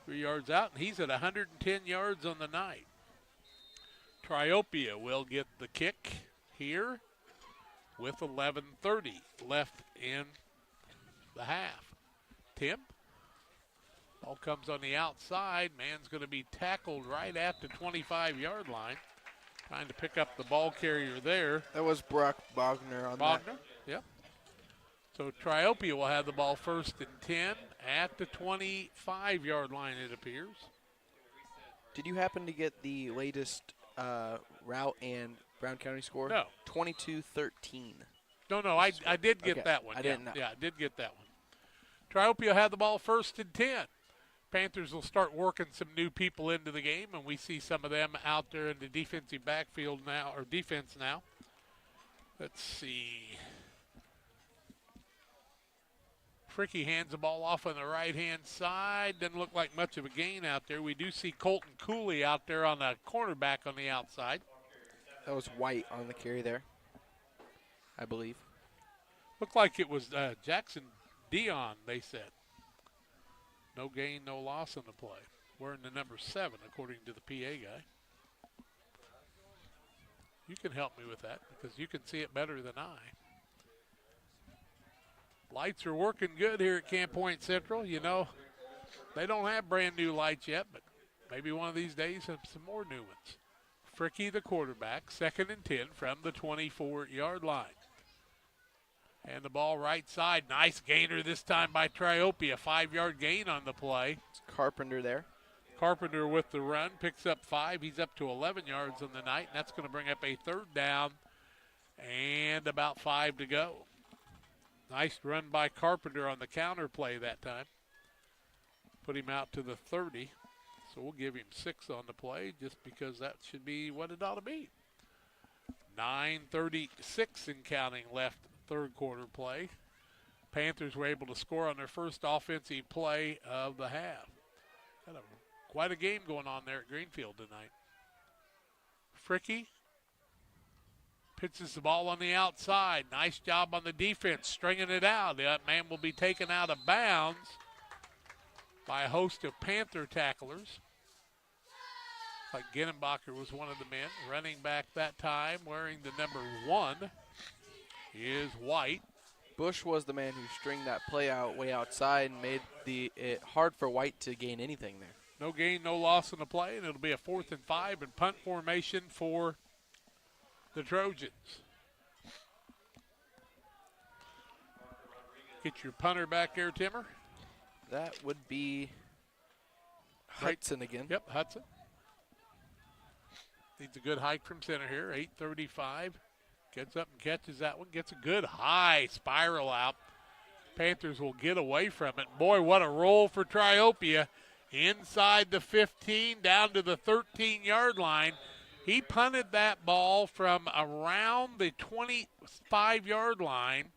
S1: 3 yards out, and he's at 110 yards on the night. Triopia will get the kick here with 11:30 left in the half. Tim? Ball comes on the outside. Man's going to be tackled right at the 25-yard line. Trying to pick up the ball carrier there.
S11: That was Brock Bogner on
S1: Bogner, yep. So Triopia will have the ball 1st and 10 at the 25-yard line, it appears.
S11: Did you happen to get the latest route and Brown County score?
S1: No.
S11: 22-13.
S1: No, I did get that one.
S11: I didn't know.
S1: Yeah, I did get that one. Triopia will have the ball 1st and 10. Panthers will start working some new people into the game, and we see some of them out there in the defensive backfield now, or defense now. Let's see. Fricky hands the ball off on the right-hand side. Doesn't look like much of a gain out there. We do see Colton Cooley out there on the cornerback on the outside.
S11: That was White on the carry there, I believe.
S1: Looked like it was Jackson Dion, they said. No gain, no loss on the play. Wearing the number 7, according to the PA guy. You can help me with that because you can see it better than I. Lights are working good here at Camp Point Central. You know, they don't have brand new lights yet, but maybe one of these days have some more new ones. Fricky, the quarterback, 2nd and 10 from the 24-yard line. And the ball right side. Nice gainer this time by Triopia. 5-yard gain on the play.
S11: It's Carpenter there.
S1: Carpenter with the run. Picks up 5. He's up to 11 yards on the night. And that's going to bring up a 3rd down and about 5 to go. Nice run by Carpenter on the counter play that time. Put him out to the 30. So we'll give him 6 on the play just because that should be what it ought to be. 9:36 and counting left. 3rd quarter play. Panthers were able to score on their first offensive play of the half. Quite a game going on there at Greenfield tonight. Fricky pitches the ball on the outside. Nice job on the defense, stringing it out. That man will be taken out of bounds by a host of Panther tacklers. Like Ginnenbacher was one of the men. Running back that time, wearing the number 1. Is White.
S11: Bush was the man who stringed that play out way outside and made it hard for White to gain anything there.
S1: No gain, no loss on the play, and it'll be a 4th and 5 and punt formation for the Trojans. Get your punter back there, Timmer.
S11: That would be Hudson again.
S1: Yep, Hudson. Needs a good hike from center here, 8:35. Gets up and catches that one. Gets a good high spiral out. Panthers will get away from it. Boy, what a roll for Triopia. Inside the 15, down to the 13-yard line. He punted that ball from around the 25-yard line.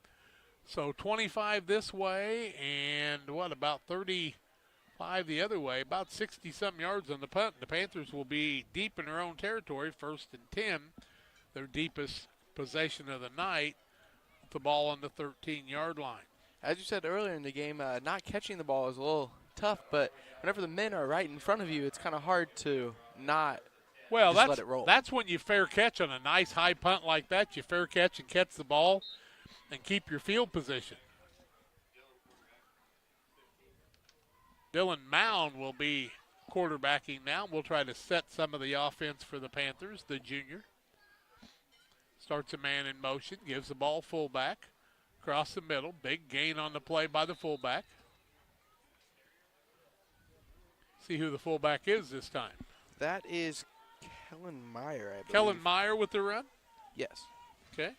S1: So 25 this way and, about 35 the other way. About 60-some yards on the punt. The Panthers will be deep in their own territory, 1st and 10. Their deepest possession of the night, the ball on the 13-yard line.
S11: As you said earlier in the game, not catching the ball is a little tough, but whenever the men are right in front of you, it's kind of hard to not just let it roll.
S1: That's when you fair catch on a nice high punt like that. You fair catch and catch the ball and keep your field position. Dylan Mound will be quarterbacking now. We'll try to set some of the offense for the Panthers, the junior. Starts a man in motion, gives the ball fullback, across the middle. Big gain on the play by the fullback. See who the fullback is this time.
S11: That is Kellen Meyer, I believe.
S1: Kellen Meyer with the run?
S11: Yes.
S1: Okay.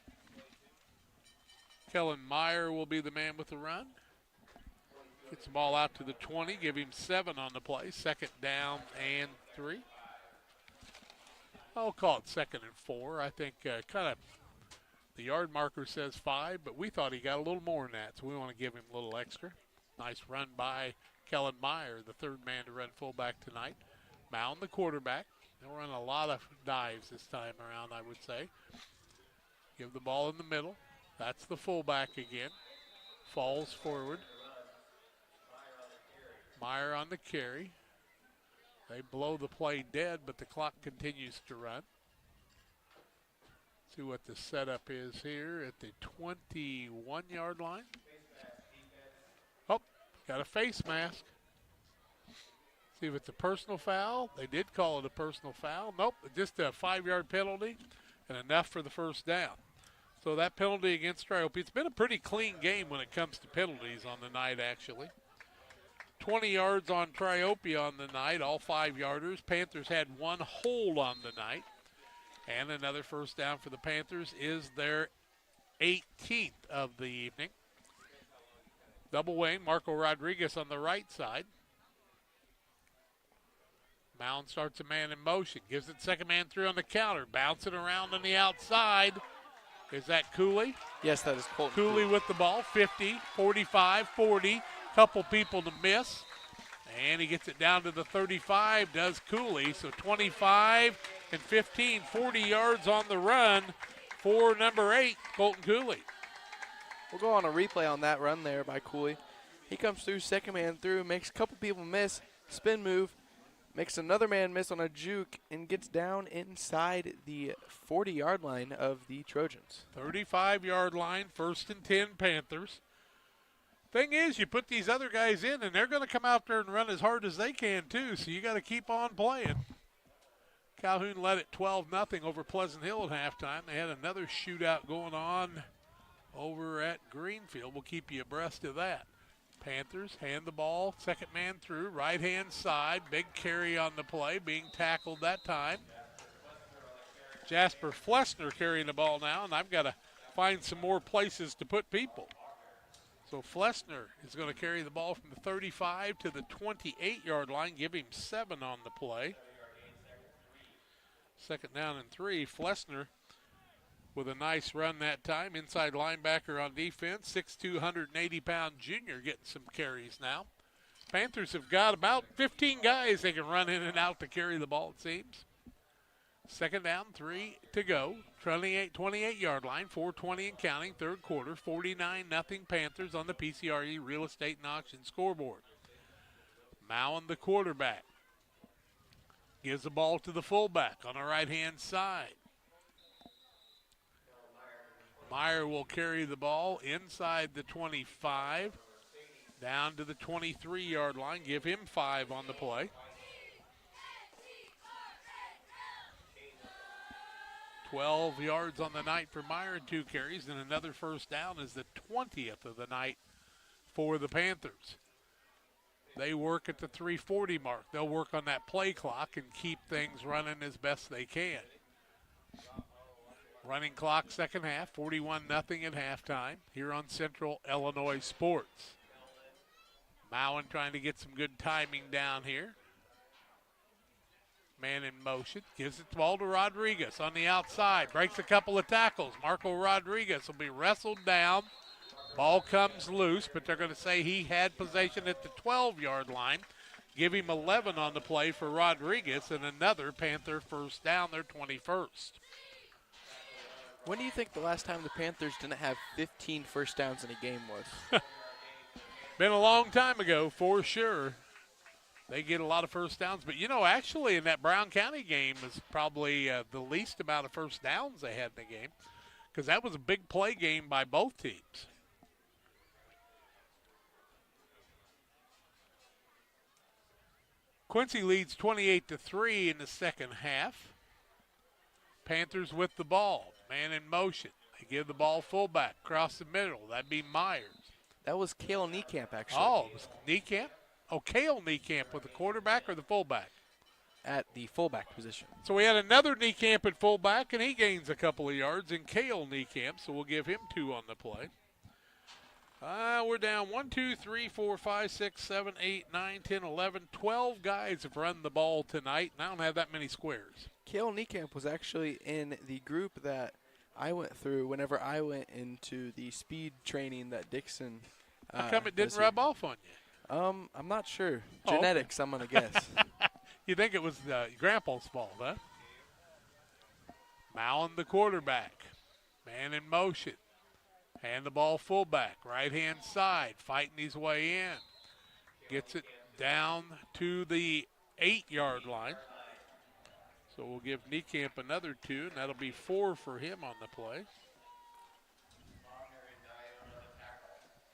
S1: Kellen Meyer will be the man with the run. Gets the ball out to the 20, give him 7 on the play. 2nd down and 3. I'll call it 2nd and 4. I think kind of the yard marker says 5, but we thought he got a little more than that, so we want to give him a little extra. Nice run by Kellen Meyer, the 3rd man to run fullback tonight. Mound, the quarterback. They'll run a lot of dives this time around, I would say. Give the ball in the middle. That's the fullback again. Falls forward. Meyer on the carry. They blow the play dead, but the clock continues to run. See what the setup is here at the 21-yard line. Oh, got a face mask. See if it's a personal foul. They did call it a personal foul. Nope, just a 5-yard penalty and enough for the 1st down. So that penalty against Triopia. It's been a pretty clean game when it comes to penalties on the night, actually. 20 yards on Triopia on the night, all 5-yarders. Panthers had one hold on the night. And another first down for the Panthers is their 18th of the evening. Double wing, Marco Rodriguez on the right side. Mound starts a man in motion, gives it second man through on the counter, bouncing around on the outside. Is that Cooley?
S11: Yes, that is Colton
S1: Cooley with the ball, 50, 45, 40. Couple people to miss. And he gets it down to the 35, does Cooley. So 25 and 15, 40 yards on the run for number 8, Colton Cooley.
S11: We'll go on a replay on that run there by Cooley. He comes through, second man through, makes a couple people miss, spin move, makes another man miss on a juke, and gets down inside the 40-yard line of the Trojans.
S1: 35-yard line, 1st and 10 Panthers. Thing is, you put these other guys in, and they're going to come out there and run as hard as they can, too, so you got to keep on playing. Calhoun led it 12-0 over Pleasant Hill at halftime. They had another shootout going on over at Greenfield. We'll keep you abreast of that. Panthers hand the ball, second man through, right-hand side. Big carry on the play, being tackled that time. Jasper Flessner carrying the ball now, and I've got to find some more places to put people. So Flessner is going to carry the ball from the 35 to the 28-yard line, give him 7 on the play. Second down and 3. Flessner with a nice run that time. Inside linebacker on defense, 6'2", 180-pound junior getting some carries now. Panthers have got about 15 guys they can run in and out to carry the ball, it seems. Second down, 3 to go. 28-yard line, 4:20 and counting, third quarter. 49-0 Panthers on the PCRE Real Estate and Auction scoreboard. Mowen, the quarterback, gives the ball to the fullback on the right-hand side. Meyer will carry the ball inside the 25, down to the 23-yard line, give him 5 on the play. 12 yards on the night for Meyer and 2 carries, and another first down is the 20th of the night for the Panthers. They work at the 3:40 mark. They'll work on that play clock and keep things running as best they can. Running clock second half, 41-0 at halftime here on Central Illinois Sports. Mowen trying to get some good timing down here. Man in motion, gives it the ball to Rodriguez on the outside, breaks a couple of tackles. Marco Rodriguez will be wrestled down. Ball comes loose, but they're going to say he had possession at the 12-yard line. Give him 11 on the play for Rodriguez, and another Panther first down, their 21st.
S11: When do you think the last time the Panthers didn't have 15 first downs in a game was?
S1: Been a long time ago, for sure. They get a lot of first downs. But, you know, actually in that Brown County game was probably the least amount of first downs they had in the game, because that was a big play game by both teams. Quincy leads 28-3 in the second half. Panthers with the ball. Man in motion. They give the ball fullback across the middle. That'd be Myers.
S11: That was Cale Niekamp, actually.
S1: Oh, it was Niekamp? Oh, Cale Niekamp with the quarterback or the fullback?
S11: At the fullback position.
S1: So we had another Niekamp at fullback, and he gains a couple of yards in Cale Niekamp, so we'll give him 2 on the play. We're down 1, 2, 3, 4, 5, 6, 7, 8, 9, 10, 11, 12 guys have run the ball tonight, and I don't have that many squares.
S11: Cale Niekamp was actually in the group that I went through whenever I went into the speed training that Dixon.
S1: How come it didn't rub off on you?
S11: I'm not sure.
S1: Oh,
S11: Genetics, I'm going to guess.
S1: You think it was Grandpa's fault, huh? Mowen, the quarterback. Man in motion. Hand the ball fullback. Right-hand side. Fighting his way in. Gets it down to the 8-yard line. So we'll give Niekamp another 2, and that'll be 4 for him on the play.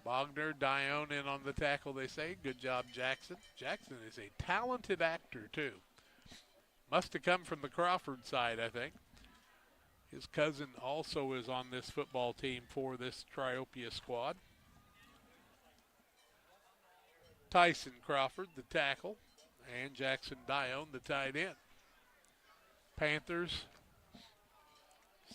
S1: Bogner, Dione in on the tackle, they say. Good job, Jackson. Jackson is a talented actor, too. Must have come from the Crawford side, I think. His cousin also is on this football team for this Triopia squad. Tyson Crawford, the tackle, and Jackson Dione, the tight end. Panthers,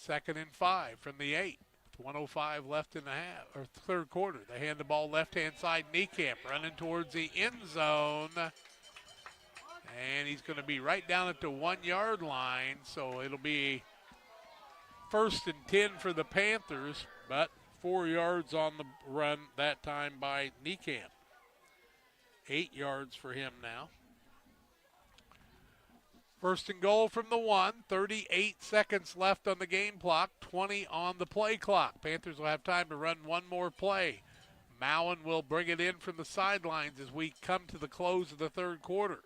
S1: 2nd and 5 from the 8. 1:05 left in the half, or third quarter. They hand the ball left-hand side. Niekamp running towards the end zone. And he's going to be right down at the 1-yard line. So it'll be 1st and 10 for the Panthers, but 4 yards on the run that time by Niekamp. 8 yards for him now. 1st and goal from the 1, 38 seconds left on the game clock, 20 on the play clock. Panthers will have time to run one more play. Mowen will bring it in from the sidelines as we come to the close of the third quarter.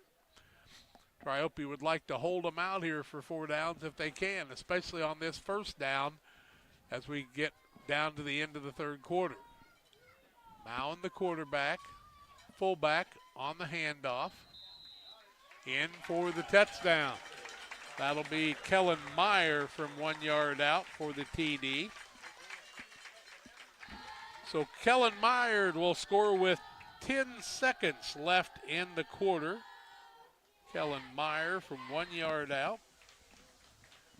S1: Triopia would like to hold them out here for 4 downs if they can, especially on this first down as we get down to the end of the third quarter. Mowen, the quarterback, fullback on the handoff. In for the touchdown. That'll be Kellen Meyer from 1 yard out for the TD. So Kellen Meyer will score with 10 seconds left in the quarter. Kellen Meyer from 1 yard out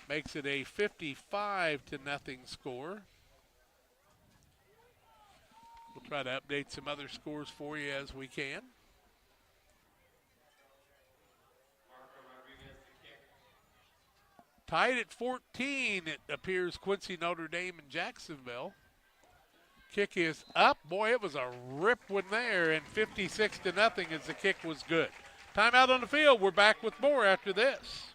S1: makes it a 55-0 score. We'll try to update some other scores for you as we can. Tied at 14, it appears Quincy, Notre Dame, and Jacksonville. Kick is up. Boy, it was a rip one there, and 56-0 as the kick was good. Timeout on the field. We're back with more after this.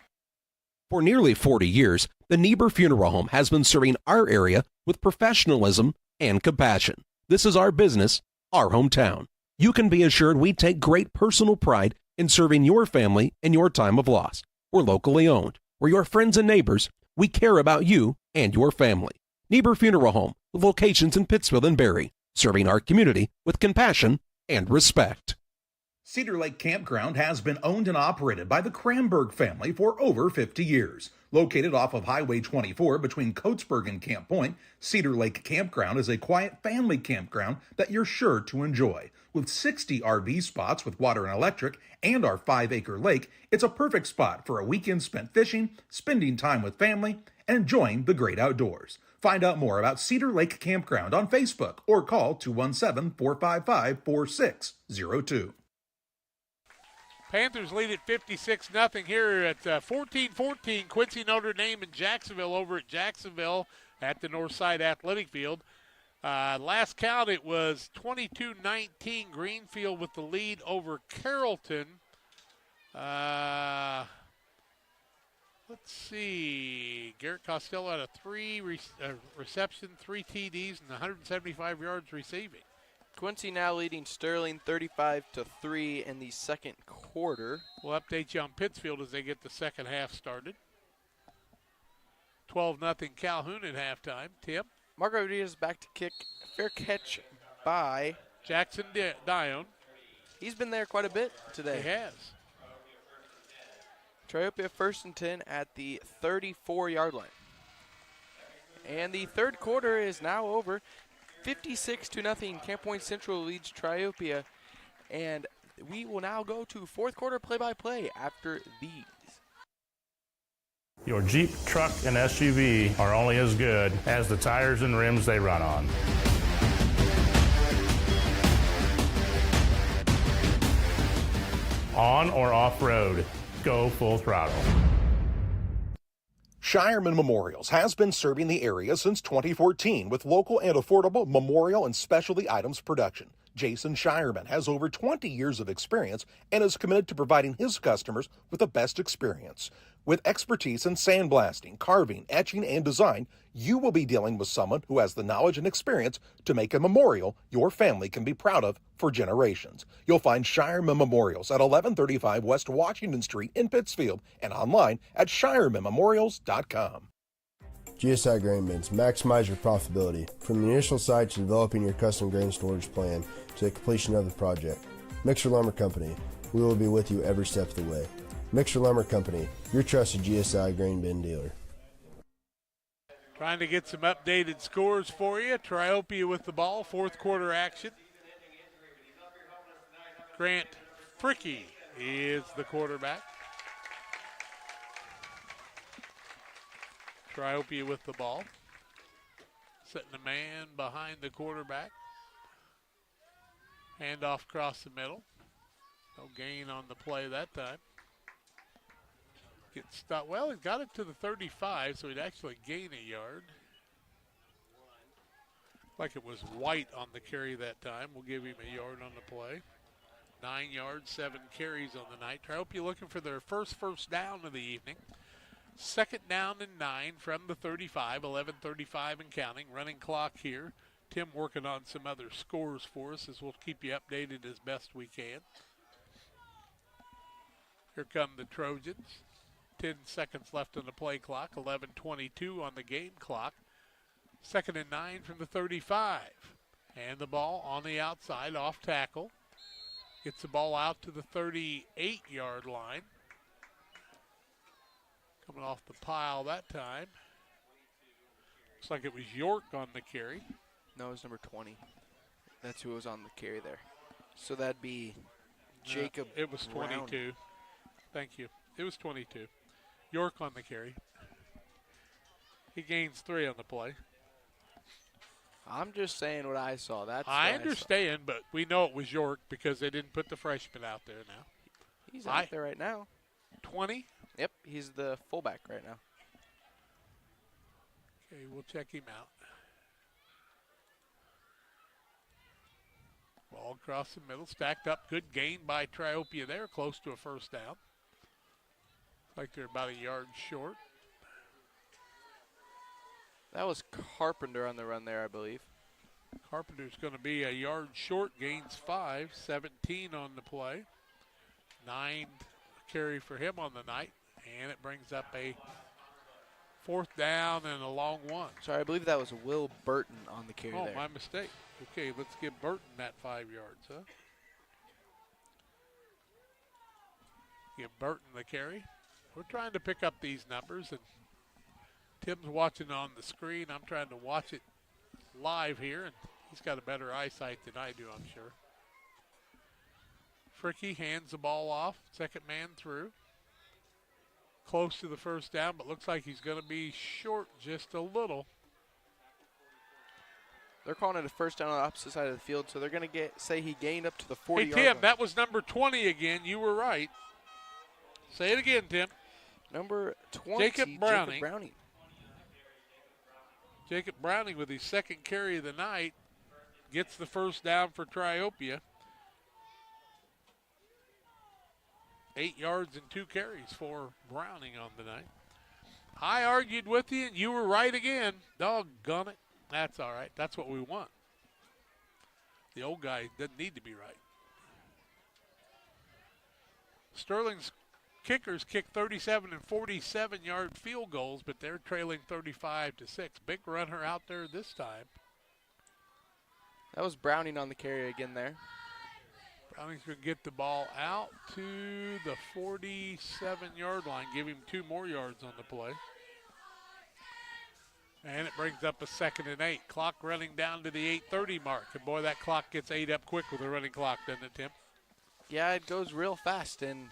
S4: For nearly 40 years, the Niebuhr Funeral Home has been serving our area with professionalism and compassion. This is our business, our hometown. You can be assured we take great personal pride in serving your family in your time of loss. We're locally owned. We're your friends and neighbors. We care about you and your family. Niebuhr Funeral Home, with locations in Pittsfield and Barry, serving our community with compassion and respect.
S2: Cedar Lake Campground has been owned and operated by the Kramberg family for over 50 years. Located off of Highway 24 between Coatesburg and Camp Point, Cedar Lake Campground is a quiet family campground that you're sure to enjoy. With 60 RV spots with water and electric and our 5-acre lake, it's a perfect spot for a weekend spent fishing, spending time with family, and enjoying the great outdoors. Find out more about Cedar Lake Campground on Facebook or call 217-455-4602.
S1: Panthers lead at 56-0 here at 14-14. Quincy, Notre Dame, and Jacksonville over at Jacksonville at the Northside Athletic Field. Last count, it was 22-19. Greenfield with the lead over Carrollton. Let's see. Garrett Costello had a 3 reception, 3 TDs, and 175 yards receiving.
S11: Quincy now leading Sterling 35-3 in the second quarter.
S1: We'll update you on Pittsfield as they get the second half started. 12-0 Calhoun at halftime. Tim?
S11: Marco Rodriguez back to kick. Fair catch by
S1: Jackson Dione.
S11: He's been there quite a bit today.
S1: He has.
S11: Triopia 1st and 10 at the 34-yard line. And the third quarter is now over. 56-0. Camp Point Central leads Triopia. And we will now go to fourth quarter play-by-play after these.
S19: Your Jeep, truck, and SUV are only as good as the tires and rims they run on. On or off-road, go full throttle.
S4: Shireman Memorials has been serving the area since 2014 with local and affordable memorial and specialty items production. Jason Shireman has over 20 years of experience and is committed to providing his customers with the best experience. With expertise in sandblasting, carving, etching, and design, you will be dealing with someone who has the knowledge and experience to make a memorial your family can be proud of for generations. You'll find Shireman Memorials at 1135 West Washington Street in Pittsfield and online at shiremanmemorials.com.
S3: GSI Grain Bins. Maximize your profitability. From the initial site to developing your custom grain storage plan to the completion of the project. Mixer Lumber Company. We will be with you every step of the way. Mixer Lumber Company, your trusted GSI grain bin dealer.
S1: Trying to get some updated scores for you. Triopia with the ball, fourth quarter action. Grant Fricky is the quarterback. Triopia with the ball. Setting a man behind the quarterback. Handoff across the middle. No gain on the play that time. Gets stuck. Well, he got it to the 35, so he'd actually gain a yard. Like it was White on the carry that time. We'll give him a yard on the play. 9 yards, 7 carries on the night. Triopia looking for their first down of the evening. Second down and 9 from the 35, 11:35 and counting. Running clock here. Tim working on some other scores for us as we'll keep you updated as best we can. Here come the Trojans. 10 seconds left on the play clock. 11:22 on the game clock. Second and 9 from the 35. And the ball on the outside, off tackle. Gets the ball out to the 38-yard line. Coming off the pile that time. Looks like it was York on the carry.
S11: No, it was number 20. That's who was on the carry there. So that'd be Jacob
S1: It was 22.
S11: Brown.
S1: Thank you. It was 22. York on the carry. He gains 3 on the play.
S11: I'm just saying what I saw.
S1: I understand, but we know it was York because they didn't put the freshman out there now.
S11: He's out there right now.
S1: 20?
S11: Yep, he's the fullback right now.
S1: Okay, we'll check him out. Ball across the middle, stacked up. Good gain by Triopia there, close to a first down. Like they're about a yard short.
S11: That was Carpenter on the run there, I believe.
S1: Carpenter's going to be a yard short, gains 5, 17 on the play. 9 carry for him on the night, and it brings up a fourth down and a long one.
S11: Sorry, I believe that was Will Burton on the carry there.
S1: Oh, my mistake. Okay, let's give Burton that 5 yards, huh? Give Burton the carry. We're trying to pick up these numbers, and Tim's watching on the screen. I'm trying to watch it live here, and he's got a better eyesight than I do, I'm sure. Fricky hands the ball off, second man through. Close to the first down, but looks like he's going to be short just a little.
S11: They're calling it a first down on the opposite side of the field, so they're going to say he gained up to the 40-yard
S1: Hey, Tim,
S11: line.
S1: that was number 20 again. You were right. Say it again, Tim.
S11: Number 20,
S1: Jacob Browning.
S11: Browning.
S1: Jacob Browning with his second carry of the night gets the first down for Triopia. 8 yards and 2 carries for Browning on the night. I argued with you, and you were right again. Doggone it. That's all right. That's what we want. The old guy doesn't need to be right. Sterling's kickers kicked 37 and 47-yard field goals, but they're trailing 35-6. Big runner out there this time.
S11: That was Browning on the carry again there.
S1: Browning's going to get the ball out to the 47-yard line, give him 2 more yards on the play. And it brings up a 2nd and 8. Clock running down to the 8:30 mark. And boy, that clock gets ate up quick with a running clock, doesn't it, Tim?
S11: Yeah, it goes real fast. And,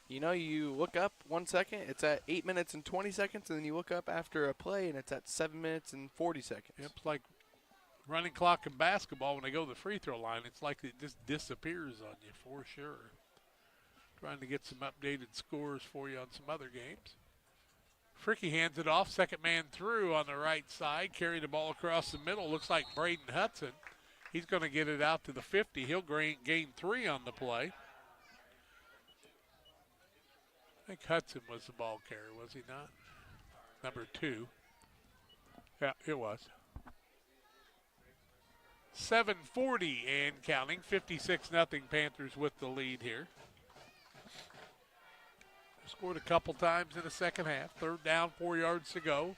S11: you know, you look up 1 second, it's at 8 minutes and 20 seconds. And then you look up after a play, and it's at 7 minutes and 40 seconds.
S1: Yep, it's like running clock in basketball when they go to the free throw line. It's like it just disappears on you for sure. Trying to get some updated scores for you on some other games. Fricky hands it off, second man through on the right side, carry the ball across the middle. Looks like Braden Hudson. He's going to get it out to the 50. He'll gain 3 on the play. I think Hudson was the ball carrier, was he not? Number 2. Yeah, it was. 7:40 and counting. 56-0 Panthers with the lead here. Scored a couple times in the second half. Third down, 4 yards to go.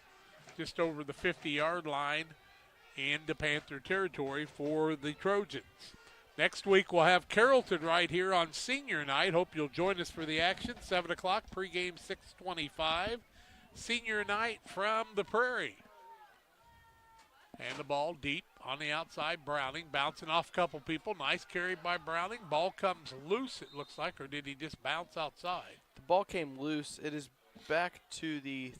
S1: Just over the 50-yard line into Panther territory for the Trojans. Next week we'll have Carrollton right here on senior night. Hope you'll join us for the action. 7 o'clock, pregame 6:25. Senior night from the Prairie. And the ball deep on the outside. Browning bouncing off a couple people. Nice carry by Browning. Ball comes loose, it looks like, or did he just bounce outside?
S11: The ball came loose. It is back to the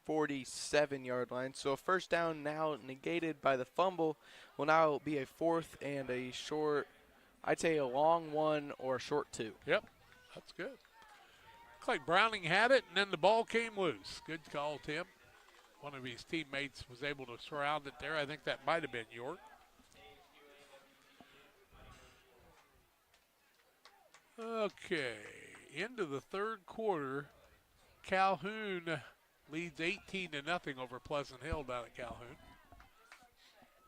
S11: 47-yard line. So a first down now negated by the fumble will now be a fourth and a short, I'd say a long one or a short two.
S1: Yep, that's good. Looks like Browning had it, and then the ball came loose. Good call, Tim. One of his teammates was able to surround it there. I think that might have been York. Okay, into the third quarter. Calhoun leads 18-0 over Pleasant Hill down at Calhoun.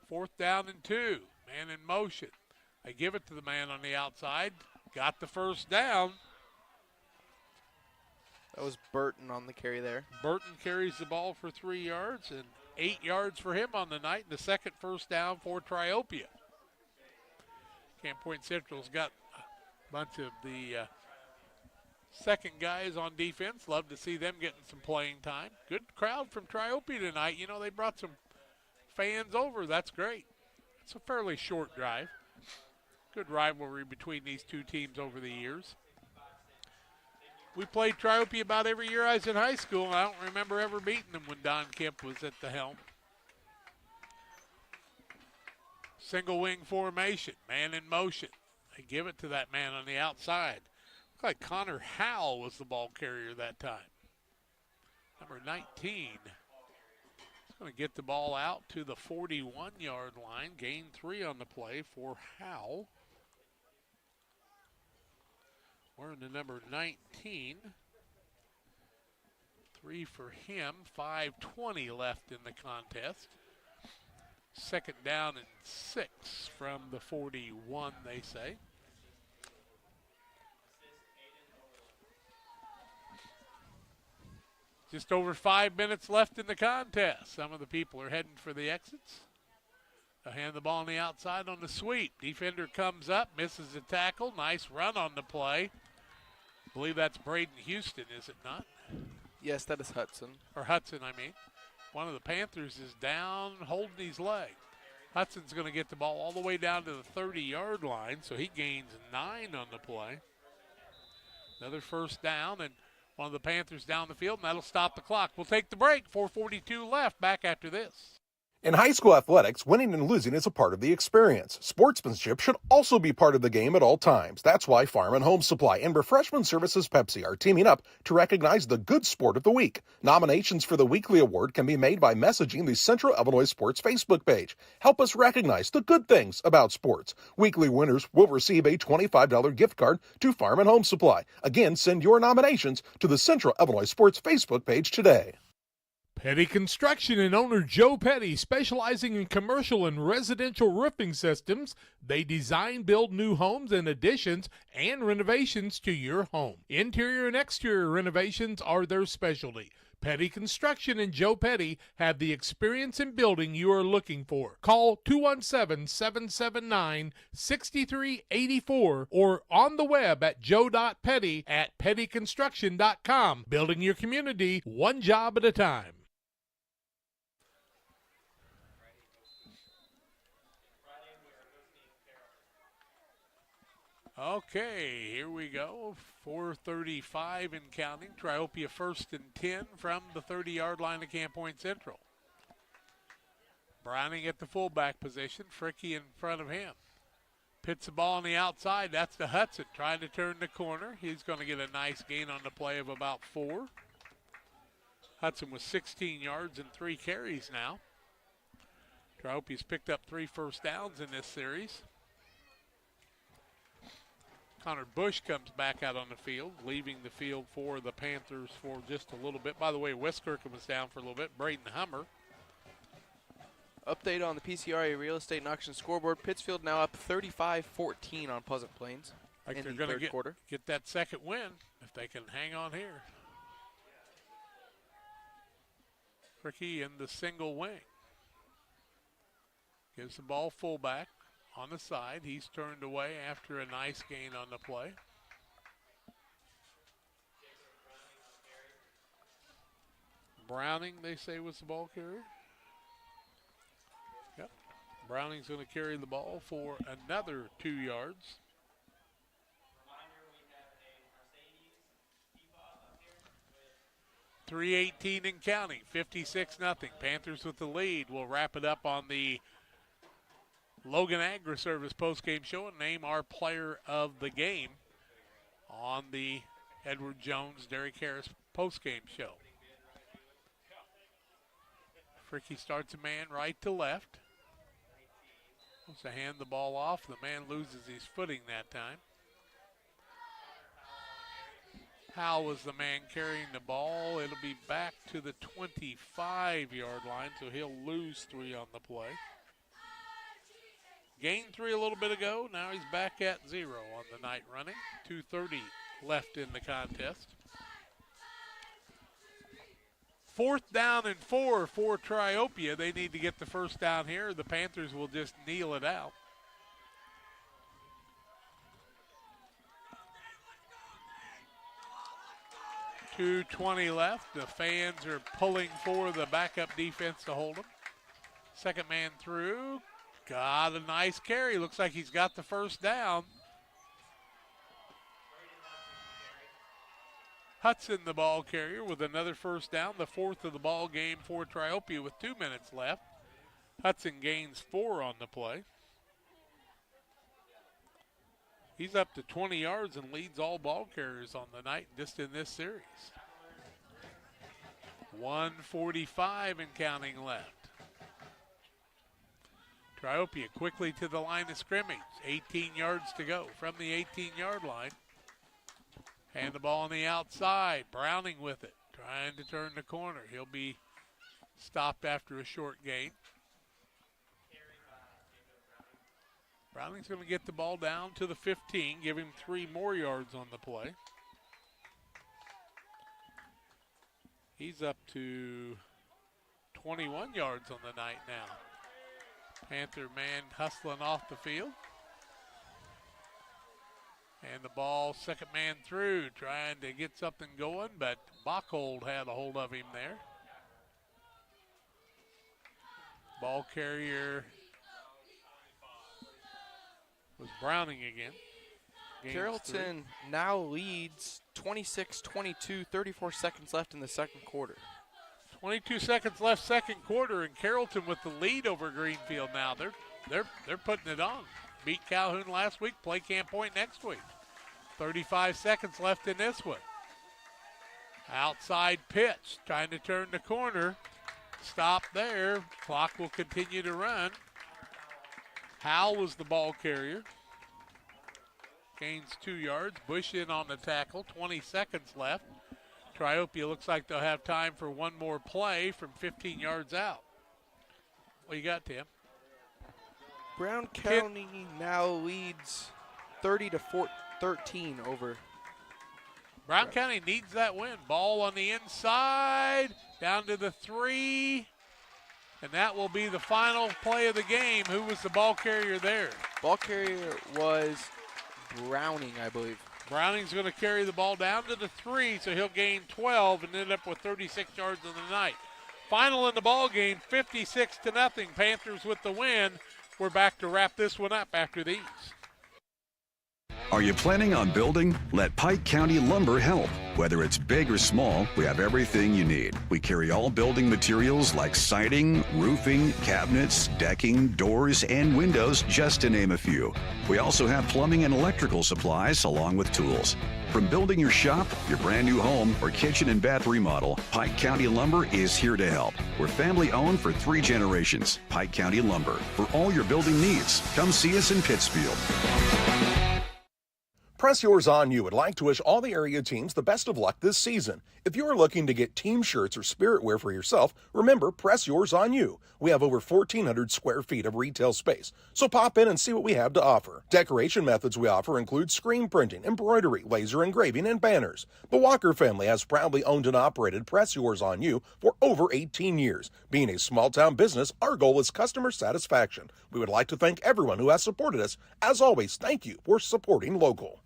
S1: Fourth down and 2. Man in motion. They give it to the man on the outside. Got the first down.
S11: That was Burton on the carry there.
S1: Burton carries the ball for 3 yards and 8 yards for him on the night. And the second first down for Triopia. Camp Point Central's got a bunch of the second guys on defense. Love to see them getting some playing time. Good crowd from Triopia tonight. You know, they brought some fans over. That's great. It's a fairly short drive. Good rivalry between these two teams over the years. We played Triopia about every year I was in high school, and I don't remember ever beating them when Don Kemp was at the helm. Single wing formation, man in motion. They give it to that man on the outside. Looks like Connor Howell was the ball carrier that time. Number 19. He's going to get the ball out to the 41-yard line. Gain 3 on the play for Howell. We're in the number 19. 3 for him. 5:20 left in the contest. Second down and 6 from the 41, they say. Just over 5 minutes left in the contest. Some of the people are heading for the exits. They'll hand the ball on the outside on the sweep. Defender comes up, misses a tackle. Nice run on the play. I believe that's Braden Houston, is it not?
S11: Yes, that is Hudson.
S1: Or Hudson, I mean. One of the Panthers is down holding his leg. Hudson's going to get the ball all the way down to the 30-yard line, so he gains 9 on the play. Another first down, and one of the Panthers down the field, and that'll stop the clock. We'll take the break. 4:42 left. Back after this.
S4: In high school athletics, winning and losing is a part of the experience. Sportsmanship should also be part of the game at all times. That's why Farm and Home Supply and Refreshment Services Pepsi are teaming up to recognize the good sport of the week. Nominations for the weekly award can be made by messaging the Central Illinois Sports Facebook page. Help us recognize the good things about sports. Weekly winners will receive a $25 gift card to Farm and Home Supply. Again, send your nominations to the Central Illinois Sports Facebook page today.
S18: Petty Construction and owner Joe Petty, specializing in commercial and residential roofing systems. They design, build new homes and additions and renovations to your home. Interior and exterior renovations are their specialty. Petty Construction and Joe Petty have the experience in building you are looking for. Call 217-779-6384 or on the web at joe.petty@pettyconstruction.com. Building your community one job at a time.
S1: Okay, here we go. 4:35 and counting. Triopia 1st and 10 from the 30-yard line of Camp Point Central. Browning at the fullback position. Fricky in front of him. Pits the ball on the outside. That's to Hudson trying to turn the corner. He's going to get a nice gain on the play of about 4. Hudson with 16 yards and 3 carries now. Triopia's picked up 3 first downs in this series. Connor Bush comes back out on the field, leaving the field for the Panthers for just a little bit. By the way, Westkirkham was down for a little bit. Braden Hummer.
S11: Update on the PCRA real estate and auction scoreboard. Pittsfield now up 35-14 on Pleasant Plains
S1: Like
S11: in
S1: they're
S11: the
S1: going
S11: third
S1: to
S11: quarter.
S1: get that second win if they can hang on here. Ricky in the single wing. Gives the ball fullback. On the side, he's turned away after a nice gain on the play. Browning, they say, was the ball carrier. Browning's going to carry the ball for another 2 yards. .318 and counting, 56-0. Panthers with the lead. We'll wrap it up on the Logan Agri-Service postgame show and name our player of the game on the Edward Jones, Derek Harris postgame show. Fricky starts a man right to left. Wants to hand the ball off. The man loses his footing that time. Howell was the man carrying the ball. It'll be back to the 25-yard line, so he'll lose 3 on the play. Gained 3 a little bit ago. Now he's back at 0 on the night running. 2:30 left in the contest. 4th down and 4 for Triopia. They need to get the first down here. The Panthers will just kneel it out. .220 left. The fans are pulling for the backup defense to hold them. Second man through. Got a nice carry. Looks like he's got the first down. Hudson, the ball carrier, with another first down, the 4th of the ball game for Triopia with 2 minutes left. Hudson gains 4 on the play. He's up to 20 yards and leads all ball carriers on the night just in this series. 1:45 and counting left. Triopia quickly to the line of scrimmage. 18 yards to go from the 18-yard line. Hand the ball on the outside. Browning with it, trying to turn the corner. He'll be stopped after a short gain. Browning's going to get the ball down to the 15, give him 3 more yards on the play. He's up to 21 yards on the night now. Panther man hustling off the field. And the ball, second man through, trying to get something going, but Bachhold had a hold of him there. Ball carrier was Browning again.
S11: Carrollton now leads 26-22, 34 seconds left in the second quarter.
S1: 22 seconds left second quarter, and Carrollton with the lead over Greenfield now. They're putting it on. Beat Calhoun last week, play Camp Point next week. 35 seconds left in this one. Outside pitch, trying to turn the corner. Stop there. Clock will continue to run. Howell was the ball carrier. Gains 2 yards. Bush in on the tackle. 20 seconds left. Triopia looks like they'll have time for one more play from 15 yards out. What you got, Tim?
S11: Brown County now leads 30-13 over.
S1: Brown County needs that win. Ball on the inside, down to the 3, and that will be the final play of the game. Who was the ball carrier there?
S11: Ball carrier was Browning, I believe.
S1: Browning's going to carry the ball down to the 3, so he'll gain 12 and end up with 36 yards on the night. Final in the ball game, 56-0. Panthers with the win. We're back to wrap this one up after these.
S20: Are you planning on building? Let Pike County Lumber help. Whether it's big or small, we have everything you need. We carry all building materials like siding, roofing, cabinets, decking, doors, and windows, just to name a few. We also have plumbing and electrical supplies along with tools. From building your shop, your brand new home, or kitchen and bath remodel, Pike County Lumber is here to help. We're family owned for 3 generations. Pike County Lumber. For all your building needs, come see us in Pittsfield.
S4: Press Yours On You would like to wish all the area teams the best of luck this season. If you're looking to get team shirts or spirit wear for yourself, remember Press Yours On You. We have over 1,400 square feet of retail space, so pop in and see what we have to offer. Decoration methods we offer include screen printing, embroidery, laser engraving, and banners. The Walker family has proudly owned and operated Press Yours On You for over 18 years. Being a small-town business, our goal is customer satisfaction. We would like to thank everyone who has supported us. As always, thank you for supporting local.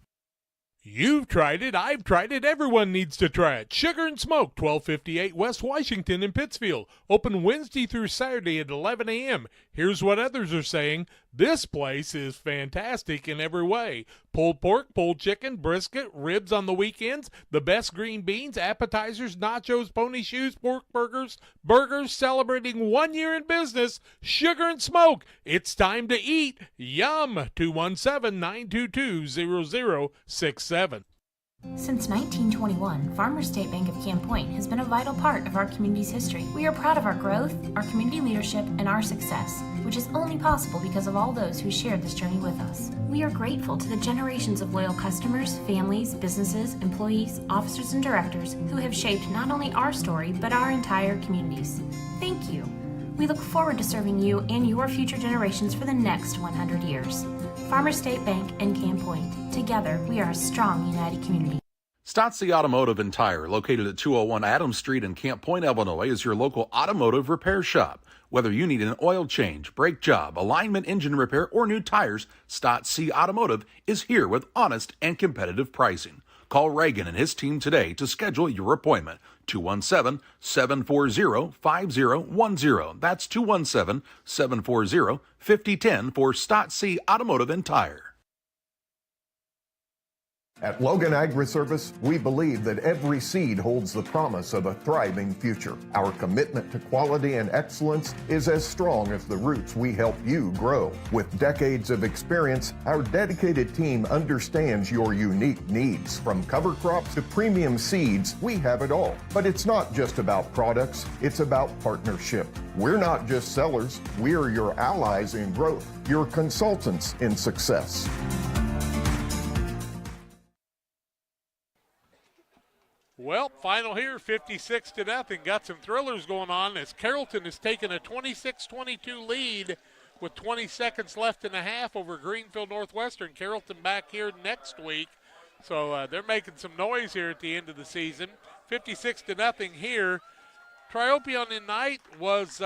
S18: You've tried it, I've tried it, everyone needs to try it. Sugar and Smoke, 1258 West Washington in Pittsfield. Open Wednesday through Saturday at 11 a.m. Here's what others are saying. This place is fantastic in every way. Pulled pork, pulled chicken, brisket, ribs on the weekends, the best green beans, appetizers, nachos, pony shoes, pork burgers, celebrating 1 year in business. Sugar and Smoke, it's time to eat. Yum! 217-922-0067.
S5: Since 1921, Farmers State Bank of Camp Point has been a vital part of our community's history. We are proud of our growth, our community leadership, and our success, which is only possible because of all those who shared this journey with us. We are grateful to the generations of loyal customers, families, businesses, employees, officers, and directors who have shaped not only our story, but our entire communities. Thank you. We look forward to serving you and your future generations for the next 100 years. Farmers State Bank and Camp Point. Together, we are a strong, united community.
S4: Stotzi Automotive and Tire, located at 201 Adams Street in Camp Point, Illinois, is your local automotive repair shop. Whether you need an oil change, brake job, alignment, engine repair, or new tires, Stotzi Automotive is here with honest and competitive pricing. Call Reagan and his team today to schedule your appointment. 217-740-5010. That's 217-740-5010 for Stotzi Automotive and Tire.
S16: At Logan Agri-Service, we believe that every seed holds the promise of a thriving future. Our commitment to quality and excellence is as strong as the roots we help you grow. With decades of experience, our dedicated team understands your unique needs. From cover crops to premium seeds, we have it all. But it's not just about products, it's about partnership. We're not just sellers, we're your allies in growth, your consultants in success.
S1: Well, final here, 56-0. Got some thrillers going on as Carrollton has taken a 26-22 lead with 20 seconds left in the half over Greenfield Northwestern. Carrollton back here next week, so they're making some noise here at the end of the season. 56-0 here. Triopia on the night was,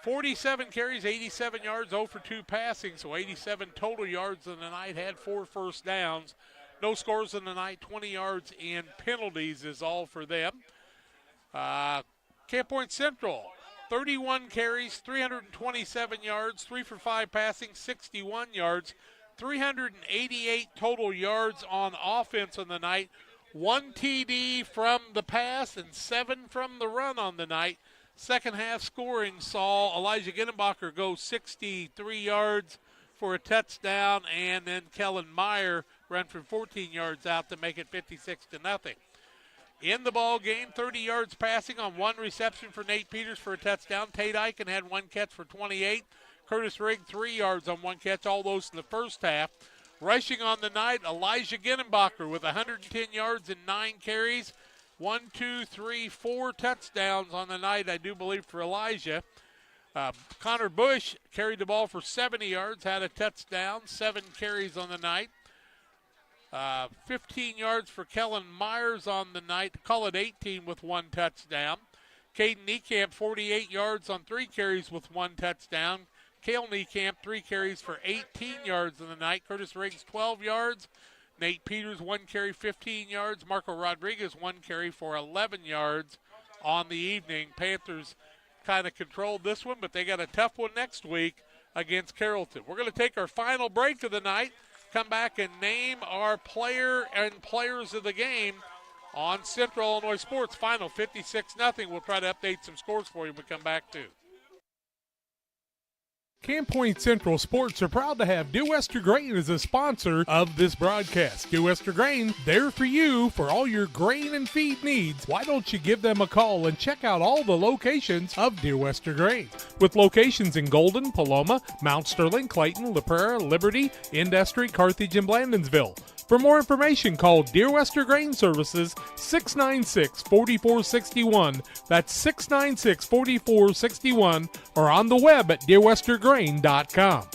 S1: 47 carries, 87 yards, 0 for 2 passing, so 87 total yards in the night, had 4 first downs. No scores in the night, 20 yards in penalties is all for them. Camp Point Central, 31 carries, 327 yards, 3 for 5 passing, 61 yards, 388 total yards on offense on the night. 1 TD from the pass and 7 from the run on the night. Second half scoring saw Elijah Ginnebacher go 63 yards for a touchdown, and then Kellen Meyer run from 14 yards out to make it 56-0. In the ball game, 30 yards passing on 1 reception for Nate Peters for a touchdown. Tate Eichen had 1 catch for 28. Curtis Rigg 3 yards on 1 catch, all those in the first half. Rushing on the night, Elijah Ginnebacher with 110 yards and 9 carries. 4 touchdowns on the night, I do believe, for Elijah. Connor Bush carried the ball for 70 yards, had a touchdown, 7 carries on the night. 15 yards for Kellen Myers on the night, call it 18 with 1 touchdown. Caden Niekamp, 48 yards on 3 carries with 1 touchdown. Cale Niekamp, 3 carries for 18 yards on the night. Curtis Riggs, 12 yards. Nate Peters, 1 carry, 15 yards. Marco Rodriguez, 1 carry for 11 yards on the evening. Panthers kind of controlled this one, but they got a tough one next week against Carrollton. We're going to take our final break of the night, come back and name our player and players of the game on Central Illinois Sports. Final 56-0. We'll try to update some scores for you when we come back too.
S18: Camp Point Central Sports are proud to have Dear Wester Grain as a sponsor of this broadcast. Dear Wester Grain, there for you for all your grain and feed needs. Why don't you give them a call and check out all the locations of Dear Wester Grain? With locations in Golden, Paloma, Mount Sterling, Clayton, La Prairie, Liberty, Industry, Carthage, and Blandonsville. For more information, call Dear Wester Grain Services 696-4461. That's 696-4461, or on the web at dearwestergrain.com.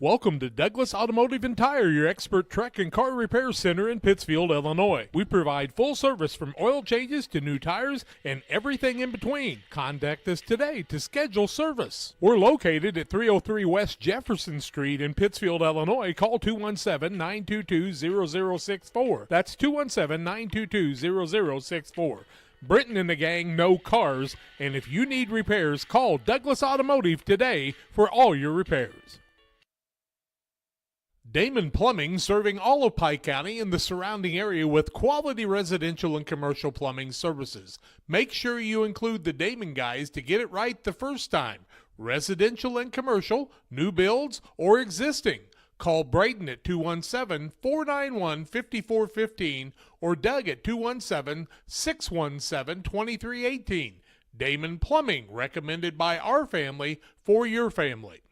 S18: Welcome to Douglas Automotive and Tire, your expert truck and car repair center in Pittsfield, Illinois. We provide full service from oil changes to new tires and everything in between. Contact us today to schedule service. We're located at 303 West Jefferson Street in Pittsfield, Illinois. Call 217-922-0064. That's 217-922-0064. Britton and the gang know cars, and if you need repairs, call Douglas Automotive today for all your repairs. Damon Plumbing, serving all of Pike County and the surrounding area with quality residential and commercial plumbing services. Make sure you include the Damon guys to get it right the first time. Residential and commercial, new builds, or existing. Call Braden at 217-491-5415 or Doug at 217-617-2318. Damon Plumbing, recommended by our family for your family.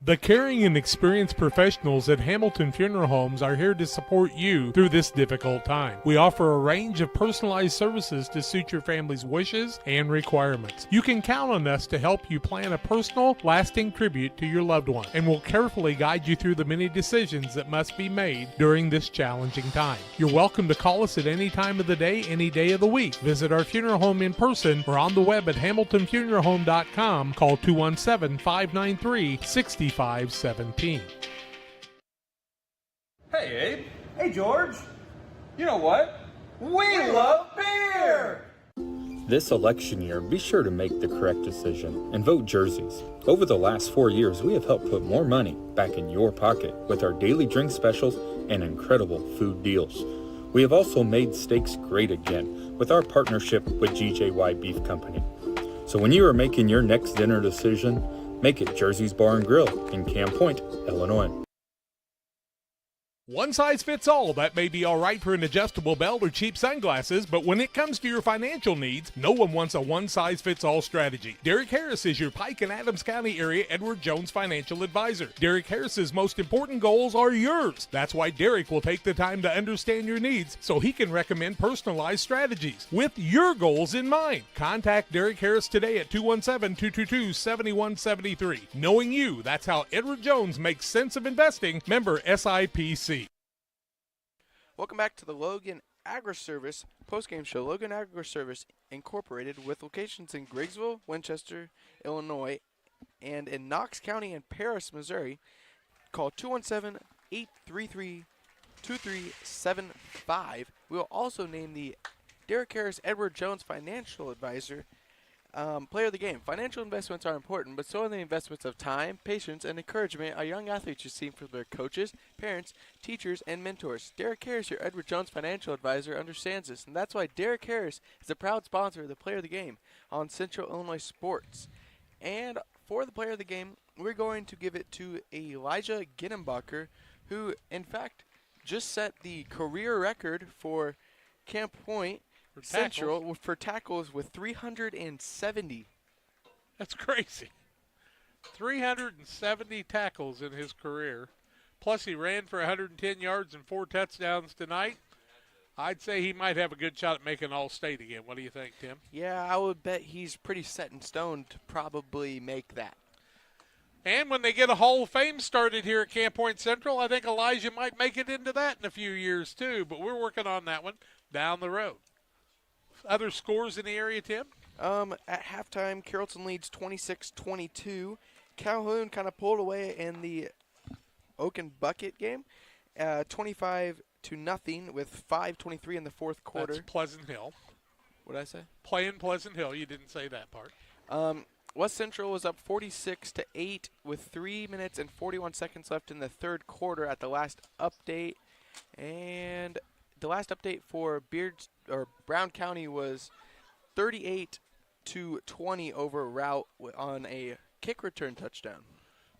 S18: The caring and experienced professionals at Hamilton Funeral Homes are here to support you through this difficult time. We offer a range of personalized services to suit your family's wishes and requirements. You can count on us to help you plan a personal, lasting tribute to your loved one, and we'll carefully guide you through the many decisions that must be made during this challenging time. You're welcome to call us at any time of the day, any day of the week. Visit our funeral home in person or on the web at hamiltonfuneralhome.com. Call 217-593-6517.
S7: Hey, Abe. Hey, George. You know what? We love beer!
S8: This election year, be sure to make the correct decision and vote jerseys. Over the last 4 years, we have helped put more money back in your pocket with our daily drink specials and incredible food deals. We have also made steaks great again with our partnership with GJY Beef Company. So when you are making your next dinner decision, make it Jersey's Bar and Grill in Camp Point, Illinois.
S18: One size fits all. That may be all right for an adjustable belt or cheap sunglasses, but when it comes to your financial needs, no one wants a one-size-fits-all strategy. Derek Harris is your Pike and Adams County area Edward Jones financial advisor. Derek Harris's most important goals are yours. That's why Derek will take the time to understand your needs so he can recommend personalized strategies with your goals in mind. Contact Derek Harris today at 217-222-7173. Knowing you, that's how Edward Jones makes sense of investing. Member SIPC.
S11: Welcome back to the Logan Agri-Service postgame show. Logan Agri-Service Incorporated, with locations in Griggsville, Winchester, Illinois, and in Knox County and Paris, Missouri. Call 217-833-2375. We will also name the Derek Harris Edward Jones Financial Advisor player of the game. Financial investments are important, but so are the investments of time, patience, and encouragement a young athlete should see from their coaches, parents, teachers, and mentors. Derek Harris, your Edward Jones Financial Advisor, understands this, and that's why Derek Harris is a proud sponsor of the player of the game on Central Illinois Sports. And for the player of the game, we're going to give it to Elijah Ginnenbacher, who, in fact, just set the career record for Camp Point Central for tackles with 370.
S1: That's crazy. 370 tackles in his career. Plus he ran for 110 yards and 4 touchdowns tonight. I'd say he might have a good shot at making All-State again. What do you think, Tim?
S11: Yeah, I would bet he's pretty set in stone to probably make that.
S1: And when they get a Hall of Fame started here at Camp Point Central, I think Elijah might make it into that in a few years too. But we're working on that one down the road. Other scores in the area, Tim?
S11: At halftime, Carrollton leads 26-22. Calhoun kind of pulled away in the Oaken Bucket game, 25-0 with 5:23 in the fourth quarter.
S1: That's Pleasant Hill.
S11: What did I say?
S1: Playing Pleasant Hill. You didn't say that part.
S11: West Central was up 46-8 with 3 minutes and 41 seconds left in the third quarter at the last update, and the last update for Brown County was 38-20 over Route on a kick return touchdown.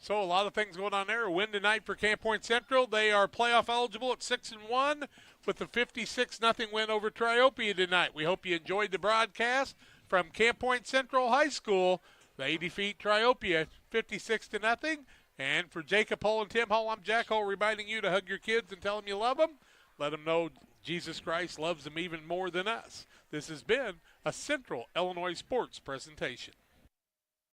S1: So a lot of things going on there. A win tonight for Camp Point Central. They are playoff eligible at 6-1 with a 56-0 win over Triopia tonight. We hope you enjoyed the broadcast from Camp Point Central High School. They defeat Triopia 56-0. And for Jacob Hull and Tim Hull, I'm Jack Hull, reminding you to hug your kids and tell them you love them. Let them know Jesus Christ loves them even more than us. This has been a Central Illinois Sports presentation.